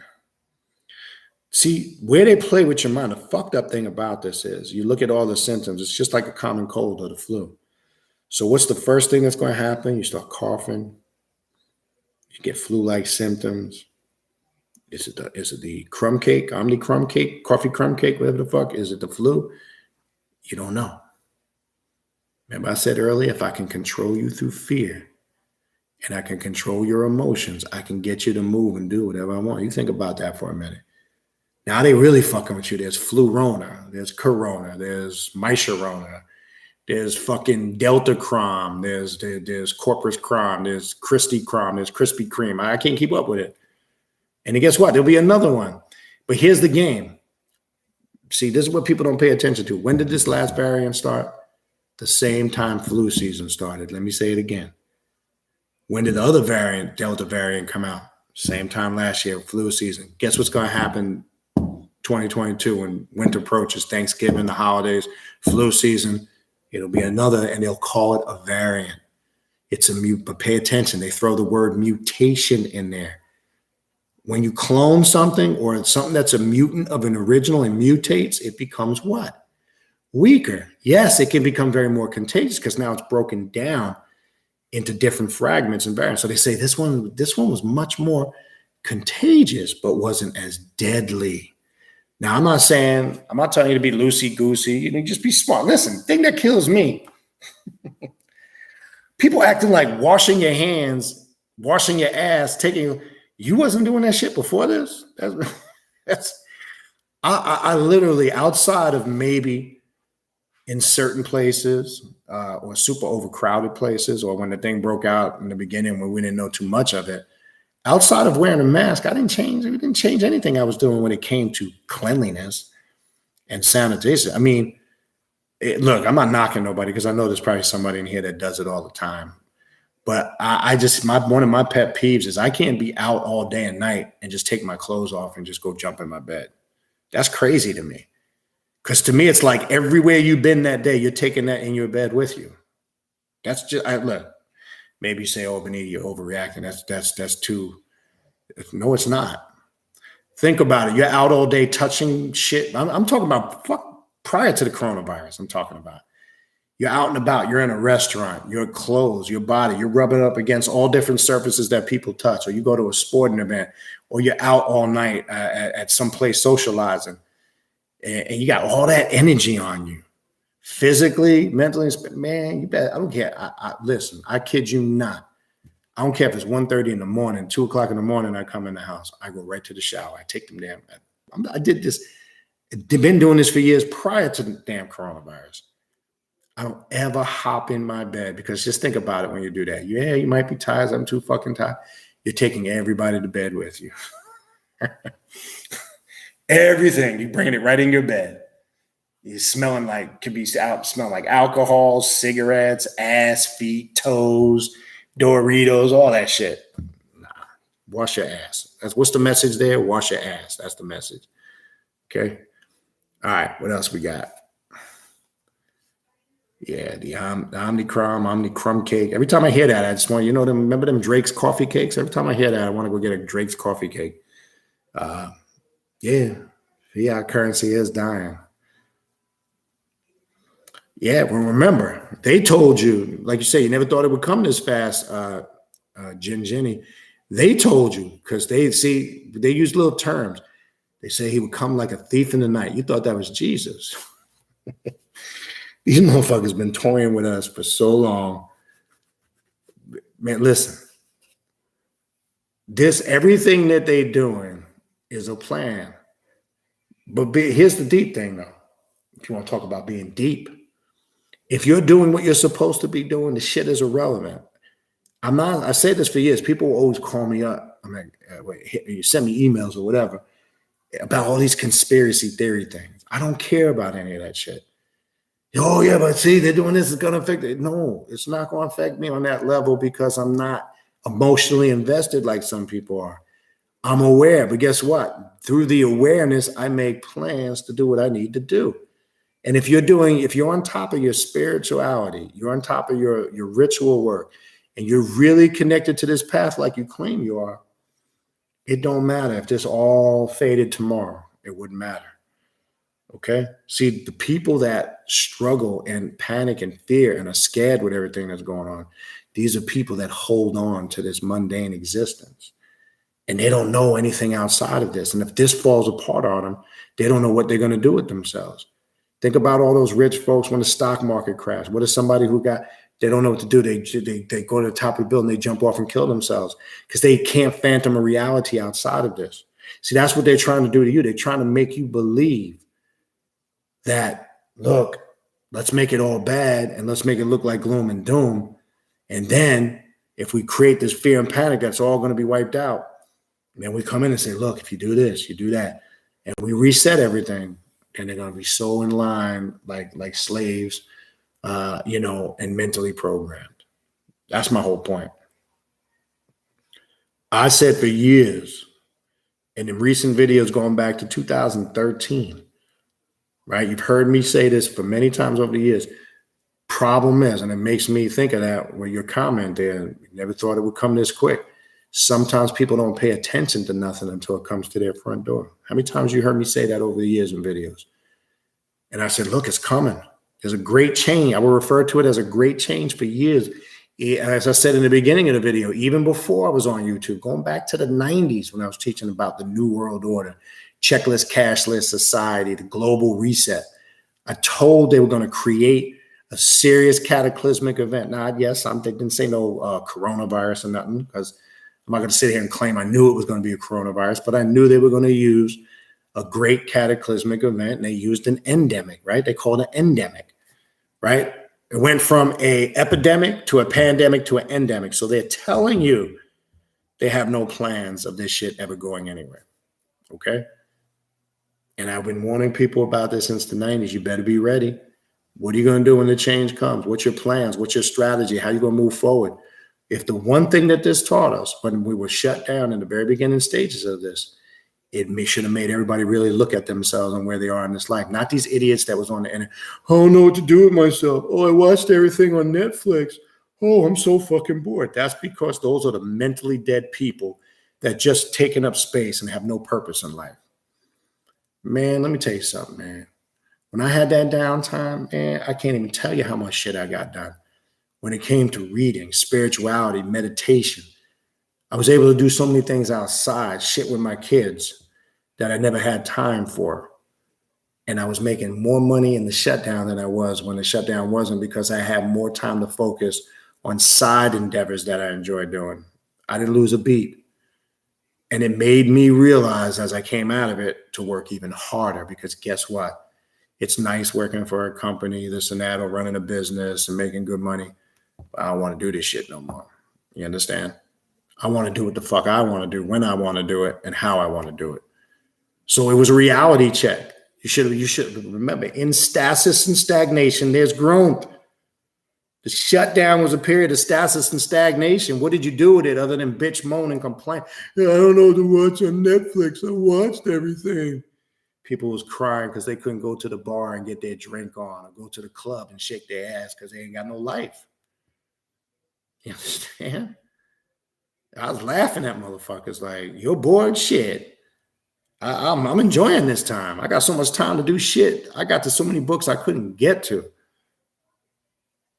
See, where they play with your mind, the fucked up thing about this is you look at all the symptoms. It's just like a common cold or the flu. So what's the first thing that's going to happen? You start coughing. You get flu-like symptoms. Is it the crumb cake, Omni crumb cake, coffee crumb cake, whatever the fuck? Is it the flu? You don't know. Remember I said earlier, if I can control you through fear and I can control your emotions, I can get you to move and do whatever I want. You think about that for a minute. Now they really fucking with you. There's Flu-Rona, there's Corona, there's Myshorona, there's fucking Deltacron, there's Corpus Crom, there's Christy Crom, there's Krispy Kreme. I can't keep up with it. And then guess what? There'll be another one. But here's the game. See, this is what people don't pay attention to. When did this last variant start? The same time flu season started. Let me say it again. When did the other variant, Delta variant, come out? Same time last year, flu season. Guess what's going to happen 2022 when winter approaches, Thanksgiving, the holidays, flu season? It'll be another, and they'll call it a variant. It's a mute, but pay attention. They throw the word mutation in there. When you clone something or it's something that's a mutant of an original and mutates, it becomes what? Weaker. Yes, it can become very more contagious because now it's broken down into different fragments and variants. So they say this one was much more contagious, but wasn't as deadly. Now, I'm not telling you to be loosey-goosey. You know, just be smart. Listen, thing that kills me, people acting like washing your hands, washing your ass, you wasn't doing that shit before this? I literally, outside of maybe in certain places or super overcrowded places, or when the thing broke out in the beginning when we didn't know too much of it, outside of wearing a mask, we didn't change anything I was doing when it came to cleanliness and sanitation. I mean, look, I'm not knocking nobody because I know there's probably somebody in here that does it all the time. But I just, one of my pet peeves is I can't be out all day and night and just take my clothes off and just go jump in my bed. That's crazy to me. Because to me, it's like everywhere you've been that day, you're taking that in your bed with you. That's just, look, maybe you say, oh, Benita, you're overreacting. That's too, no, it's not. Think about it. You're out all day touching shit. I'm talking about prior to the coronavirus. I'm talking about. You're out and about. You're in a restaurant. Your clothes, your body. You're rubbing up against all different surfaces that people touch. Or you go to a sporting event. Or you're out all night at some place socializing. And you got all that energy on you. Physically, mentally, man, you bet. I don't care. Listen, I kid you not. I don't care if it's 1:30 in the morning, 2 o'clock in the morning, I come in the house. I go right to the shower. I take them damn. I did this. I've been doing this for years prior to the damn coronavirus. I don't ever hop in my bed because just think about it when you do that. Yeah, you might be tired. I'm too fucking tired. You're taking everybody to bed with you. Everything. You bring it right in your bed. You're smelling like, could be out, smelling like alcohol, cigarettes, ass, feet, toes, Doritos, all that shit. Nah, wash your ass. What's the message there? Wash your ass. That's the message. Okay. All right. What else we got? Yeah, the Omnicrum cake. Every time I hear that, I just want, remember them Drake's coffee cakes? Every time I hear that, I want to go get a Drake's coffee cake. Yeah, fiat currency is dying. Yeah, well, remember, they told you, like you say, you never thought it would come this fast, Jenny. They told you, because they use little terms. They say he would come like a thief in the night. You thought that was Jesus. These motherfuckers been toying with us for so long. Man, listen. Everything that they doing is a plan. But here's the deep thing, though. If you want to talk about being deep. If you're doing what you're supposed to be doing, the shit is irrelevant. I say this for years. People always call me up. I'm like, you send me emails or whatever about all these conspiracy theory things. I don't care about any of that shit. Oh, yeah, but see, they're doing this. It's going to affect it. No, it's not going to affect me on that level because I'm not emotionally invested like some people are. I'm aware, but guess what? Through the awareness, I make plans to do what I need to do. And if you're on top of your spirituality, you're on top of your ritual work, and you're really connected to this path like you claim you are, it don't matter if this all faded tomorrow. It wouldn't matter. Okay? See, the people that struggle and panic and fear and are scared with everything that's going on, these are people that hold on to this mundane existence. And they don't know anything outside of this. And if this falls apart on them, they don't know what they're going to do with themselves. Think about all those rich folks when the stock market crashed. What is somebody they don't know what to do? They go to the top of the building, they jump off and kill themselves because they can't phantom a reality outside of this. See, that's what they're trying to do to you. They're trying to make you believe that, look, let's make it all bad and let's make it look like gloom and doom. And then if we create this fear and panic, that's all going to be wiped out. And then we come in and say, look, if you do this, you do that. And we reset everything. And they're going to be so in line like slaves, and mentally programmed. That's my whole point. I said for years, and in recent videos going back to 2013, right? You've heard me say this for many times over the years. Problem is, and it makes me think of that where your comment there, never thought it would come this quick. Sometimes people don't pay attention to nothing until it comes to their front door. How many times you heard me say that over the years in videos? And I said, look, it's coming. There's a great change. I will refer to it as a great change for years. As I said in the beginning of the video, even before I was on YouTube, going back to the 90s when I was teaching about the New World Order, checkless, cashless society, the global reset, I told they were going to create a serious cataclysmic event. Now, yes, they didn't say no coronavirus or nothing because I'm not going to sit here and claim I knew it was going to be a coronavirus, but I knew they were going to use a great cataclysmic event, and they used an endemic, right? They called it an endemic, right? It went from a epidemic to a pandemic to an endemic. So they're telling you they have no plans of this shit ever going anywhere, okay? And I've been warning people about this since the 90s. You better be ready. What are you going to do when the change comes? What's your plans? What's your strategy? How are you going to move forward? If the one thing that this taught us when we were shut down in the very beginning stages of this, should have made everybody really look at themselves and where they are in this life. Not these idiots that was on the internet. I don't know what to do with myself. Oh, I watched everything on Netflix. Oh, I'm so fucking bored. That's because those are the mentally dead people that just taking up space and have no purpose in life. Man, let me tell you something, man. When I had that downtime, man, I can't even tell you how much shit I got done. When it came to reading, spirituality, meditation, I was able to do so many things outside, shit with my kids that I never had time for. And I was making more money in the shutdown than I was when the shutdown wasn't, because I had more time to focus on side endeavors that I enjoyed doing. I didn't lose a beat. And it made me realize as I came out of it to work even harder, because guess what? It's nice working for a company, this and that, or running a business and making good money. But I don't want to do this shit no more. You understand? I want to do what the fuck I want to do, when I want to do it, and how I want to do it. So it was a reality check. You should remember, in stasis and stagnation, there's growth. The shutdown was a period of stasis and stagnation. What did you do with it other than bitch, moan, and complain? Yeah, I don't know what to watch on Netflix. I watched everything. People was crying because they couldn't go to the bar and get their drink on, or go to the club and shake their ass because they ain't got no life. You understand? I was laughing at motherfuckers like, you're bored? Shit. I'm enjoying this time. I got so much time to do shit. I got to so many books I couldn't get to.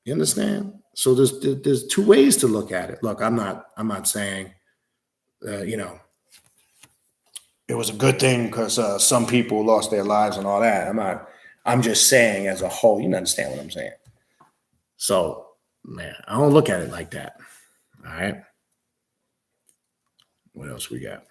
You understand? So there's two ways to look at it. Look, I'm not saying, it was a good thing because some people lost their lives and all that. I'm just saying as a whole, you understand what I'm saying? So, man, I don't look at it like that. All right. What else we got?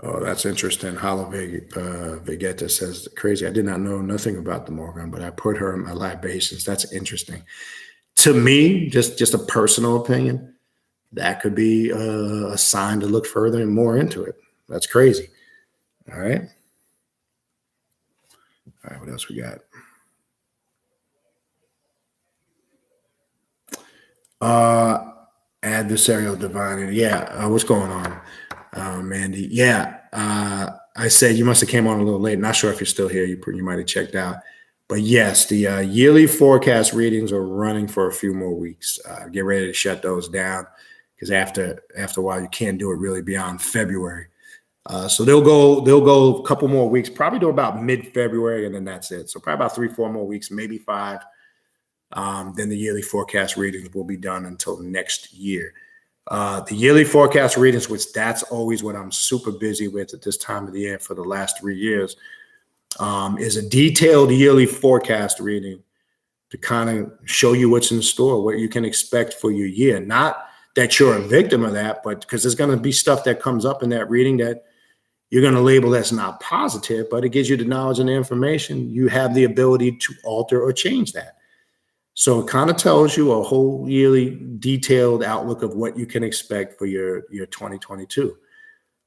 Oh, that's interesting. Hala Vegeta says, crazy. I did not know nothing about the Morgan, but I put her in my libations. That's interesting. To me, just a personal opinion, that could be a sign to look further and more into it. That's crazy. All right. All right, what else we got? Adversarial divine. Yeah, what's going on, Mandy? Yeah, I said you must have came on a little late. Not sure if you're still here. You might have checked out. But yes, the yearly forecast readings are running for a few more weeks. Get ready to shut those down, because after a while you can't do it really beyond February. So they'll go a couple more weeks, probably to about mid-February, and then that's it. So probably about 3-4 more weeks, maybe 5. Then the yearly forecast readings will be done until next year. The yearly forecast readings, which that's always what I'm super busy with at this time of the year for the last 3 years, is a detailed yearly forecast reading to kind of show you what's in store, what you can expect for your year. Not that you're a victim of that, but because there's going to be stuff that comes up in that reading that you're going to label that's not positive, but it gives you the knowledge and the information. You have the ability to alter or change that. So it kind of tells you a whole yearly detailed outlook of what you can expect for your 2022.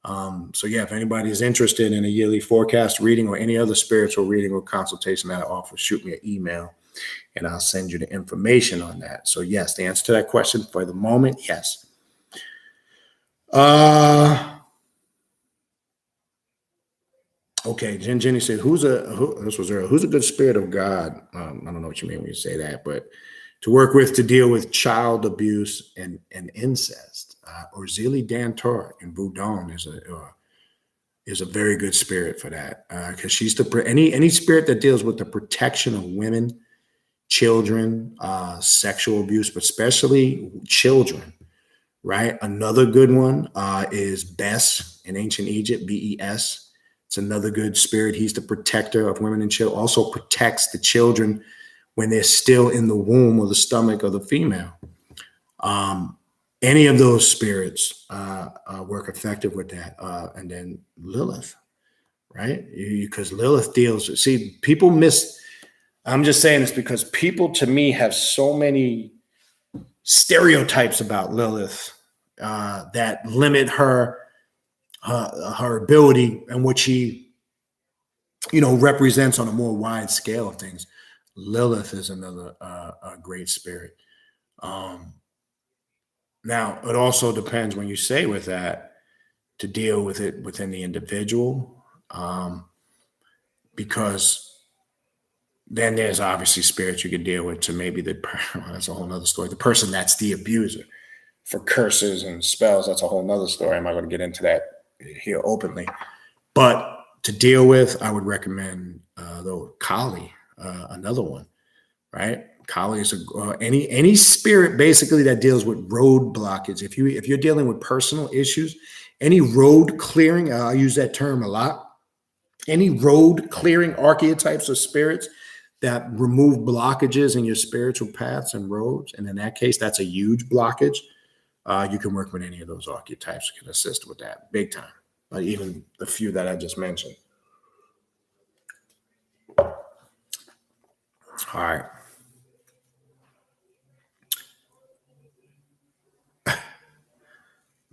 So yeah, if anybody is interested in a yearly forecast reading or any other spiritual reading or consultation that I offer, shoot me an email and I'll send you the information on that. So yes, the answer to that question for the moment, yes. Okay, Jenny said, who's a good spirit of God? I don't know what you mean when you say that, but to work with to deal with child abuse and incest. Or Zili Dantor in Boudon is a very good spirit for that, because she's any spirit that deals with the protection of women, children, sexual abuse, but especially children. Right. Another good one is Bes in ancient Egypt, Bes. It's another good spirit. He's the protector of women and children. Also protects the children when they're still in the womb or the stomach of the female. Any of those spirits work effective with that. And then Lilith, right? Because Lilith deals. See, people miss. I'm just saying this because people, to me, have so many stereotypes about Lilith that limit her ability and what she represents on a more wide scale of things. Lilith is another great spirit. Now, it also depends when you say with that to deal with it within the individual, because then there's obviously spirits you could deal with to maybe that's a whole nother story. The person that's the abuser for curses and spells, that's a whole nother story. I'm not going to get into that here openly. But to deal with, I would recommend the Kali, another one, right? Kali is any spirit basically that deals with road blockage. If you're dealing with personal issues, any road clearing, I use that term a lot. Any road clearing archetypes or spirits that remove blockages in your spiritual paths and roads, and in that case, that's a huge blockage. You can work with any of those archetypes that can assist with that big time. Even the few that I just mentioned. All right.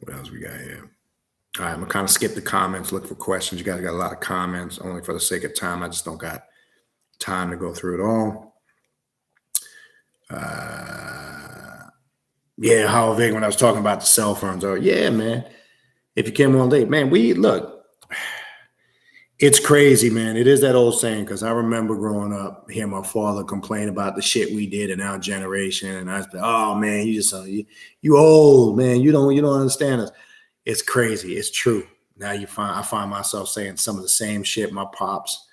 What else we got here? All right, I'm gonna kind of skip the comments, look for questions. You guys got a lot of comments. Only for the sake of time, I just don't got time to go through it all. Yeah, how big when I was talking about the cell phones. Oh, yeah, man. If you came on late, man, look. It's crazy, man. It is that old saying, because I remember growing up, hearing my father complain about the shit we did in our generation, and I was like, "Oh man, you old man. You don't understand us." It's crazy. It's true. Now I find myself saying some of the same shit my pops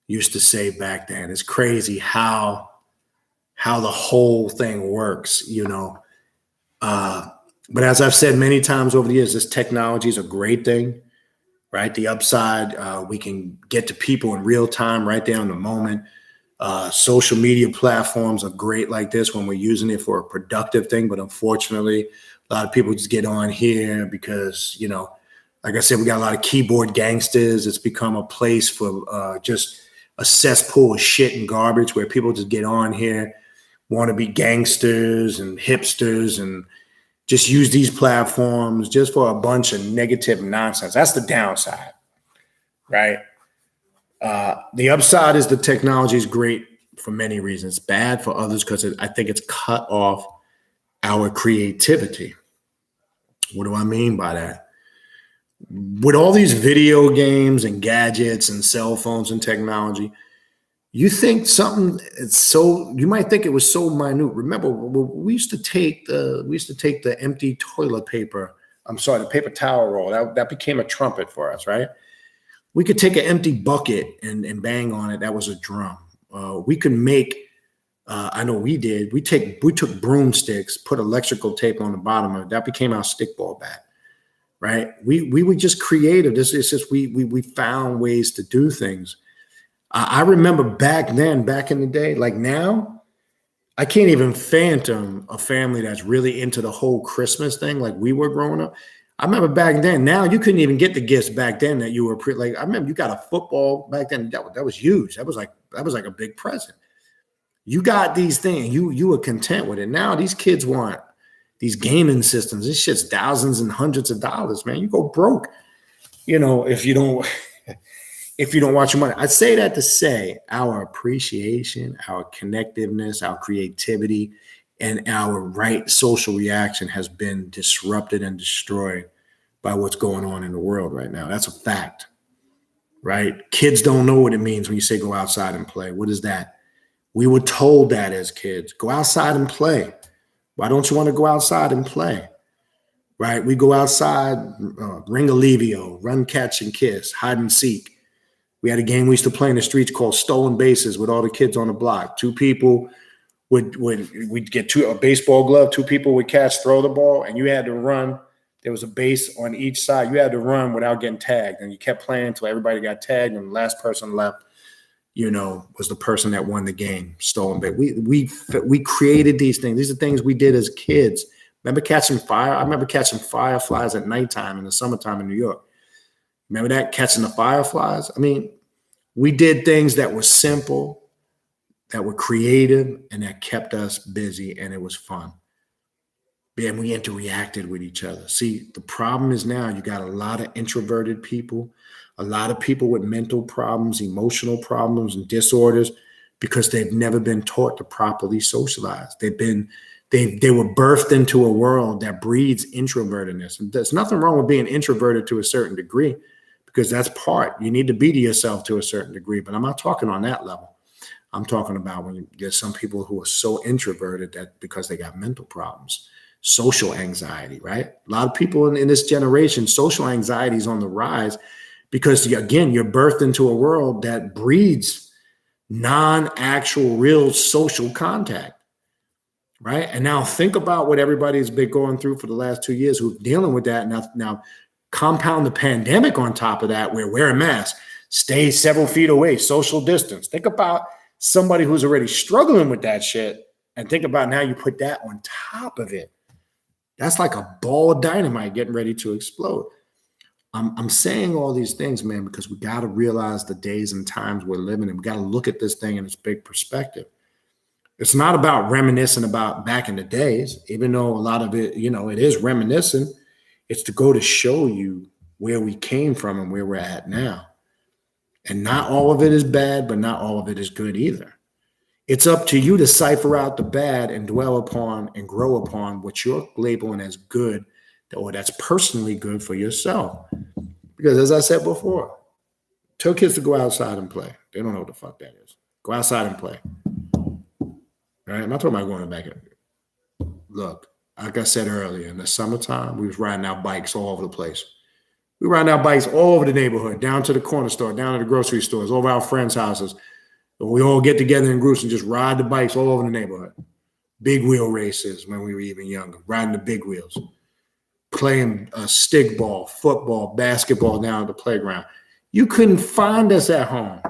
used to say back then. It's crazy how the whole thing works, But as I've said many times over the years, this technology is a great thing. Right, the upside, we can get to people in real time, right there in the moment. Social media platforms are great like this when we're using it for a productive thing. But unfortunately, a lot of people just get on here because, like I said, we got a lot of keyboard gangsters. It's become a place for just a cesspool of shit and garbage where people just get on here, want to be gangsters and hipsters and just use these platforms just for a bunch of negative nonsense. That's the downside, right? The upside is the technology is great for many reasons. It's bad for others because I think it's cut off our creativity. What do I mean by that? With all these video games and gadgets and cell phones and technology, you think you might think it was so minute. Remember, we used to take the empty toilet paper. I'm sorry, the paper towel roll. That became a trumpet for us, right? We could take an empty bucket and bang on it. That was a drum. We could make. I know we did. We took broomsticks, put electrical tape on the bottom of it. That became our stickball bat, right? We were just creative. This is just we found ways to do things. I remember back in the day, like now, I can't even phantom a family that's really into the whole Christmas thing like we were growing up. I remember back then, now you couldn't even get the gifts back then that you were I remember you got a football back then. That was huge. That was like a big present. You got these things. You were content with it. Now these kids want these gaming systems. This shit's thousands and hundreds of dollars, man. You go broke, if you don't watch your money. I say that to say our appreciation, our connectiveness, our creativity, and our right social reaction has been disrupted and destroyed by what's going on in the world right now. That's a fact, right? Kids don't know what it means when you say go outside and play. What is that? We were told that as kids. Go outside and play. Why don't you want to go outside and play? Right? We go outside, ring alevio, run, catch, and kiss, hide and seek. We had a game we used to play in the streets called Stolen Bases with all the kids on the block. Two people we'd get a baseball glove, two people would catch, throw the ball, and you had to run. There was a base on each side. You had to run without getting tagged, and you kept playing until everybody got tagged, and the last person left, was the person that won the game. Stolen base. We created these things. These are things we did as kids. Remember catching fire? I remember catching fireflies at nighttime in the summertime in New York. Remember that, catching the fireflies? I mean, we did things that were simple, that were creative, and that kept us busy, and it was fun. And we interacted with each other. See, the problem is now you got a lot of introverted people, a lot of people with mental problems, emotional problems, and disorders because they've never been taught to properly socialize. They were birthed into a world that breeds introvertedness. And there's nothing wrong with being introverted to a certain degree, because that's part. You need to be to yourself to a certain degree, but I'm not talking on that level. I'm talking about when there's some people who are so introverted that because they got mental problems, social anxiety, right? A lot of people in this generation, social anxiety is on the rise because, again, you're birthed into a world that breeds non-actual real social contact, right? And now think about what everybody's been going through for the last 2 years who's dealing with that. Now compound the pandemic on top of that, where wear a mask, stay several feet away, social distance. Think about somebody who's already struggling with that shit, and think about now you put that on top of it. That's like a ball of dynamite getting ready to explode. I'm saying all these things, man, because we got to realize the days and times we're living in. We got to look at this thing in its big perspective. It's not about reminiscing about back in the days, even though a lot of it, it is reminiscent. It's to go to show you where we came from and where we're at now. And not all of it is bad, but not all of it is good either. It's up to you to cipher out the bad and dwell upon and grow upon what you're labeling as good, or that's personally good for yourself. Because as I said before, tell kids to go outside and play. They don't know what the fuck that is. Go outside and play. All right? I'm not talking about going back. Look, like I said earlier, in the summertime, we was riding our bikes all over the place. We riding our bikes all over the neighborhood, down to the corner store, down to the grocery stores, over our friends' houses. And we all get together in groups and just ride the bikes all over the neighborhood. Big wheel races when we were even younger, riding the big wheels, playing stick ball, football, basketball down at the playground. You couldn't find us at home.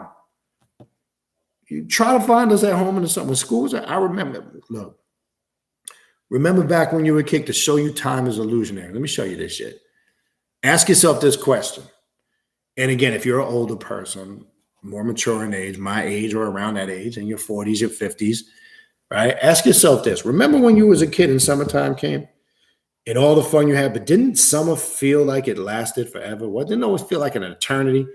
You try to find us at home in the summer. When schools, I remember, look, remember back when you were a kid, to show you time is illusionary. Let me show you this shit. Ask yourself this question. And again, if you're an older person, more mature in age, my age or around that age, in your 40s, your 50s, right? Ask yourself this. Remember when you was a kid and summertime came and all the fun you had, but didn't summer feel like it lasted forever? Well, didn't it always feel like an eternity?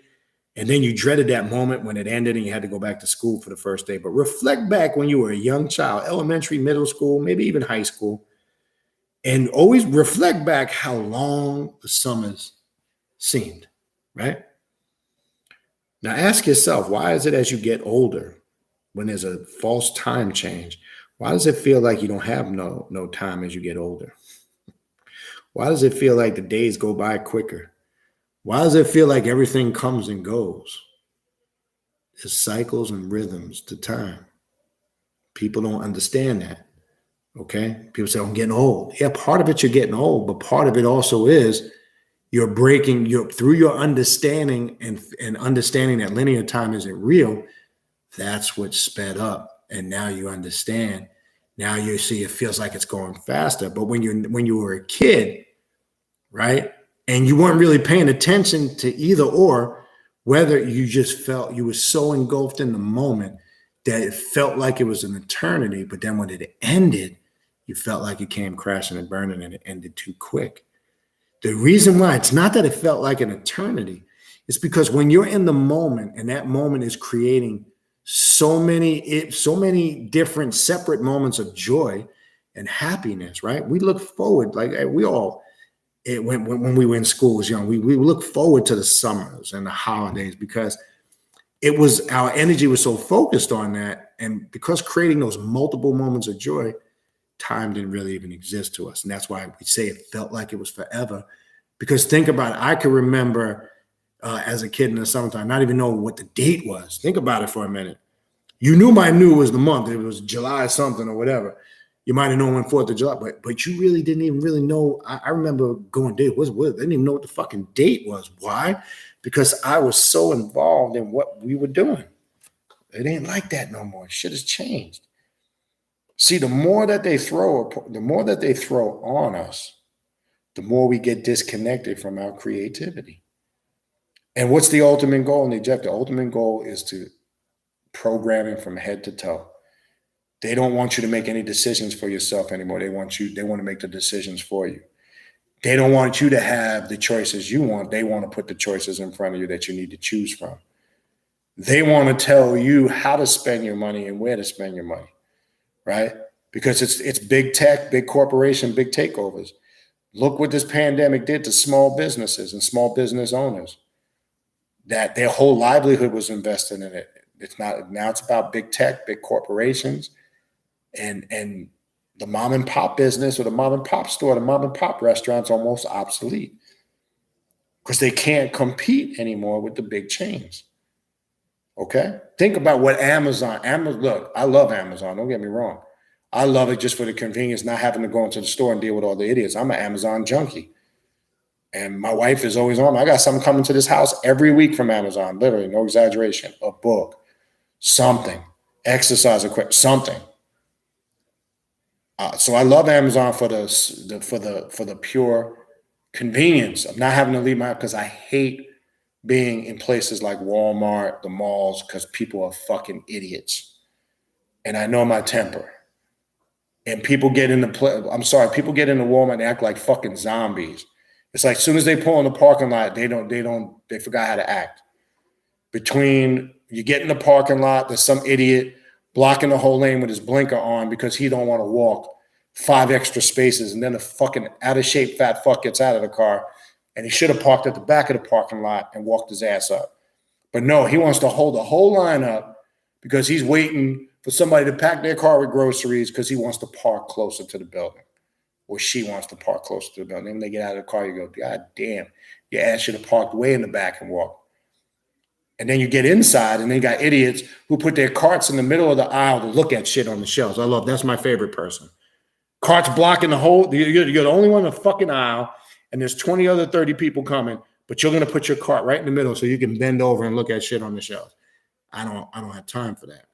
And then you dreaded that moment when it ended and you had to go back to school for the first day. But reflect back when you were a young child, elementary, middle school, maybe even high school, and always reflect back how long the summers seemed, right? Now ask yourself, why is it as you get older, when there's a false time change, why does it feel like you don't have no time as you get older? Why does it feel like the days go by quicker? Why does it feel like everything comes and goes? There's cycles and rhythms to time. People don't understand that. Okay. People say, I'm getting old. Yeah, part of it you're getting old, but part of it also is you're breaking through your understanding and understanding that linear time isn't real. That's what sped up. And now you understand. Now you see it feels like it's going faster. But when you were a kid, right, and you weren't really paying attention to either or, whether you just felt you were so engulfed in the moment that it felt like it was an eternity, but then when it ended, you felt like it came crashing and burning and it ended too quick. The reason why it's not that it felt like an eternity, it's because when you're in the moment and that moment is creating so many different separate moments of joy and happiness, right? We look forward, like we all, when we were in school was young, we look forward to the summers and the holidays because our energy was so focused on that. And because creating those multiple moments of joy, time didn't really even exist to us. And that's why we say it felt like it was forever. Because think about it. I can remember as a kid in the summertime, not even know what the date was. Think about it for a minute. You knew was the month. It was July something or whatever. You might have known when 4th of July, but you really didn't even really know. I remember going, dude, I didn't even know what the fucking date was. Why? Because I was so involved in what we were doing. It ain't like that no more. Shit has changed. See, the more that they throw on us, the more we get disconnected from our creativity. And what's the ultimate goal and the objective? The ultimate goal is to program it from head to toe. They don't want you to make any decisions for yourself anymore. They want to make the decisions for you. They don't want you to have the choices you want. They want to put the choices in front of you that you need to choose from. They want to tell you how to spend your money and where to spend your money, right? Because it's big tech, big corporation, big takeovers. Look what this pandemic did to small businesses and small business owners. That their whole livelihood was invested in it. It's not now. It's about big tech, big corporations, and the mom and pop business or the mom and pop store, the mom and pop restaurant's almost obsolete because they can't compete anymore with the big chains. Okay, think about what Amazon. Look, I love Amazon. Don't get me wrong. I love it just for the convenience, not having to go into the store and deal with all the idiots. I'm an Amazon junkie. And my wife is always on. I got something coming to this house every week from Amazon, literally, no exaggeration. A book, something, exercise equipment, something. So I love Amazon for the pure convenience of not having to leave my house, because I hate being in places like Walmart, the malls, because people are fucking idiots. And I know my temper. And people get into people get into Walmart and act like fucking zombies. It's like as soon as they pull in the parking lot, they forgot how to act. Between you get in the parking lot, there's some idiot blocking the whole lane with his blinker on because he don't want to walk 5 extra spaces, and then the fucking out of shape fat fuck gets out of the car, and he should have parked at the back of the parking lot and walked his ass up. But no, he wants to hold the whole line up because he's waiting for somebody to pack their car with groceries because he wants to park closer to the building. Or she wants to park closer to the building. And when they get out of the car, you go, God damn, your ass should have parked way in the back and walked. And then you get inside, and they got idiots who put their carts in the middle of the aisle to look at shit on the shelves. That's my favorite person. Carts blocking the whole, you're the only one in the fucking aisle, and there's 20 other 30 people coming, but you're going to put your cart right in the middle so you can bend over and look at shit on the shelves. I don't have time for that.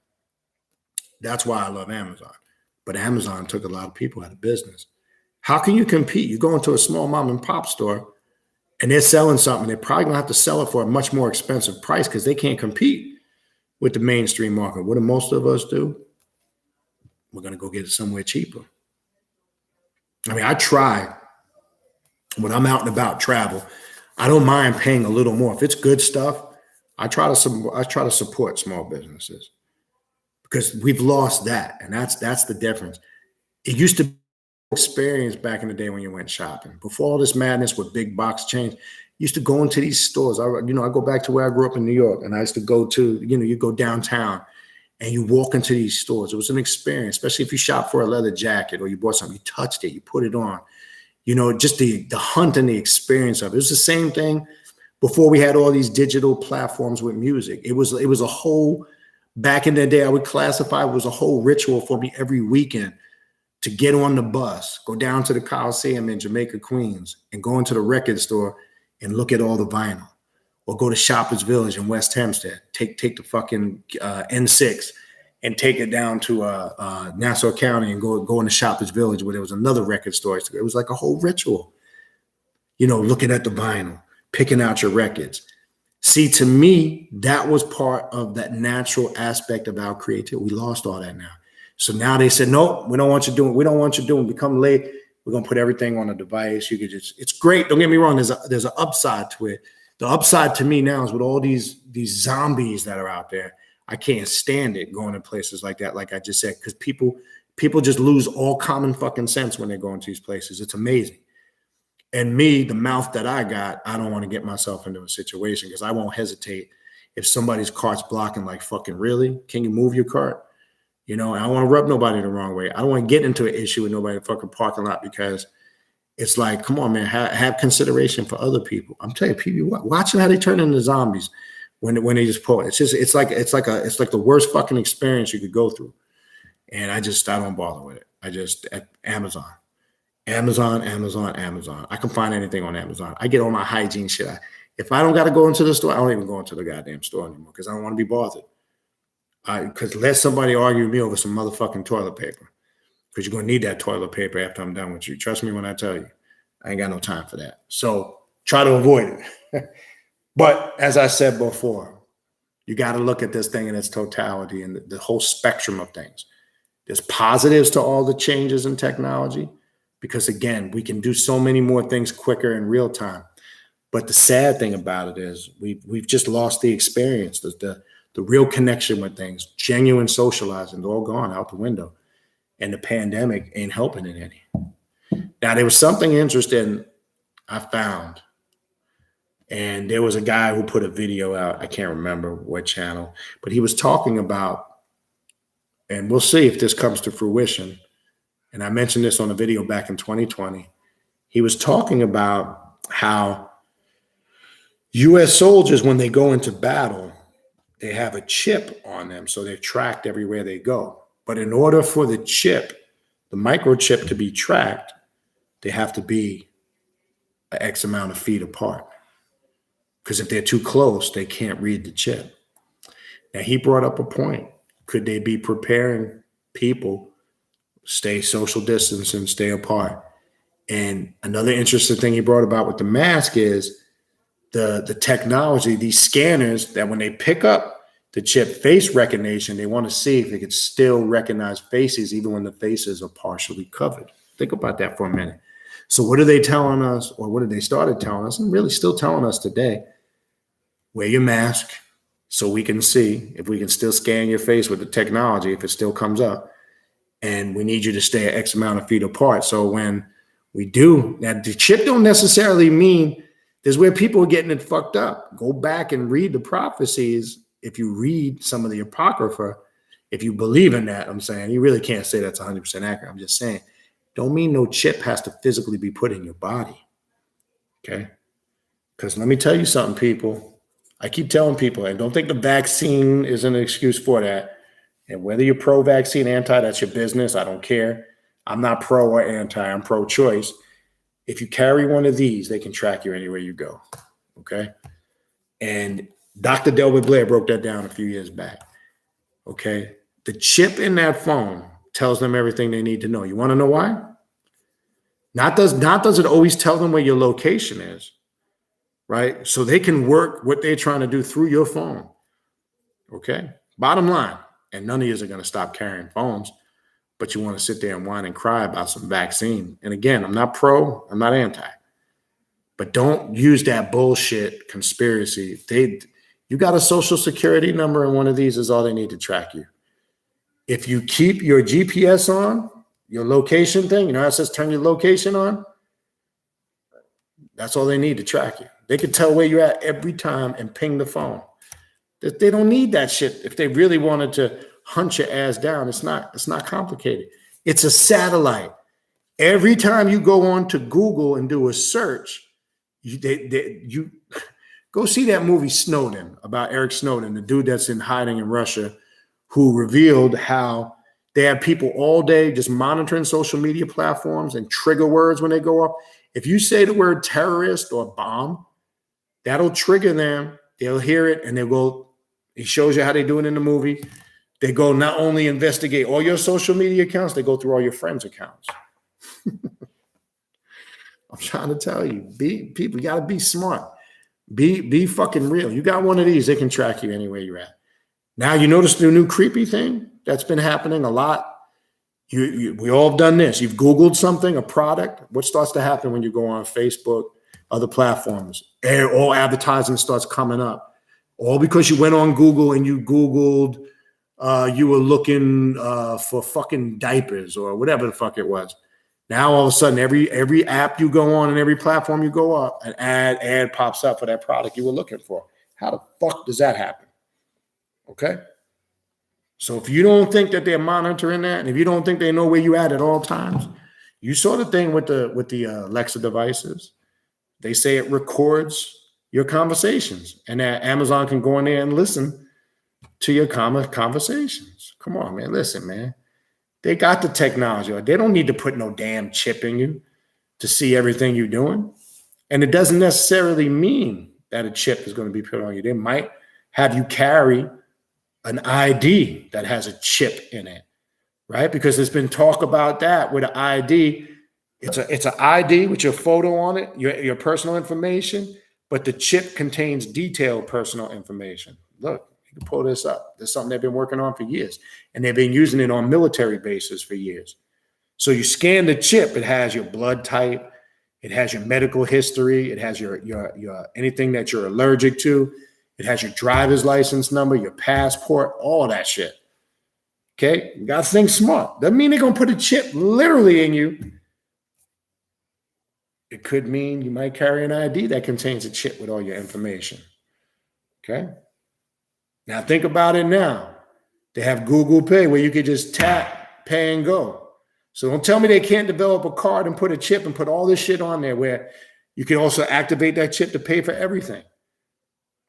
That's why I love Amazon. But Amazon took a lot of people out of business. How can you compete? You go into a small mom and pop store and they're selling something. They're probably going to have to sell it for a much more expensive price because they can't compete with the mainstream market. What do most of us do? We're going to go get it somewhere cheaper. I mean, I try when I'm out and about travel. I don't mind paying a little more. If it's good stuff, I try to support small businesses because we've lost that. And that's the difference. It used to experience back in the day when you went shopping. Before all this madness with big box chains, you used to go into these stores. I go back to where I grew up in New York, and I used to go to, you go downtown and you walk into these stores. It was an experience, especially if you shop for a leather jacket or you bought something, you touched it, you put it on, just the hunt and the experience of it. It was the same thing before we had all these digital platforms with music. It was a whole, back in the day, I would classify it was a whole ritual for me every weekend to get on the bus, go down to the Coliseum in Jamaica, Queens, and go into the record store and look at all the vinyl, or go to Shoppers Village in West Hempstead, take the fucking N6 and take it down to Nassau County and go into Shoppers Village where there was another record store. It was like a whole ritual, looking at the vinyl, picking out your records. See, to me, that was part of that natural aspect of our creativity. We lost all that now. So now they said, no, we don't want you doing, become late. We're going to put everything on a device. You could it's great. Don't get me wrong. There's an upside to it. The upside to me now is with all these zombies that are out there. I can't stand it going to places like that. Like I just said, because people just lose all common fucking sense when they go into these places. It's amazing. And me, the mouth that I got, I don't want to get myself into a situation because I won't hesitate if somebody's cart's blocking, like, fucking really? Can you move your cart? I don't want to rub nobody the wrong way. I don't want to get into an issue with nobody in the fucking parking lot because it's like, come on, man, have consideration for other people. I'm telling you, people, watching how they turn into zombies when they just pull it. It's like the worst fucking experience you could go through. And I don't bother with it. Amazon. I can find anything on Amazon. I get all my hygiene shit. If I don't got to go into the store, I don't even go into the goddamn store anymore because I don't want to be bothered. Because let somebody argue with me over some motherfucking toilet paper. Because you're going to need that toilet paper after I'm done with you. Trust me when I tell you. I ain't got no time for that. So try to avoid it. But as I said before, you got to look at this thing in its totality and the whole spectrum of things. There's positives to all the changes in technology. Because, again, we can do so many more things quicker in real time. But the sad thing about it is we've just lost the experience, the the real connection with things, genuine socializing, all gone out the window. And the pandemic ain't helping it any. Now, there was something interesting I found. And there was a guy who put a video out. I can't remember what channel, but he was talking about, and we'll see if this comes to fruition. And I mentioned this on a video back in 2020. He was talking about how U.S. soldiers, when they go into battle, they have a chip on them, so they're tracked everywhere they go. But in order for the chip, the microchip, to be tracked, they have to be an X amount of feet apart. Because if they're too close, they can't read the chip. Now, he brought up a point. Could they be preparing people, stay social distance and stay apart? And another interesting thing he brought about with the mask is the technology, these scanners, that when they pick up the chip, face recognition, they want to see if they could still recognize faces even when the faces are partially covered. Think about that for a minute. So what are they telling us, or what have they started telling us, and really still telling us today? Wear your mask so we can see if we can still scan your face with the technology, if it still comes up. And we need you to stay X amount of feet apart. So when we do, now the chip don't necessarily mean, there's where people are getting it fucked up. Go back and read the prophecies. If you read some of the Apocrypha, if you believe in that, I'm saying, you really can't say that's 100% accurate. I'm just saying, don't mean no chip has to physically be put in your body. Okay? Because let me tell you something, people. I keep telling people, and don't think the vaccine is an excuse for that. And whether you're pro-vaccine, anti, that's your business. I don't care. I'm not pro or anti. I'm pro-choice. If you carry one of these, they can track you anywhere you go. Okay? And Dr. Delbert Blair broke that down a few years back. Okay? The chip in that phone tells them everything they need to know. You want to know why? Not does it always tell them where your location is, right? So they can work what they're trying to do through your phone. Okay? Bottom line, and none of you are going to stop carrying phones, but you want to sit there and whine and cry about some vaccine. And again, I'm not pro, I'm not anti. But don't use that bullshit conspiracy. You got a social security number, and one of these is all they need to track you. If you keep your GPS on, your location thing, you know how it says turn your location on? That's all they need to track you. They can tell where you're at every time and ping the phone. They don't need that shit. If they really wanted to hunt your ass down, it's not complicated. It's a satellite. Every time you go on to Google and do a search, you go see that movie Snowden, about Eric Snowden, the dude that's in hiding in Russia, who revealed how they have people all day just monitoring social media platforms and trigger words when they go up. If you say the word terrorist or bomb, that'll trigger them. They'll hear it and they'll go. He shows you how they do it in the movie. They go not only investigate all your social media accounts, they go through all your friends' accounts. I'm trying to tell you, people, you got to be smart. Be fucking real. You got one of these, they can track you anywhere you're at. Now, you notice the new creepy thing that's been happening a lot? We all have done this. You've Googled something, a product. What starts to happen when you go on Facebook, other platforms? All advertising starts coming up. All because you went on Google and you Googled, you were looking for fucking diapers or whatever the fuck it was. Now, all of a sudden, every app you go on and every platform you go up, an ad pops up for that product you were looking for. How the fuck does that happen? Okay? So if you don't think that they're monitoring that, and if you don't think they know where you're at all times, you saw the thing with the Alexa devices. They say it records your conversations, and that Amazon can go in there and listen to your conversations. Come on, man. Listen, man. They got the technology. They don't need to put no damn chip in you to see everything you're doing. And it doesn't necessarily mean that a chip is going to be put on you. They might have you carry an ID that has a chip in it, right? Because there's been talk about that with an ID. It's an ID with your photo on it, your personal information, but the chip contains detailed personal information. Look, you can pull this up. There's something they've been working on for years, and they've been using it on military bases for years. So you scan the chip, it has your blood type, it has your medical history, it has your anything that you're allergic to. It has your driver's license number, your passport, all that shit. Okay? You got to think smart. Doesn't mean they're going to put a chip literally in you. It could mean you might carry an ID that contains a chip with all your information. Okay? Now think about it now. They have Google Pay where you could just tap, pay, and go. So don't tell me they can't develop a card and put a chip and put all this shit on there where you can also activate that chip to pay for everything.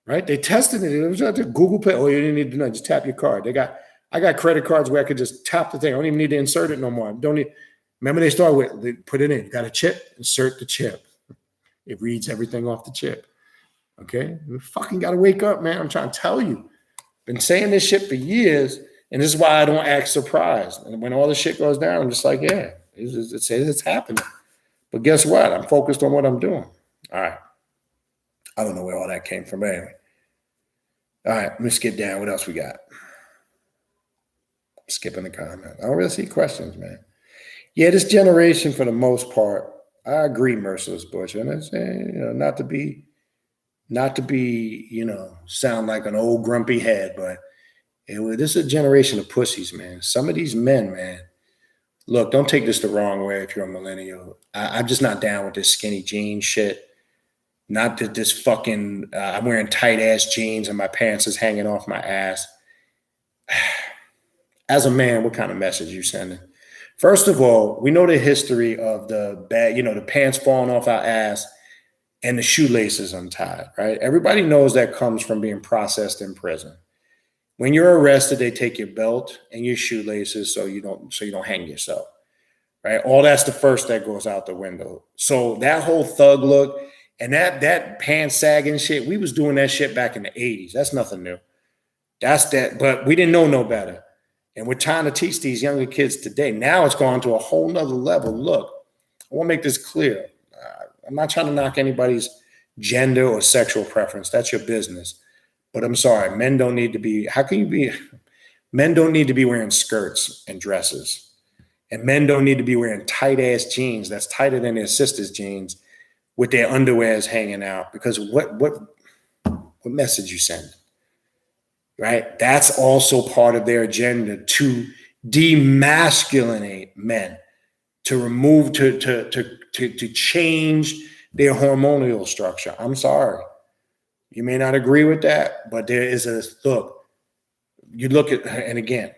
Right? They tested it. It was just Google Pay. Oh, you didn't need to know. Just tap your card. I got credit cards where I could just tap the thing. I don't even need to insert it no more. Remember they started with, they put it in. You got a chip, insert the chip. It reads everything off the chip. Okay? You fucking got to wake up, man. I'm trying to tell you. Been saying this shit for years, and this is why I don't act surprised. And when all this shit goes down, I'm just like, yeah, it's happening. But guess what? I'm focused on what I'm doing. All right. I don't know where all that came from, but anyway. All right, let's get down. What else we got? Skipping the comment. I don't really see questions, man. Yeah, this generation, for the most part, I agree, Merciless Bush. And it's, not to be, sound like an old grumpy head, but this is a generation of pussies, man. Some of these men, man, look, don't take this the wrong way if you're a millennial. I'm just not down with this skinny jean shit. Not that this fucking, I'm wearing tight ass jeans and my pants is hanging off my ass. As a man, what kind of message you sending? First of all, we know the history of the bad, the pants falling off our ass and the shoelaces untied, right? Everybody knows that comes from being processed in prison. When you're arrested, they take your belt and your shoelaces so you don't hang yourself, right? All that's the first that goes out the window. So that whole thug look and that pants sagging shit, we was doing that shit back in the 80s. That's nothing new. But we didn't know no better. And we're trying to teach these younger kids today. Now it's gone to a whole nother level. Look, I want to make this clear. I'm not trying to knock anybody's gender or sexual preference. That's your business. But I'm sorry, men don't need to be wearing skirts and dresses. And men don't need to be wearing tight ass jeans that's tighter than their sister's jeans with their underwears hanging out. Because what message you send? Right? That's also part of their agenda to demasculinate men, to remove, to change their hormonal structure. I'm sorry. You may not agree with that, but there is you look at, and again,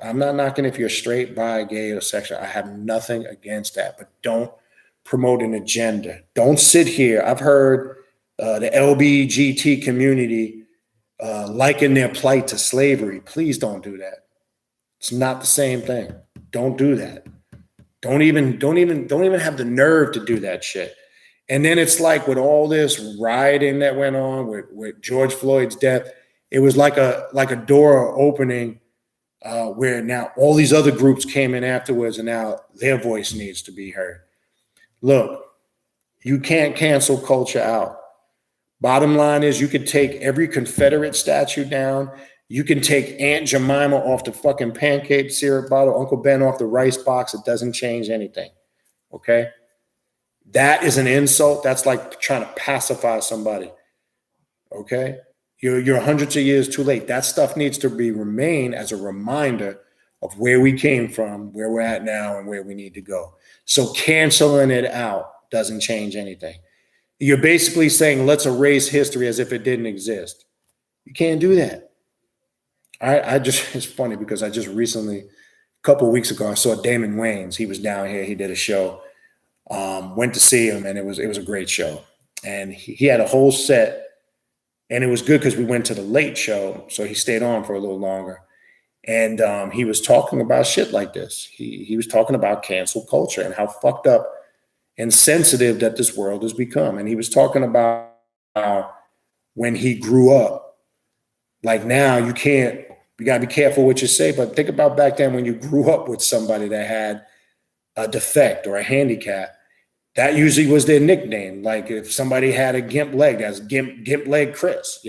I'm not knocking if you're straight, bi, gay, or sexual. I have nothing against that, but don't promote an agenda. Don't sit here. I've heard the LBGT community liken their plight to slavery. Please don't do that. It's not the same thing. Don't do that. Don't even have the nerve to do that shit. And then it's like with all this rioting that went on with George Floyd's death, it was like a door opening where now all these other groups came in afterwards and now their voice needs to be heard. Look, you can't cancel culture out. Bottom line is you could take every Confederate statue down. You can take Aunt Jemima off the fucking pancake syrup bottle, Uncle Ben off the rice box. It doesn't change anything. Okay? That is an insult. That's like trying to pacify somebody. Okay? You're hundreds of years too late. That stuff needs to remain as a reminder of where we came from, where we're at now, and where we need to go. So canceling it out doesn't change anything. You're basically saying, let's erase history as if it didn't exist. You can't do that. It's funny because I just recently, a couple of weeks ago, I saw Damon Wayans. He was down here. He did a show. Went to see him, and it was a great show. And he had a whole set, and it was good because we went to the late show, so he stayed on for a little longer. And he was talking about shit like this. He was talking about cancel culture and how fucked up and sensitive that this world has become. And he was talking about how when he grew up, like now you got to be careful what you say, but think about back then when you grew up with somebody that had a defect or a handicap, that usually was their nickname. Like if somebody had a gimp leg, that's gimp leg Chris,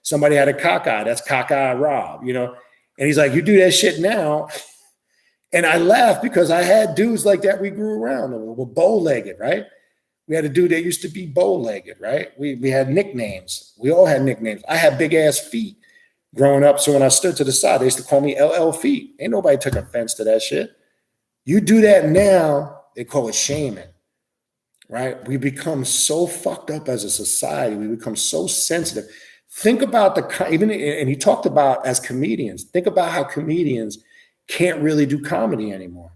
somebody had a cockeye, that's cockeye Rob, and he's like, you do that shit now. And I laugh because I had dudes like that we grew around. We're bow-legged, right? We had a dude that used to be bow-legged, right? We had nicknames. We all had nicknames. I had big-ass feet growing up, so when I stood to the side, they used to call me LL Feet. Ain't nobody took offense to that shit. You do that now, they call it shaming, right? We become so fucked up as a society. We become so sensitive. Think about and he talked about as comedians, think about how comedians can't really do comedy anymore.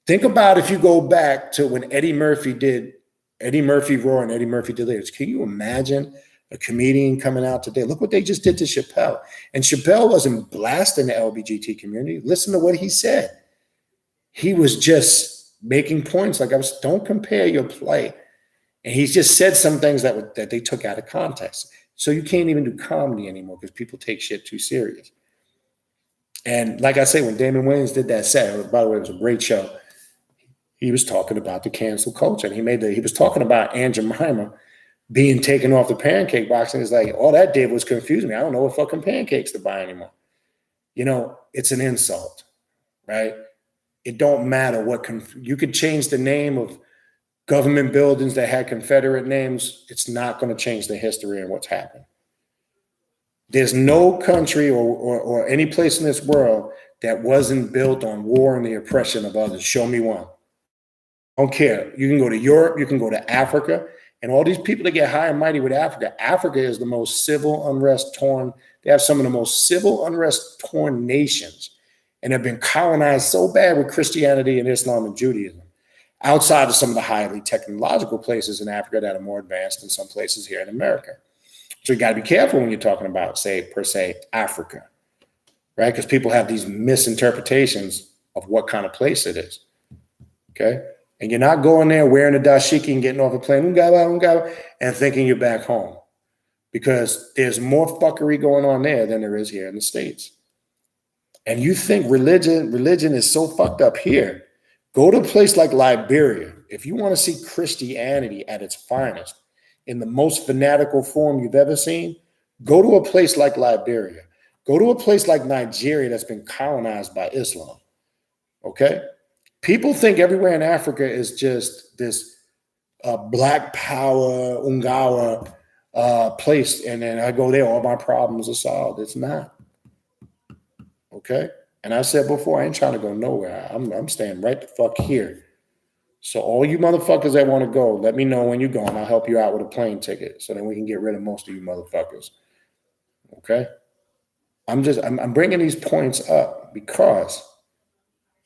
Think about if you go back to when Eddie Murphy Raw and Eddie Murphy Delirious. Can you imagine a comedian coming out today? Look what they just did to Chappelle. And Chappelle wasn't blasting the LGBT community. Listen to what he said. He was just making points like don't compare your play. And he just said some things that they took out of context. So you can't even do comedy anymore because people take shit too serious. And like I say, when Damon Wayans did that set, by the way, it was a great show. He was talking about the cancel culture, and he was talking about Aunt Jemima being taken off the pancake box, and it's like, all that did was confuse me. I don't know what fucking pancakes to buy anymore. You know, it's an insult, right? It don't matter you could change the name of government buildings that had Confederate names. It's not going to change the history and what's happened. There's no country or any place in this world that wasn't built on war and the oppression of others. Show me one. I don't care. You can go to Europe, you can go to Africa, and all these people that get high and mighty with Africa. Africa is the most civil unrest torn. They have some of the most civil unrest torn nations and have been colonized so bad with Christianity and Islam and Judaism, outside of some of the highly technological places in Africa that are more advanced than some places here in America. So you got to be careful when you're talking about, per se, Africa, right? Because people have these misinterpretations of what kind of place it is, okay? And you're not going there wearing a dashiki and getting off a plane and thinking you're back home, because there's more fuckery going on there than there is here in the States. And you think religion is so fucked up here. Go to a place like Liberia. If you want to see Christianity at its finest, in the most fanatical form you've ever seen, go to a place like Liberia. Go to a place like Nigeria that's been colonized by Islam, okay? People think everywhere in Africa is just this black power, Ungawa place, and then I go there, all my problems are solved. It's not, okay? And I said before, I ain't trying to go nowhere. I'm staying right the fuck here. So all you motherfuckers that want to go, let me know when you're going. I'll help you out with a plane ticket so then we can get rid of most of you motherfuckers, okay? I'm bringing these points up because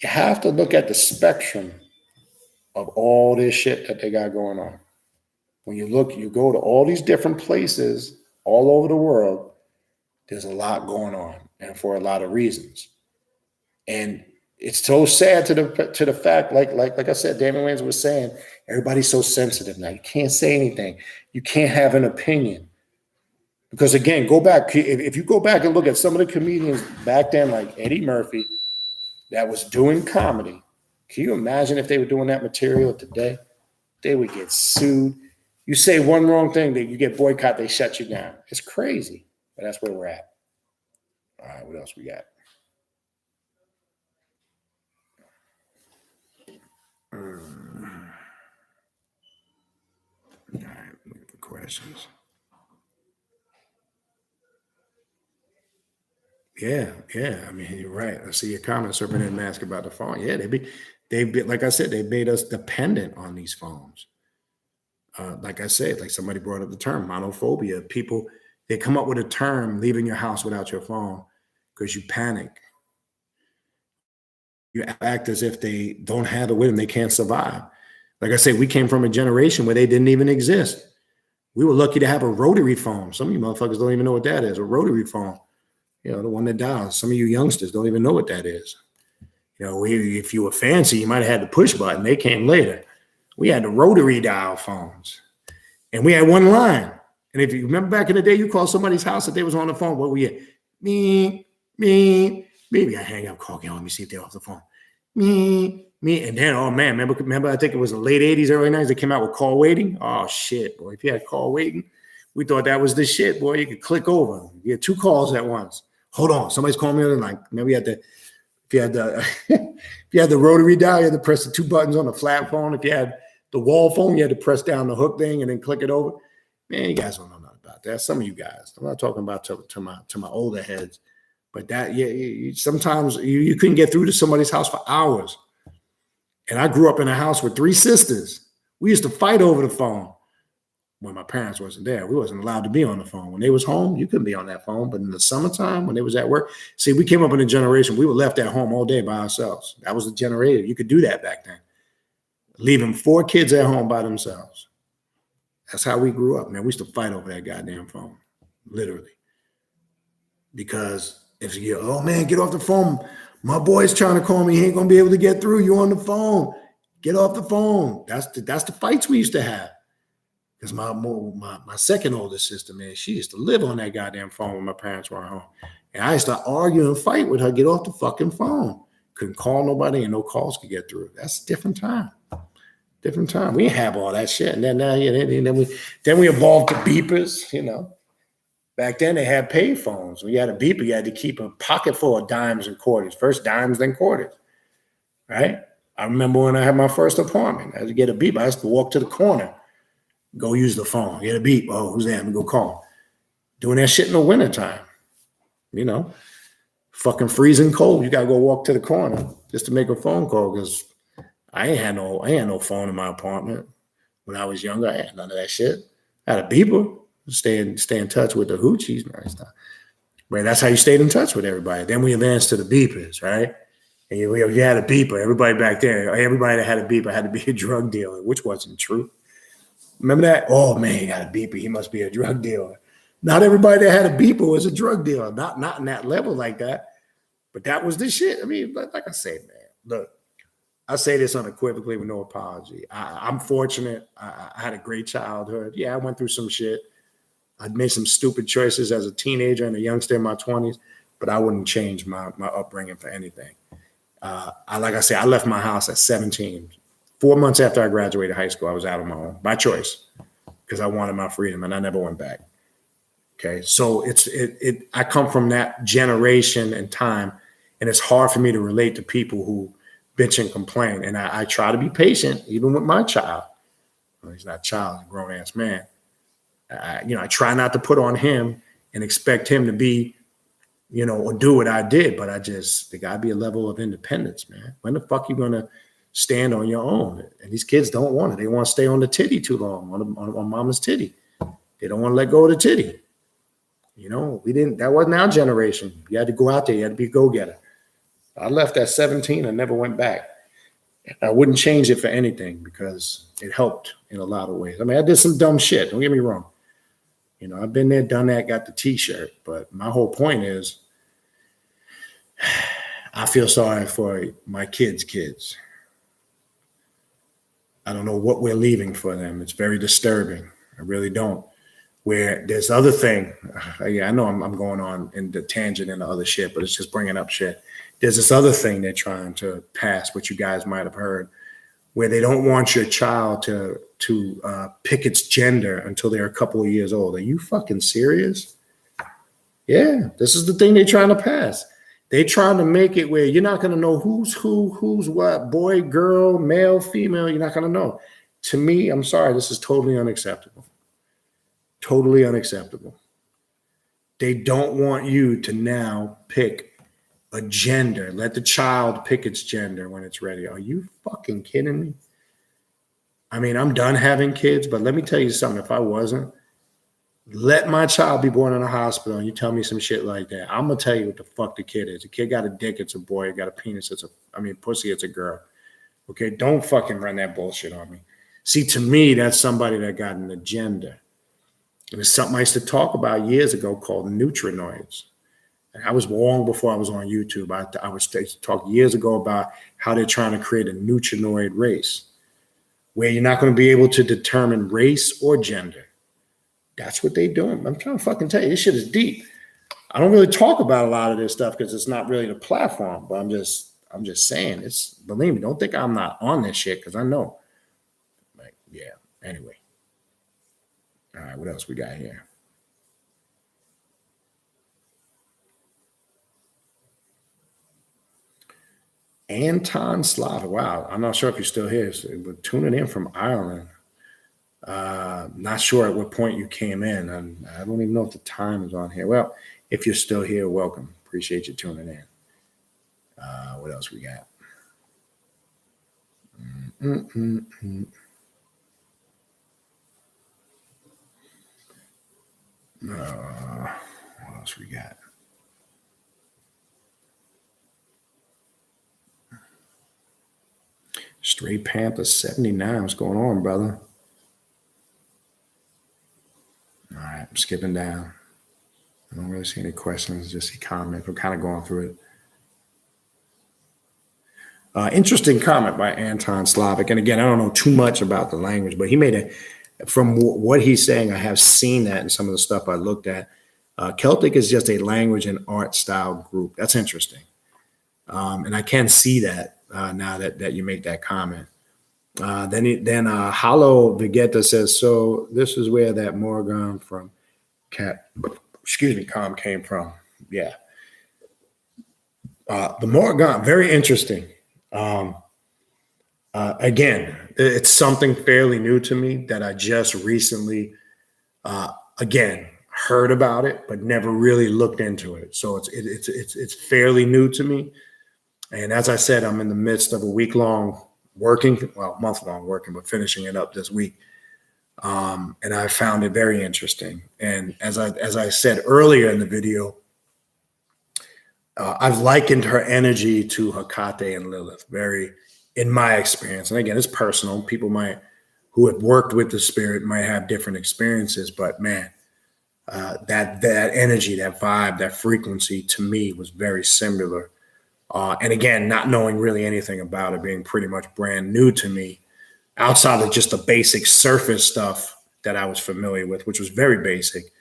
you have to look at the spectrum of all this shit that they got going on. When you go to all these different places all over the world, there's a lot going on, and for a lot of reasons. And it's so sad to the fact, like I said, Damon Wayans was saying, everybody's so sensitive now. You can't say anything. You can't have an opinion. Because again, if you go back and look at some of the comedians back then, like Eddie Murphy, that was doing comedy. Can you imagine if they were doing that material today? They would get sued. You say one wrong thing, you get boycott, they shut you down. It's crazy, but that's where we're at. All right, what else we got? All right, looking for questions. Yeah. I mean, you're right. I see your comments. Serpent and Mask about the phone. Yeah, they like I said, they made us dependent on these phones. Like I said, like somebody brought up the term monophobia. People, they come up with a term, leaving your house without your phone because you panic. You act as if they don't have the wisdom, they can't survive. Like I said, we came from a generation where they didn't even exist. We were lucky to have a rotary phone. Some of you motherfuckers don't even know what that is, a rotary phone. You know, the one that dials. Some of you youngsters don't even know what that is. You know, if you were fancy, you might have had the push button. They came later. We had the rotary dial phones. And we had one line. And if you remember back in the day, you called somebody's house that they was on the phone. What were you? Me. Maybe I hang up, call. Let me see if they're off the phone. Me. And then, oh man, remember, I think it was the late 80s, early 90s, they came out with call waiting. Oh shit, boy. If you had call waiting, we thought that was the shit, boy. You could click over. You had 2 calls at once. Hold on, somebody's calling me on the line. Maybe if you had the rotary dial, you had to press the 2 buttons on the flat phone. If you had the wall phone, you had to press down the hook thing and then click it over. Man, you guys don't know nothing about that. Some of you guys. I'm not talking about to my older heads, but that sometimes you couldn't get through to somebody's house for hours. And I grew up in a house with 3 sisters. We used to fight over the phone when my parents wasn't there. We wasn't allowed to be on the phone. When they was home, you couldn't be on that phone. But in the summertime, when they was at work, see, we came up in a generation, we were left at home all day by ourselves. That was the generation. You could do that back then. Leaving 4 kids at home by themselves. That's how we grew up, man. We used to fight over that goddamn phone, literally. Because if you, oh man, get off the phone. My boy's trying to call me. He ain't gonna be able to get through. You on the phone. Get off the phone. That's the fights we used to have. Because my second oldest sister, man, she used to live on that goddamn phone when my parents weren't home. And I used to argue and fight with her, get off the fucking phone. Couldn't call nobody and no calls could get through. That's a different time. Different time. We didn't have all that shit. And then we evolved to beepers, you know. Back then they had pay phones. When you had a beeper, you had to keep a pocket full of dimes and quarters. First dimes, then quarters. Right? I remember when I had my first apartment. I had to get a beep. I used to walk to the corner, go use the phone. Get a beep. Oh, who's there? Let me go call. Doing that shit in the wintertime. You know. Fucking freezing cold. You gotta go walk to the corner just to make a phone call because I ain't had no phone in my apartment when I was younger. I had none of that shit. I had a beeper. Stay in touch with the hoochies. No, it's not. But that's how you stayed in touch with everybody. Then we advanced to the beepers, right? And you had a beeper. Everybody back there, everybody that had a beeper had to be a drug dealer, which wasn't true. Remember that? Oh man, he got a beeper. He must be a drug dealer. Not everybody that had a beeper was a drug dealer. Not in that level like that. But that was the shit. I mean, like I say, man, look. I say this unequivocally with no apology. I'm fortunate. I had a great childhood. Yeah, I went through some shit. I made some stupid choices as a teenager and a youngster in my 20s, but I wouldn't change my upbringing for anything. Like I say, I left my house at 17. 4 months after I graduated high school, I was out on my own by choice because I wanted my freedom and I never went back. Okay, so I come from that generation and time, and it's hard for me to relate to people who bitch and complain. And I try to be patient, even with my child. Well, he's not a child, he's a grown-ass man. I try not to put on him and expect him to be, or do what I did. But there got to be a level of independence, man. When the fuck you going to stand on your own? And these kids don't want it. They want to stay on the titty too long, on mama's titty. They don't want to let go of the titty. That wasn't our generation. You had to go out there. You had to be a go-getter. I left at 17 and never went back. I wouldn't change it for anything because it helped in a lot of ways. I mean, I did some dumb shit. Don't get me wrong. I've been there, done that, got the t-shirt. But my whole point is I feel sorry for my kids. I don't know what we're leaving for them. It's very disturbing. I really don't. Where there's other thing. I know I'm going on in the tangent and the other shit, but it's just bringing up shit. There's this other thing they're trying to pass, which you guys might have heard, where they don't want your child to pick its gender until they're a couple of years old. Are you fucking serious? Yeah, this is the thing they're trying to pass. They're trying to make it where you're not going to know who's what, boy, girl, male, female. You're not going to know. To me, I'm sorry, this is totally unacceptable. Totally unacceptable. They don't want you to now pick a gender. Let the child pick its gender when it's ready. Are you fucking kidding me? I mean, I'm done having kids, but let me tell you something. If I wasn't, let my child be born in a hospital and you tell me some shit like that, I'm going to tell you what the fuck the kid is. A kid got a dick, it's a boy. Got a penis, pussy, it's a girl. Okay, don't fucking run that bullshit on me. See, to me, that's somebody that got an agenda. And it's something I used to talk about years ago called neutrinoids. And I was long before I was on YouTube. I was talk years ago about how they're trying to create a neutrinoid race where you're not going to be able to determine race or gender. That's what they're doing. I'm trying to fucking tell you, this shit is deep. I don't really talk about a lot of this stuff because it's not really the platform, but I'm just saying, believe me, don't think I'm not on this shit because I know. Yeah, anyway. All right, what else we got here? Anton Slavic. Wow. I'm not sure if you're still here. So we're tuning in from Ireland. Not sure at what point you came in. And I don't even know if the time is on here. Well, if you're still here, welcome. Appreciate you tuning in. What else we got? What else we got? Straight Panther 79. What's going on, brother? All right, I'm skipping down. I don't really see any questions, just see comments. I'm kind of going through it. Interesting comment by Anton Slavic. And again, I don't know too much about the language, but he made from what he's saying, I have seen that in some of the stuff I looked at. Celtic is just a language and art style group. That's interesting. And I can see that now that you make that comment. Then Hollow Vegeta says, so this is where that Morgan from Com came from. Yeah. The Morgan, very interesting. Again, it's something fairly new to me that I just recently, again, heard about it, but never really looked into it. So it's fairly new to me. And as I said, I'm in the midst of a month-long working, but finishing it up this week. And I found it very interesting. And as I said earlier in the video, I've likened her energy to Hecate and Lilith, very, in my experience. And again, it's personal. People who have worked with the spirit might have different experiences, but man, that energy, that vibe, that frequency to me was very similar. And again, not knowing really anything about it, being pretty much brand new to me, outside of just the basic surface stuff that I was familiar with, which was very basic.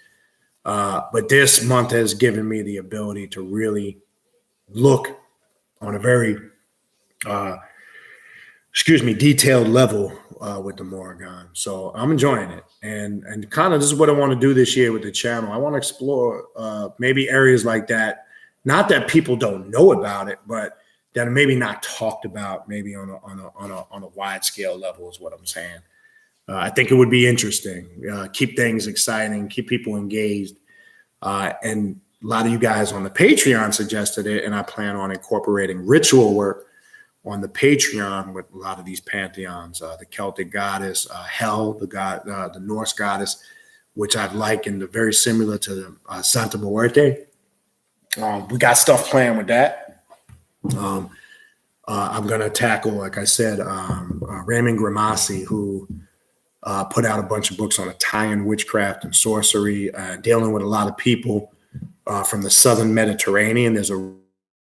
But this month has given me the ability to really look on a very, detailed level with the Morrigan. So I'm enjoying it. And kind of this is what I want to do this year with the channel. I want to explore maybe areas like that. Not that people don't know about it, but that are maybe not talked about, maybe on a wide scale level is what I'm saying. I think it would be interesting. Keep things exciting, keep people engaged. And a lot of you guys on the Patreon suggested it, and I plan on incorporating ritual work on the Patreon with a lot of these pantheons. The Celtic goddess, Hel, the Norse goddess, which I've likened very similar to Santa Muerte. We got stuff planned with that. I'm going to tackle, like I said, Raymond Grimassi, who put out a bunch of books on Italian witchcraft and sorcery, dealing with a lot of people from the southern Mediterranean. There's a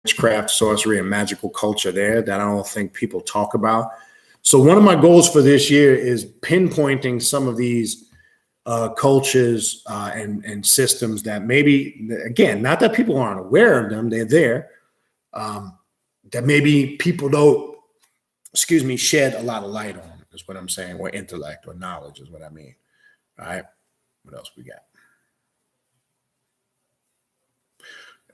witchcraft, sorcery, and magical culture there that I don't think people talk about. So one of my goals for this year is pinpointing some of these cultures and systems that maybe, again, not that people aren't aware of them, they're there, that maybe people don't, shed a lot of light on, is what I'm saying, or intellect or knowledge is what I mean. All right. What else we got?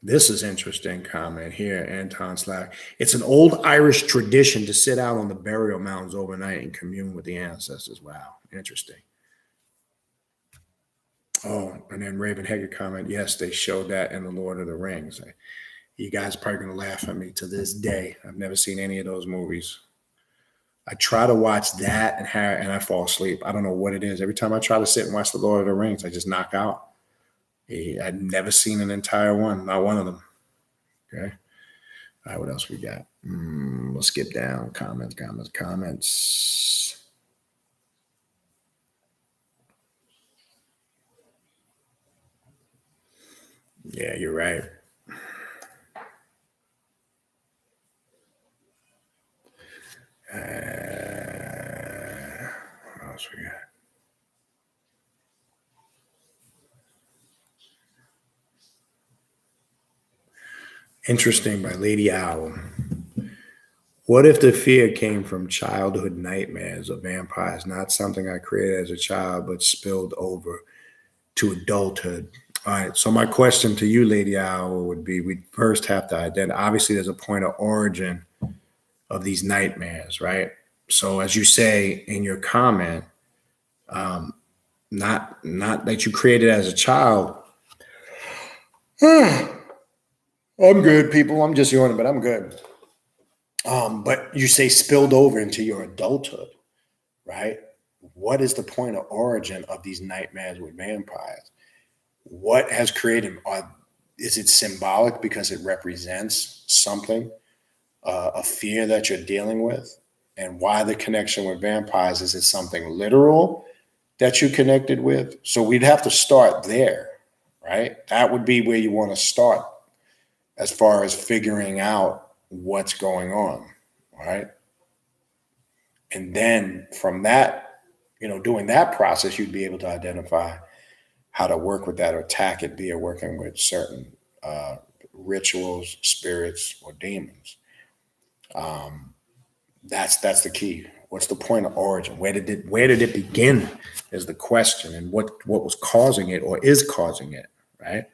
This is interesting comment here, Anton Slack. It's an old Irish tradition to sit out on the burial mounds overnight and commune with the ancestors. Wow. Interesting. Oh, and then Raven Hager comment, yes, they showed that in The Lord of the Rings. You guys are probably going to laugh at me to this day. I've never seen any of those movies. I try to watch that and I fall asleep. I don't know what it is. Every time I try to sit and watch The Lord of the Rings, I just knock out. I've never seen an entire one, not one of them. Okay. All right, what else we got? We'll skip down. Comments. Yeah, you're right. What else we got? Interesting by Lady Owl. What if the fear came from childhood nightmares of vampires, not something I created as a child, but spilled over to adulthood? All right. So my question to you, Lady Owl, would be: we'd first have to identify. Obviously, there's a point of origin of these nightmares, right? So as you say in your comment, not that you created as a child. I'm good, people. I'm just yawning, but I'm good. But you say spilled over into your adulthood, right? What is the point of origin of these nightmares with vampires? What has created them? Is it symbolic because it represents something, a fear that you're dealing with? And why the connection with vampires? Is it something literal that you connected with? So we'd have to start there, right? That would be where you want to start as far as figuring out what's going on, right? And then from that, doing that process, you'd be able to identify how to work with that or attack it via working with certain rituals, spirits, or demons. That's the key. What's the point of origin? Where did it begin is the question, and what was causing it or is causing it, right?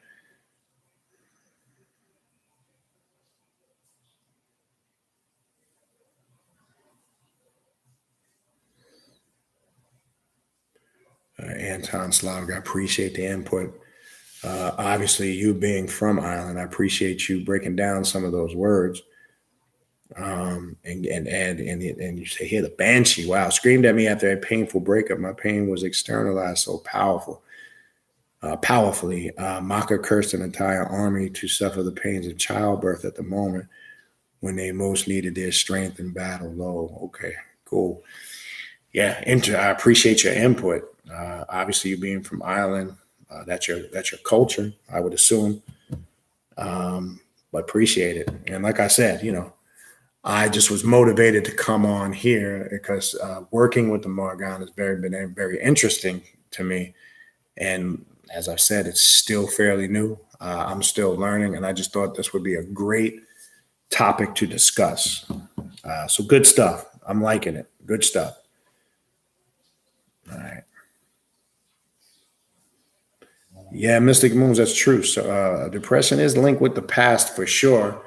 Anton Slavic, I appreciate the input. Obviously, you being from Ireland, I appreciate you breaking down some of those words. And you say here, the banshee, wow, screamed at me after a painful breakup. My pain was externalized so powerfully. Maka cursed an entire army to suffer the pains of childbirth at the moment when they most needed their strength in battle. Low. Okay, cool. Yeah, I appreciate your input. Obviously, you being from Ireland, that's your culture, I would assume. But appreciate it. And like I said, I just was motivated to come on here because working with the Morrigan has been very interesting to me. And as I've said, it's still fairly new. I'm still learning, and I just thought this would be a great topic to discuss. So good stuff. I'm liking it. Good stuff. All right. Yeah, Mystic Moons, that's true. So depression is linked with the past for sure.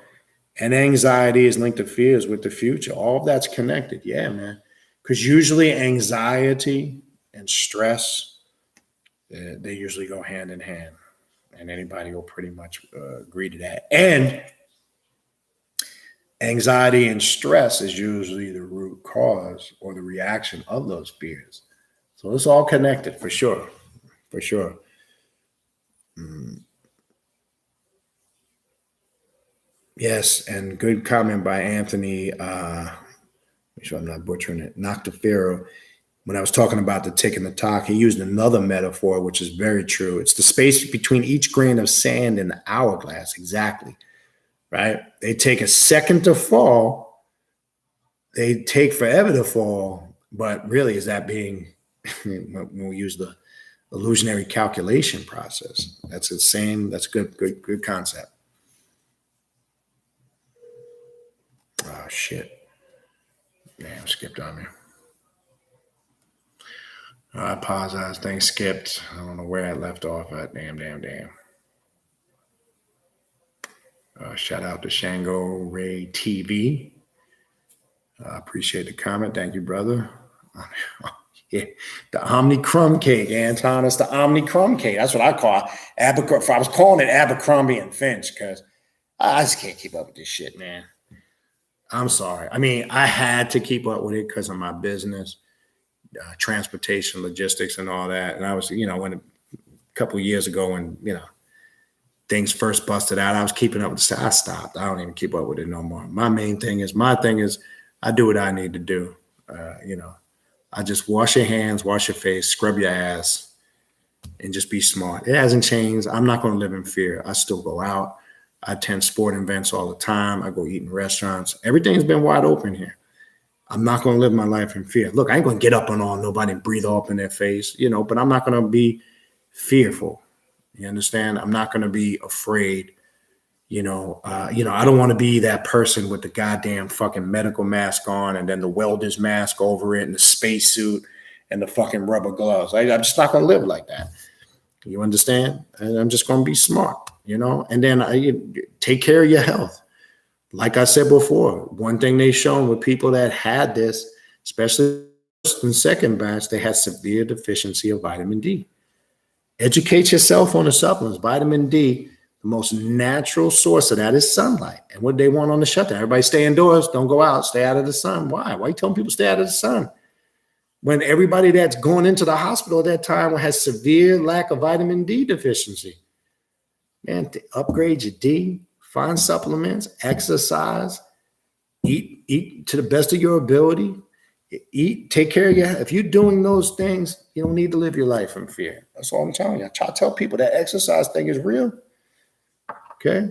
And anxiety is linked to fears with the future. All of that's connected. Yeah, man. Because usually anxiety and stress, they usually go hand in hand. And anybody will pretty much agree to that. And anxiety and stress is usually the root cause or the reaction of those fears. So it's all connected for sure. For sure. Yes, and good comment by Anthony. Make sure I'm not butchering it. Noctafero. When I was talking about the tick and the tock, he used another metaphor, which is very true. It's the space between each grain of sand in the hourglass. Exactly. Right? They take a second to fall. They take forever to fall. But really, is that being, when we use the illusionary calculation process? That's the same. That's good concept. Oh, shit. Damn, skipped on me. I apologize. Things skipped. I don't know where I left off at. Damn. Shout out to Shango Ray TV. I appreciate the comment. Thank you, brother. Yeah, the Omni Crumb Cake, Anton. It's the Omni Crumb Cake. That's what I call it. I was calling it Abercrombie and Finch because I just can't keep up with this shit, man. I'm sorry. I mean, I had to keep up with it because of my business, transportation, logistics, and all that. And I was, when a couple of years ago when, things first busted out, I was keeping up with the I stopped. I don't even keep up with it no more. My thing is I do what I need to do. I just wash your hands, wash your face, scrub your ass, and just be smart. It hasn't changed. I'm not going to live in fear. I still go out. I attend sporting events all the time. I go eat in restaurants. Everything's been wide open here. I'm not going to live my life in fear. Look, I ain't going to get up on nobody and breathe all up in their face, but I'm not going to be fearful. You understand? I'm not going to be afraid. I don't want to be that person with the goddamn fucking medical mask on and then the welder's mask over it and the spacesuit and the fucking rubber gloves. I'm just not going to live like that. You understand? And I'm just going to be smart, and then I take care of your health. like I said before, one thing they've shown with people that had this, especially in second batch, they had severe deficiency of vitamin D. Educate yourself on the supplements. Vitamin D, the most natural source of that is sunlight. And what they want on the shutdown, everybody stay indoors, don't go out, stay out of the sun. Why? Why are you telling people stay out of the sun? When everybody that's going into the hospital at that time has severe lack of vitamin D deficiency. Man, upgrade your D, find supplements, exercise, eat to the best of your ability, eat, take care of your health. If you're doing those things, you don't need to live your life in fear. That's all I'm telling you. I try to tell people that exercise thing is real. Okay?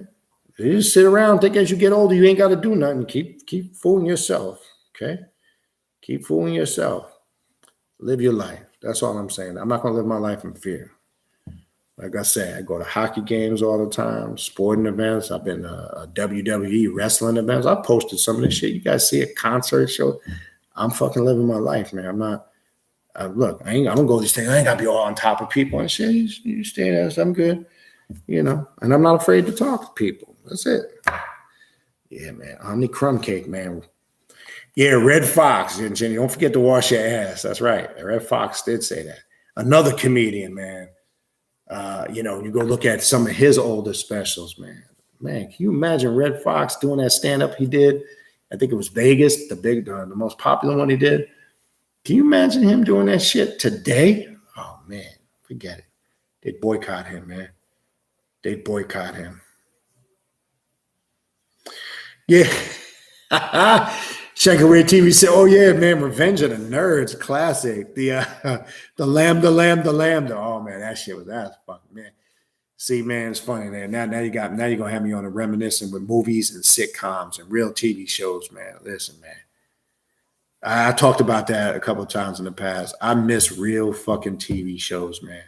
You just sit around, think as you get older, you ain't got to do nothing. Keep fooling yourself. Okay? Keep fooling yourself. Live your life. That's all I'm saying. I'm not going to live my life in fear. Like I said, I go to hockey games all the time, sporting events. I've been to WWE wrestling events. I posted some of this shit. You guys see a concert show. I'm fucking living my life, man. I'm not. Look, I don't go to these things. I ain't got to be all on top of people and shit. You stay there. I'm good, and I'm not afraid to talk to people. That's it. Yeah, man. Omni crumb cake, man. Yeah, Red Fox. And Jenny, don't forget to wash your ass. That's right. Red Fox did say that. Another comedian, man. You go look at some of his older specials, man. Man, can you imagine Red Fox doing that stand-up he did? I think it was Vegas, the most popular one he did. Can you imagine him doing that shit today? Oh, man, forget it. They'd boycott him, man. They'd boycott him. Yeah. Shankaway TV said, oh, yeah, man, Revenge of the Nerds, classic. The Lambda. Oh, man, that shit was fucking, man. See, man, it's funny, man. Now you're gonna have me on a reminiscing with movies and sitcoms and real TV shows, man. Listen, man. I talked about that a couple of times in the past. I miss real fucking TV shows, man.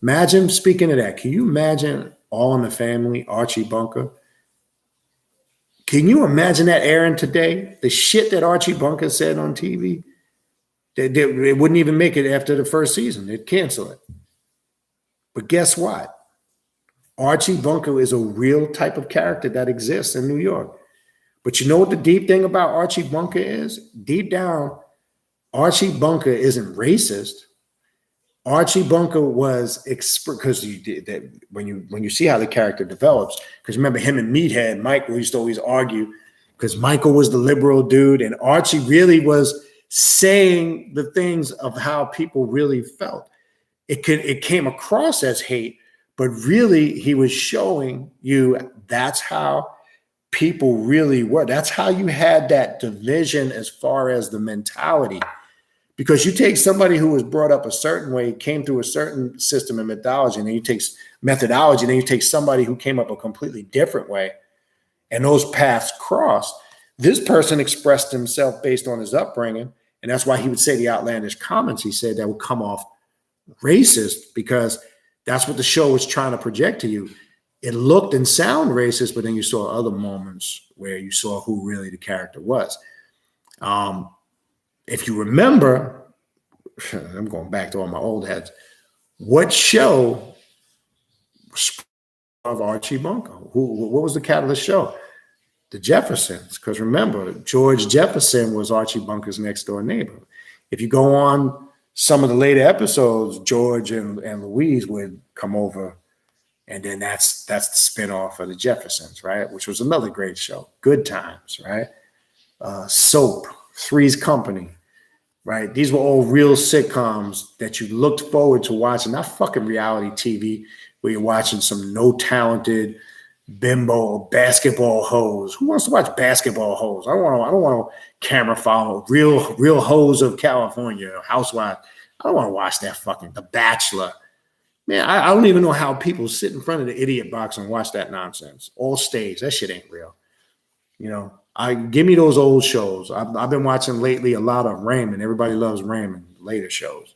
Imagine, speaking of that, can you imagine All in the Family, Archie Bunker? Can you imagine that airing today? The shit that Archie Bunker said on TV, it wouldn't even make it after the first season. They'd cancel it. But guess what? Archie Bunker is a real type of character that exists in New York. But you know what the deep thing about Archie Bunker is? Deep down, Archie Bunker isn't racist. Archie Bunker was because when you see how the character develops, because remember him and Meathead, Michael used to always argue because Michael was the liberal dude and Archie really was saying the things of how people really felt. It came across as hate, but really he was showing you that's how people really were. That's how you had that division as far as the mentality. Because you take somebody who was brought up a certain way, came through a certain system of methodology, and then you take methodology, and then you take somebody who came up a completely different way, and those paths crossed. This person expressed himself based on his upbringing, and that's why he would say the outlandish comments he said that would come off racist, because that's what the show was trying to project to you. It looked and sounded racist, but then you saw other moments where you saw who really the character was. If you remember, I'm going back to all my old heads. What show of Archie Bunker? What was the catalyst show? The Jeffersons. Because remember, George Jefferson was Archie Bunker's next door neighbor. If you go on some of the later episodes, George and Louise would come over, and then that's the spinoff of the Jeffersons, right? Which was another great show. Good Times, right? Soap, Three's Company, right? These were all real sitcoms that you looked forward to watching, not fucking reality TV where you're watching some no-talented bimbo basketball hoes. Who wants to watch basketball hoes? I don't want to camera follow real hoes of California, housewives. I don't want to watch that fucking The Bachelor. Man, I don't even know how people sit in front of the idiot box and watch that nonsense. All staged. That shit ain't real. Give me those old shows. I've been watching lately a lot of Raymond. Everybody loves Raymond, later shows.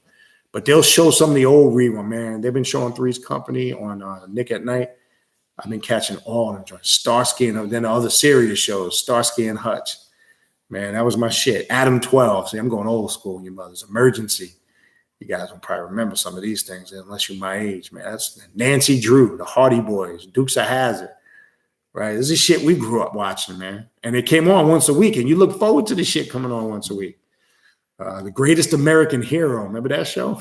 But they'll show some of the old rerun, man. They've been showing Three's Company on Nick at Night. I've been catching all of them. Starsky and then the other serious shows, Starsky and Hutch. Man, that was my shit. Adam 12. See, I'm going old school, you mothers. Emergency. You guys will probably remember some of these things unless you're my age, man. That's Nancy Drew, the Hardy Boys, Dukes of Hazzard. right? This is shit we grew up watching, man. And it came on once a week, and you look forward to the shit coming on once a week. The Greatest American Hero. Remember that show?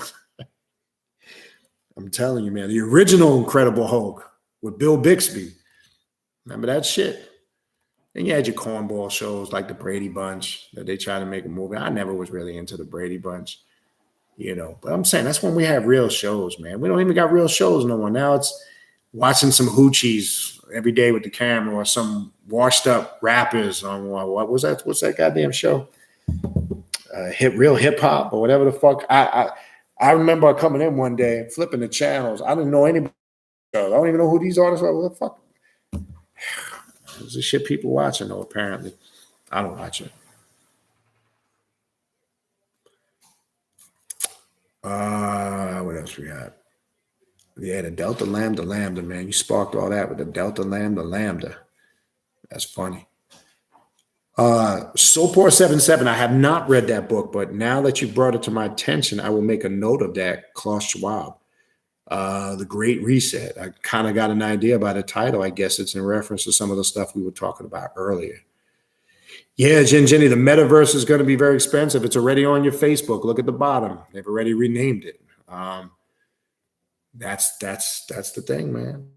I'm telling you, man. The original Incredible Hulk with Bill Bixby. Remember that shit? And you had your cornball shows like the Brady Bunch that they try to make a movie. I never was really into the Brady Bunch, you know. But I'm saying that's when we have real shows, man. We don't even got real shows no more. Now it's watching some hoochies every day with the camera or some washed up rappers on what was that? What's that goddamn show? Real hip hop or whatever the fuck. I remember coming in one day, flipping the channels. I didn't know anybody. I don't even know who these artists are. What the fuck? This is shit people watching, though, apparently. I don't watch it. What else we got? Yeah, the Delta Lambda, man. You sparked all that with the Delta Lambda. That's funny. Sopor77, I have not read that book, but now that you brought it to my attention, I will make a note of that. Klaus Schwab, The Great Reset. I kind of got an idea by the title. I guess it's in reference to some of the stuff we were talking about earlier. Yeah, Jenny, the metaverse is going to be very expensive. It's already on your Facebook. Look at the bottom. They've already renamed it. That's the thing, man.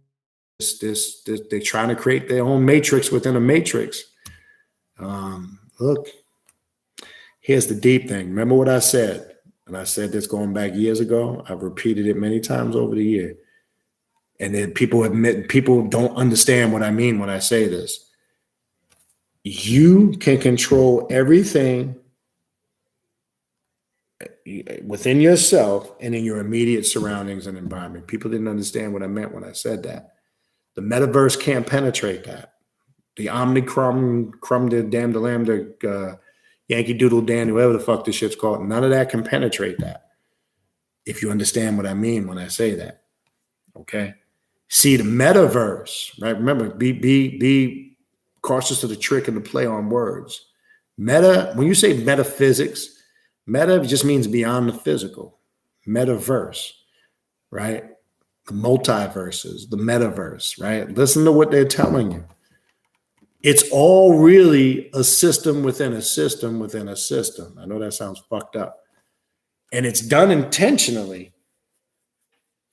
They're trying to create their own matrix within a matrix. Look, here's the deep thing. Remember what I said? And I said this going back years ago. I've repeated it many times over the year. And then people don't understand what I mean when I say this. You can control everything within yourself and in your immediate surroundings and environment. People didn't understand what I meant when I said that. The metaverse can't penetrate that. The Omnicrum, the damn, the Lambda, Yankee Doodle Dan, whatever the fuck this shit's called, none of that can penetrate that. If you understand what I mean when I say that, okay? See, the metaverse, right? Remember, be cautious of the trick and the play on words. Meta, when you say metaphysics, meta just means beyond the physical. Metaverse, right? The multiverses, the metaverse, right? Listen to what they're telling you. It's all really a system within a system within a system. I know that sounds fucked up. And it's done intentionally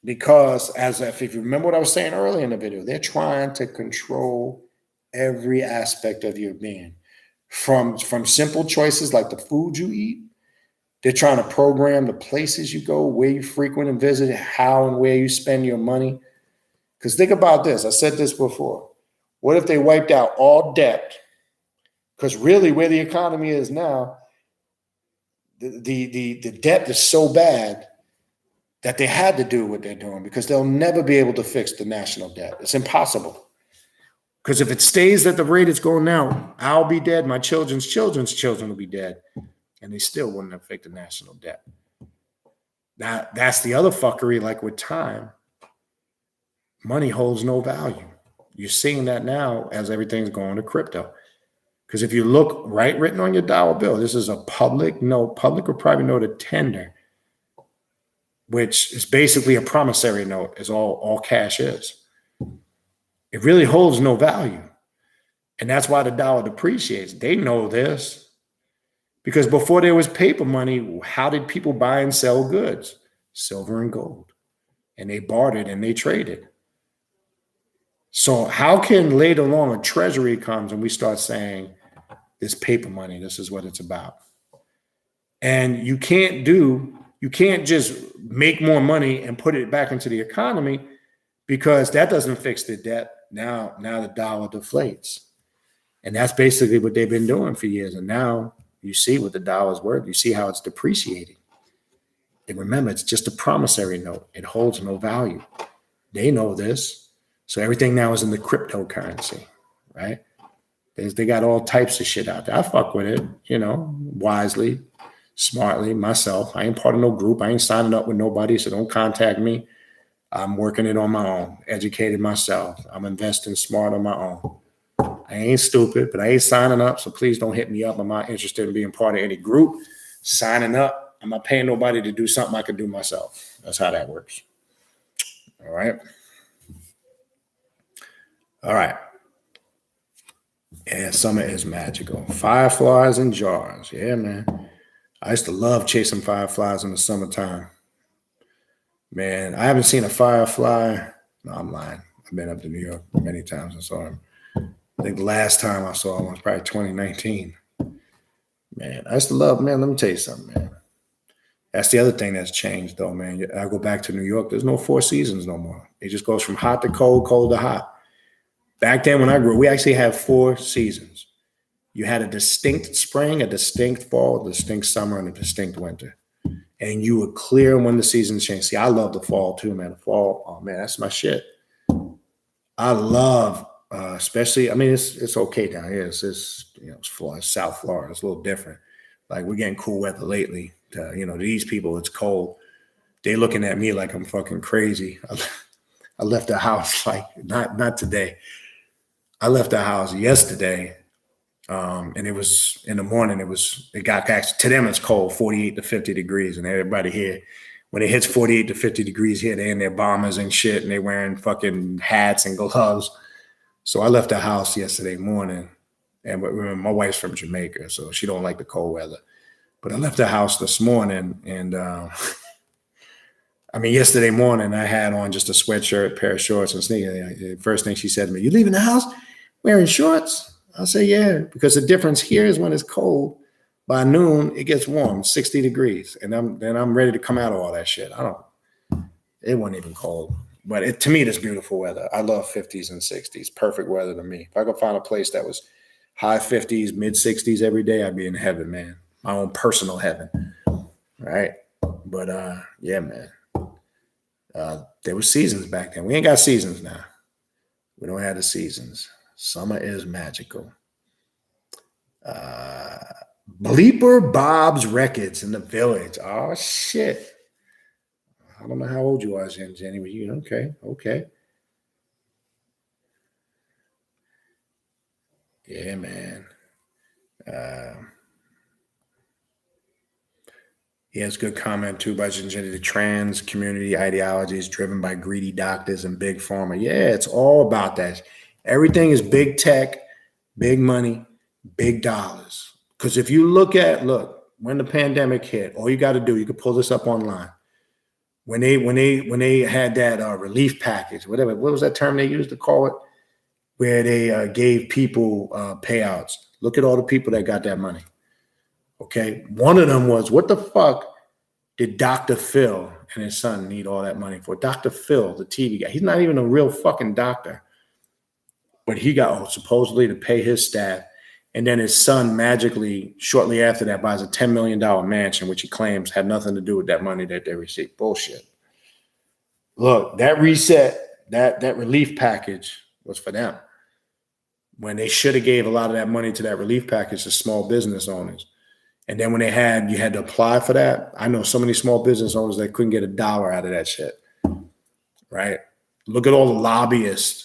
because, if you remember what I was saying earlier in the video, they're trying to control every aspect of your being. From simple choices like the food you eat, they're trying to program the places you go, where you frequent and visit, how and where you spend your money. Because think about this. I said this before. What if they wiped out all debt? Because really where the economy is now, the debt is so bad that they had to do what they're doing because they'll never be able to fix the national debt. It's impossible. Because if it stays at the rate it's going now, I'll be dead, my children's children will be dead, and they still wouldn't have fixed the national debt. Now, that's the other fuckery, like with time. Money holds no value. You're seeing that now as everything's going to crypto. Because if you look right written on your dollar bill, this is a public note, public or private note of tender, which is basically a promissory note, is all cash is. It really holds no value. And that's why the dollar depreciates. They know this. Because before there was paper money, how did people buy and sell goods? Silver and gold. And they bartered and they traded. So how can later on a treasury comes and we start saying this paper money, this is what it's about. And you can't just make more money and put it back into the economy because that doesn't fix the debt. Now the dollar deflates. And that's basically what they've been doing for years. And now you see what the dollar's worth. You see how it's depreciating. And remember, it's just a promissory note. It holds no value. They know this. So everything now is in the cryptocurrency, right? They got all types of shit out there. I fuck with it, wisely, smartly, myself. I ain't part of no group. I ain't signing up with nobody, so don't contact me. I'm working it on my own, educated myself. I'm investing smart on my own. I ain't stupid, but I ain't signing up, so please don't hit me up. I'm not interested in being part of any group. Signing up, I'm not paying nobody to do something I can do myself. That's how that works. All right. Yeah, summer is magical. Fireflies in jars. Yeah, man. I used to love chasing fireflies in the summertime. Man, I haven't seen a firefly. No, I'm lying. I've been up to New York many times and saw him. I think the last time I saw him was probably 2019. Man, I used to love, man, let me tell you something, man. That's the other thing that's changed, though, man. I go back to New York, there's no 4 seasons no more. It just goes from hot to cold, cold to hot. Back then when I grew up, we actually had 4 seasons. You had a distinct spring, a distinct fall, a distinct summer, and a distinct winter. And you were clear when the seasons changed. See, I love the fall too, man. The fall, oh man, that's my shit. I love, especially. I mean, it's okay down here. It's Florida, South Florida. It's a little different. Like we're getting cool weather lately. These people, it's cold. They looking at me like I'm fucking crazy. I left the house like not today. I left the house yesterday. And it was in the morning, it got actually, to them it's cold, 48 to 50 degrees. And everybody here, when it hits 48 to 50 degrees here, they're in their bombers and shit, and they're wearing fucking hats and gloves. So I left the house yesterday morning, and my wife's from Jamaica, so she don't like the cold weather. But I left the house this morning, and yesterday morning I had on just a sweatshirt, pair of shorts, and sneakers. The first thing she said to me, "You leaving the house wearing shorts?" I say, yeah, because the difference here is when it's cold, by noon, it gets warm, 60 degrees. And I'm ready to come out of all that shit. It wasn't even cold. But to me, it's beautiful weather. I love 50s and 60s. Perfect weather to me. If I could find a place that was high 50s, mid 60s every day, I'd be in heaven, man. My own personal heaven. Right? But yeah, man. There were seasons back then. We ain't got seasons now. We don't have the seasons. Summer is magical. Bleeper Bob's Records in the Village. Oh, shit. I don't know how old you are, Jenny, but you, okay. Yeah, man. He has a good comment, too, by Jenny. The trans community ideology is driven by greedy doctors and big pharma. Yeah, it's all about that. Everything is big tech, big money, big dollars. Because if you look, when the pandemic hit, all you got to do, you can pull this up online. When they had that relief package, what was that term they used to call it, where they gave people payouts. Look at all the people that got that money. Okay, one of them was, what the fuck did Dr. Phil and his son need all that money for? Dr. Phil, the TV guy, he's not even a real fucking doctor. But he got supposedly to pay his staff. And then his son magically, shortly after that, buys a $10 million mansion, which he claims had nothing to do with that money that they received. Bullshit. Look, that reset, that relief package was for them. When they should have gave a lot of that money to that relief package to small business owners. And then when you had to apply for that, I know so many small business owners that couldn't get $1 out of that shit. Right? Look at all the lobbyists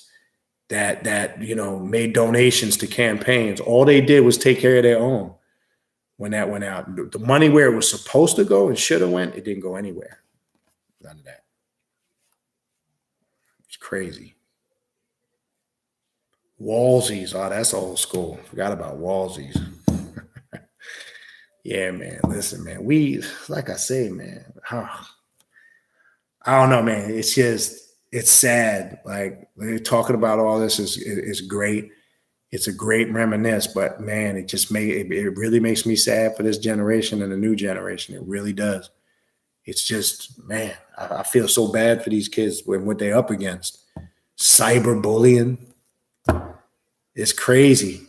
that made donations to campaigns. All they did was take care of their own when that went out. The money where it was supposed to go and should have went, it didn't go anywhere. None of that. It's crazy. Wallsies. Oh, that's old school. Forgot about Wallsies. Yeah, man. Listen, man. Like I say, man. I don't know, man. It's sad. Like we're talking about all this is great. It's a great reminisce, but man, it really makes me sad for this generation and the new generation. It really does. It's just, man, I feel so bad for these kids when what they're up against. Cyberbullying. It's crazy.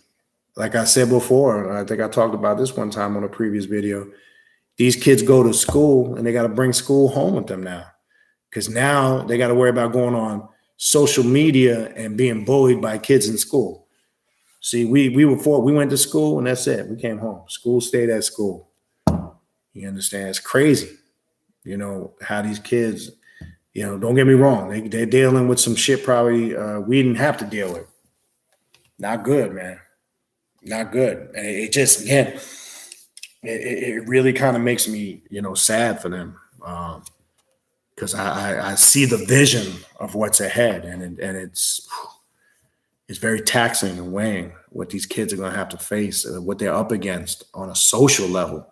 Like I said before, I think I talked about this one time on a previous video. These kids go to school and they got to bring school home with them now. Because now they got to worry about going on social media and being bullied by kids in school. See, we went to school and that's it. We came home. School stayed at school. You understand? It's crazy. How these kids, don't get me wrong. They're dealing with some shit probably we didn't have to deal with. Not good, man. Not good. And it just, again, it really kind of makes me, sad for them. Because I see the vision of what's ahead, and it's very taxing and weighing what these kids are going to have to face, what they're up against on a social level,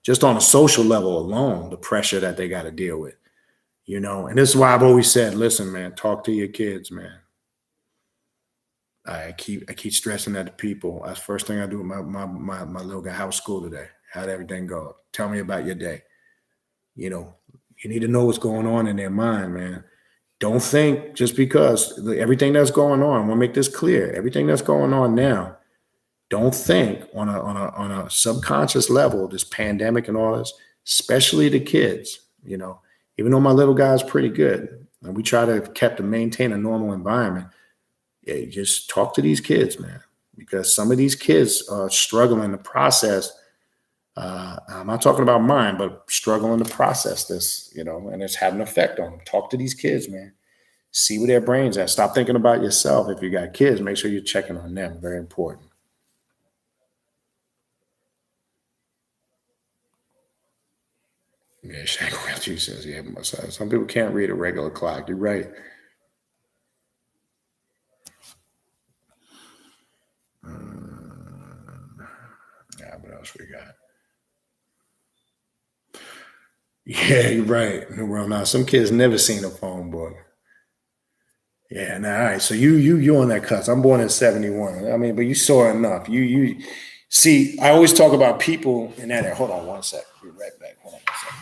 just on a social level alone, the pressure that they got to deal with, you know. And this is why I've always said, listen, man, talk to your kids, man. I keep stressing that to people. That's the first thing I do with my little guy. How's school today? How'd everything go? Tell me about your day. You know, you need to know what's going on in their mind, man. Don't think just because everything that's going on, I want to make this clear, everything that's going on now, don't think on a subconscious level, this pandemic and all this, especially the kids, you know, even though my little guy's pretty good and we try to maintain a normal environment, yeah, just talk to these kids, man, because some of these kids are struggling to process. I'm not talking about mine, but struggling to process this, you know, and it's having an effect on them. Talk to these kids, man. See where their brains at. Stop thinking about yourself. If you got kids, make sure you're checking on them. Very important. Yeah, Shaq says, yeah, some people can't read a regular clock. You're right. Yeah, what else we got? Yeah, you're right. Well, now some kids never seen a phone book. Yeah, now all right. So you on that cusp. I'm born in 71. I mean, but you saw enough. You see, I always talk about people in that. Hold on one sec. Be right back. Hold on one second.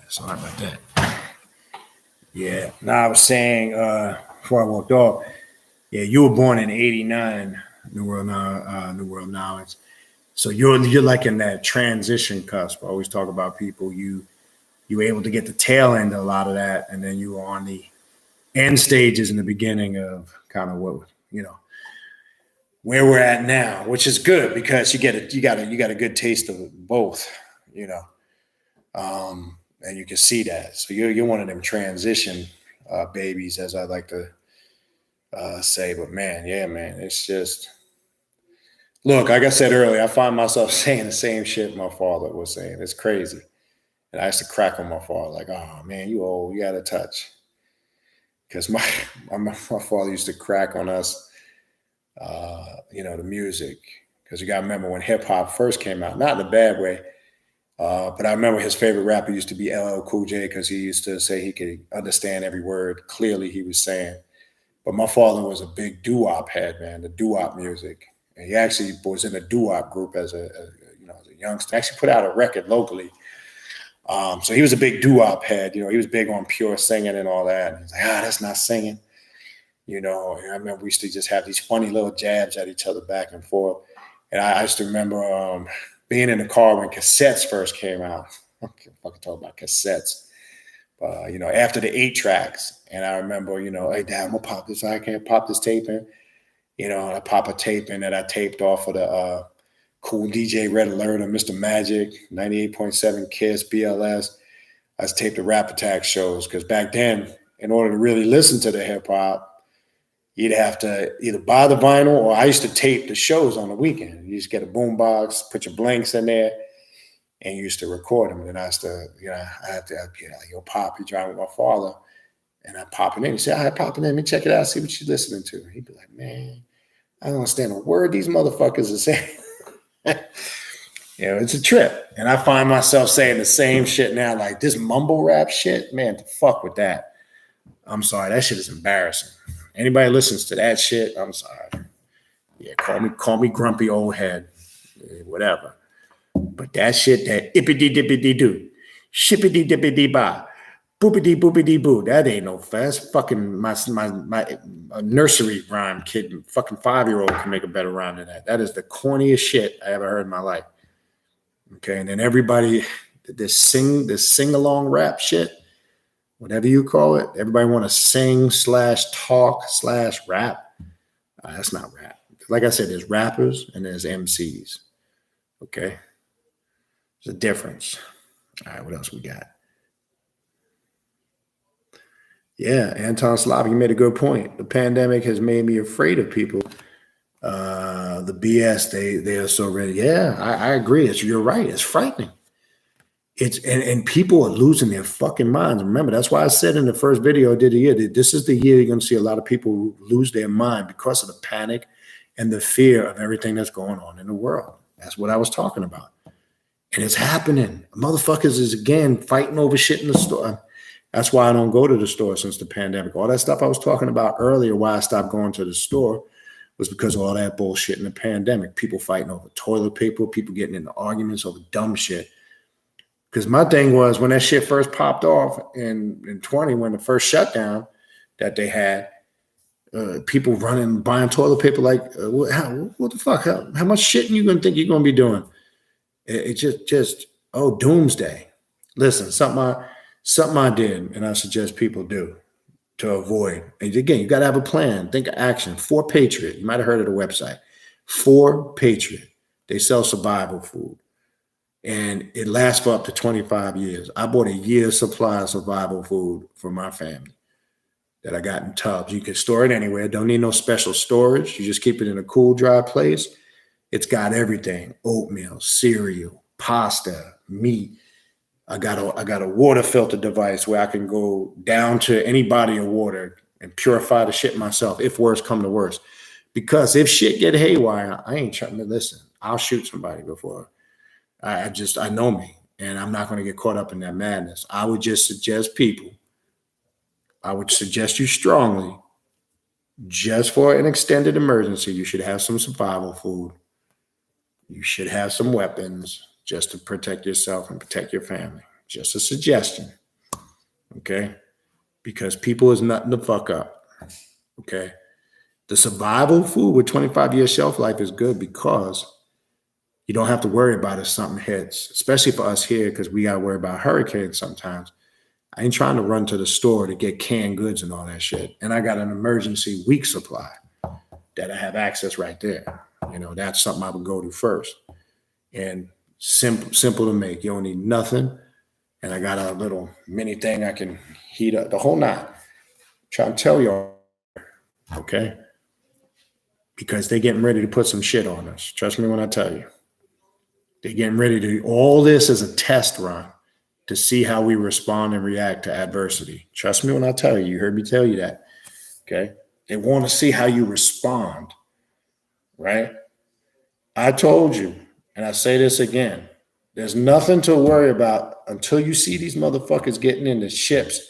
Sorry about that. Yeah. Now I was saying before I walked off, yeah, you were born in '89, New World Knowledge. So you're like in that transition cusp. I always talk about people. You were able to get the tail end of a lot of that, and then you were on the end stages in the beginning of kind of what, you know, where we're at now, which is good because you got a good taste of both, you know. And you can see that. So you're one of them transition babies, as I like to say. But man, yeah, man, it's just, look, like I said earlier, I find myself saying the same shit my father was saying. It's crazy. And I used to crack on my father, like, oh man, you old, you out of touch. Because my father used to crack on us, you know, the music. Because you got to remember when hip hop first came out, not in a bad way. But I remember his favorite rapper used to be LL Cool J because he used to say he could understand every word clearly he was saying. But my father was a big doo-wop head, man, the doo-wop music. And he actually was in a doo-wop group as a youngster. Actually put out a record locally. So he was a big doo-wop head. You know, he was big on pure singing and all that. And he's like, that's not singing. You know, and I remember we used to just have these funny little jabs at each other back and forth. And I used to remember being in the car when cassettes first came out. I can fucking talk about cassettes. You know, after the 8 tracks. And I remember, you know, hey, Dad, I'm going to pop this. I can't pop this tape in. You know, I pop a tape in that I taped off of the Cool DJ Red Alert and Mr. Magic, 98.7 KISS, BLS. I taped the Rap Attack shows because back then, in order to really listen to the hip hop, you'd have to either buy the vinyl, or I used to tape the shows on the weekend. You just get a boom box, put your blanks in there, and you used to record them. And I used to, I had to, yo, Pop, you driving with my father. And I pop it in. He said, all right, pop it in. Let me check it out, see what you're listening to. He'd be like, man, I don't understand a word these motherfuckers are saying. It's a trip. And I find myself saying the same shit now, like this mumble rap shit, man, the fuck with that. I'm sorry, that shit is embarrassing. Anybody listens to that shit, I'm sorry. Yeah, call me grumpy old head, whatever. But that shit, that ippity-dippity-doo, shippity-dippity-ba, boopity-boopity-boo, that ain't no fast. Fucking my nursery rhyme kid, fucking 5-year-old can make a better rhyme than that. That is the corniest shit I ever heard in my life. Okay, and then everybody, this sing-along rap shit, whatever you call it, everybody want to sing/talk/rap. That's not rap. Like I said, there's rappers and there's MCs. Okay, there's a difference. All right, what else we got? Yeah, Anton Slavic, you made a good point. The pandemic has made me afraid of people. The BS they are so ready. Yeah, I agree. You're right. It's frightening. And people are losing their fucking minds. Remember, that's why I said in the first video I did the year that this is the year you're going to see a lot of people lose their mind because of the panic and the fear of everything that's going on in the world. That's what I was talking about. And it's happening. Motherfuckers is again fighting over shit in the store. That's why I don't go to the store since the pandemic. All that stuff I was talking about earlier, why I stopped going to the store, was because of all that bullshit in the pandemic. People fighting over toilet paper, people getting into arguments over dumb shit. Because my thing was when that shit first popped off in 20, when the first shutdown that they had, people running, buying toilet paper like, what the fuck? How much shit you going to think you're going to be doing? It just doomsday. Listen, something I did, and I suggest people do to avoid. And again, you got to have a plan. Think of action. For Patriot. You might have heard of the website. For Patriot. They sell survival food. And it lasts for up to 25 years. I bought a year's supply of survival food for my family that I got in tubs. You can store it anywhere. Don't need no special storage. You just keep it in a cool, dry place. It's got everything. Oatmeal, cereal, pasta, meat. I got a water filter device where I can go down to any body of water and purify the shit myself if worse come to worse. Because if shit get haywire, I ain't trying to listen. I'll shoot somebody before. I know me, and I'm not going to get caught up in that madness. I would just suggest people, I would suggest you strongly, just for an extended emergency, you should have some survival food. You should have some weapons just to protect yourself and protect your family. Just a suggestion, okay? Because people is nothing to fuck up, okay? The survival food with 25-year shelf life is good because you don't have to worry about if something hits, especially for us here, because we got to worry about hurricanes sometimes. I ain't trying to run to the store to get canned goods and all that shit. And I got an emergency week supply that I have access right there. That's something I would go to first. And simple to make. You don't need nothing. And I got a little mini thing I can heat up the whole night. Trying to tell y'all, okay? Because they're getting ready to put some shit on us. Trust me when I tell you. They're getting ready to, all this is a test run to see how we respond and react to adversity. Trust me when I tell you. You heard me tell you that. Okay? They want to see how you respond. Right? I told you, and I say this again, there's nothing to worry about until you see these motherfuckers getting into ships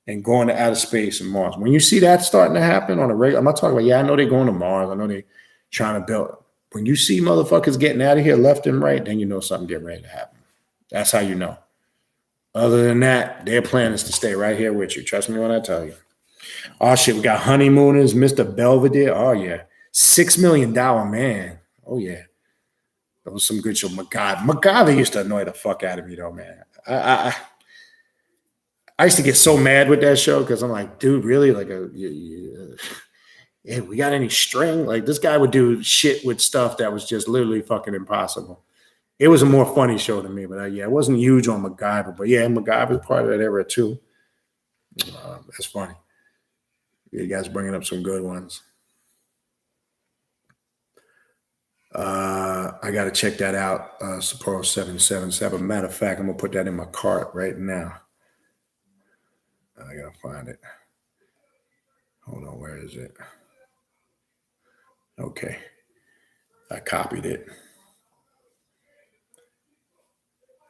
and going to outer space and Mars. When you see that starting to happen on a regular, I'm not talking about, I know they're going to Mars. I know they're trying to build. When you see motherfuckers getting out of here left and right, then you know something getting ready to happen. That's how you know. Other than that, their plan is to stay right here with you. Trust me when I tell you. Oh, shit, we got honeymooners, Mr. Belvedere. Oh, yeah. $6 million man. Oh, yeah. That was some good show. MacGyver used to annoy the fuck out of me, though, man. I used to get so mad with that show because I'm like, dude, really? Like, yeah, we got any string? Like, this guy would do shit with stuff that was just literally fucking impossible. It was a more funny show to me, but I wasn't huge on MacGyver. But yeah, MacGyver's part of that era too. That's funny. You guys bringing up some good ones. I got to check that out. Sapporo 777. Matter of fact, I'm going to put that in my cart right now. I got to find it. Hold on. Where is it? Okay. I copied it.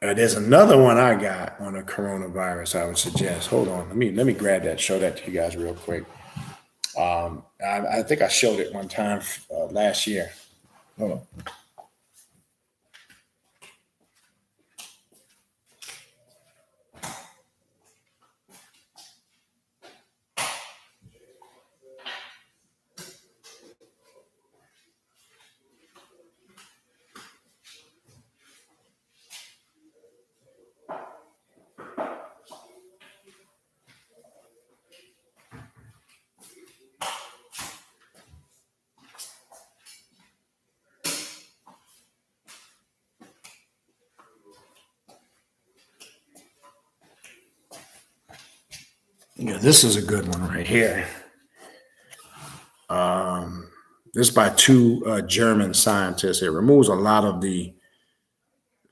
There's another one I got on the coronavirus I would suggest. Hold on. Let me grab that, show that to you guys real quick. I think I showed it one time last year. Hold on. Yeah, this is a good one right here. This is by two German scientists. It removes a lot of the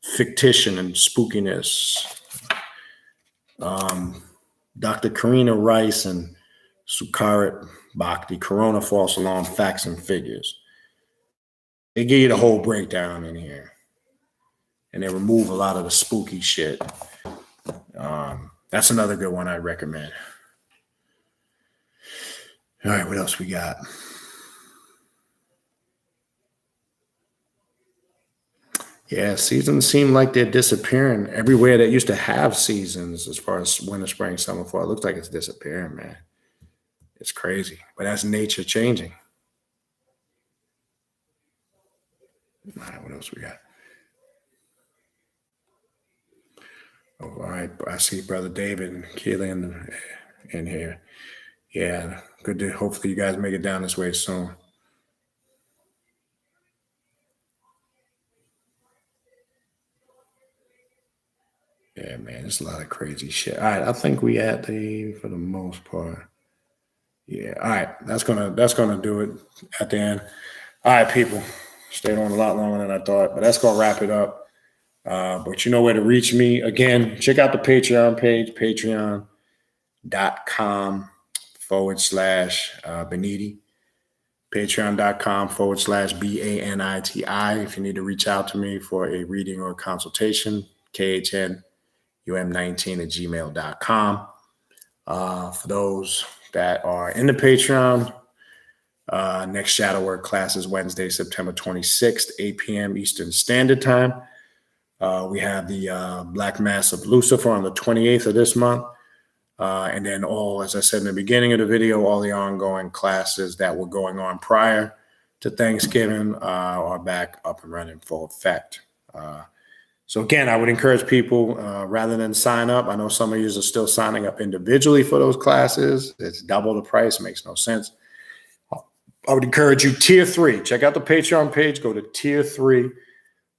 fictition and spookiness. Dr. Karina Rice and Sukarit Bhakti, Corona False Alarm, Facts and Figures. They give you the whole breakdown in here. And they remove a lot of the spooky shit. That's another good one I'd recommend. All right, what else we got? Yeah, seasons seem like they're disappearing everywhere that used to have seasons as far as winter, spring, summer, fall. It looks like it's disappearing, man. It's crazy, but that's nature changing. All right, what else we got? Oh, all right, I see Brother David and Keelan in here. Yeah, good to hopefully you guys make it down this way soon. Yeah, man, there's a lot of crazy shit. All right, I think we at for the most part. Yeah, all right, that's gonna do it at the end. All right, people, stayed on a lot longer than I thought, but that's gonna wrap it up. But you know where to reach me. Again, check out the Patreon page, patreon.com/Baniti. Patreon.com/BANITI. If you need to reach out to me for a reading or a consultation, KHNUM19@gmail.com. For those that are in the Patreon, next shadow work class is Wednesday, September 26th, 8 p.m. Eastern Standard Time. We have the Black Mass of Lucifer on the 28th of this month. And then as I said in the beginning of the video, all the ongoing classes that were going on prior to Thanksgiving are back up and running full effect. So again, I would encourage people, rather than sign up, I know some of you are still signing up individually for those classes. It's double the price. It makes no sense. I would encourage you, tier 3, check out the Patreon page, go to tier 3.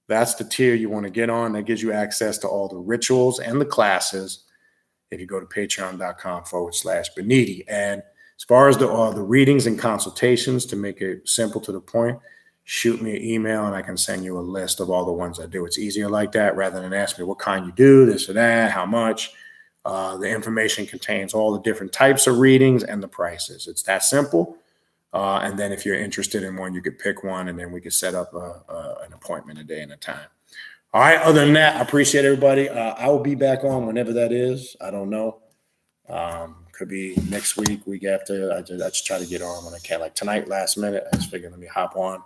That's the tier you want to get on. That gives you access to all the rituals and the classes if you go to patreon.com/Baniti. And as far as the readings and consultations, to make it simple to the point, shoot me an email and I can send you a list of all the ones I do. It's easier like that rather than ask me what kind you do, this or that, how much. The information contains all the different types of readings and the prices. It's that simple. And then if you're interested in one, you could pick one and then we could set up an appointment a day and a time. All right. Other than that, I appreciate everybody. I will be back on whenever that is. I don't know. Could be next week after. I just try to get on when I can. Like tonight, last minute, I just figured let me hop on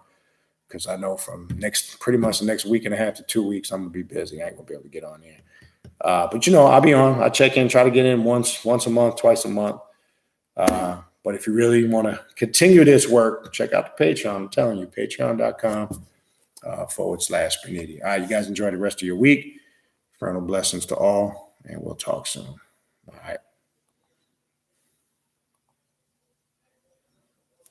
because I know from pretty much the next week and a half to 2 weeks, I'm gonna be busy. I ain't gonna be able to get on here. But I'll be on. I check in, try to get in once a month, twice a month. But if you really want to continue this work, check out the Patreon. I'm telling you, patreon.com/Baniti. All right, you guys enjoy the rest of your week. Eternal blessings to all, and we'll talk soon. All right.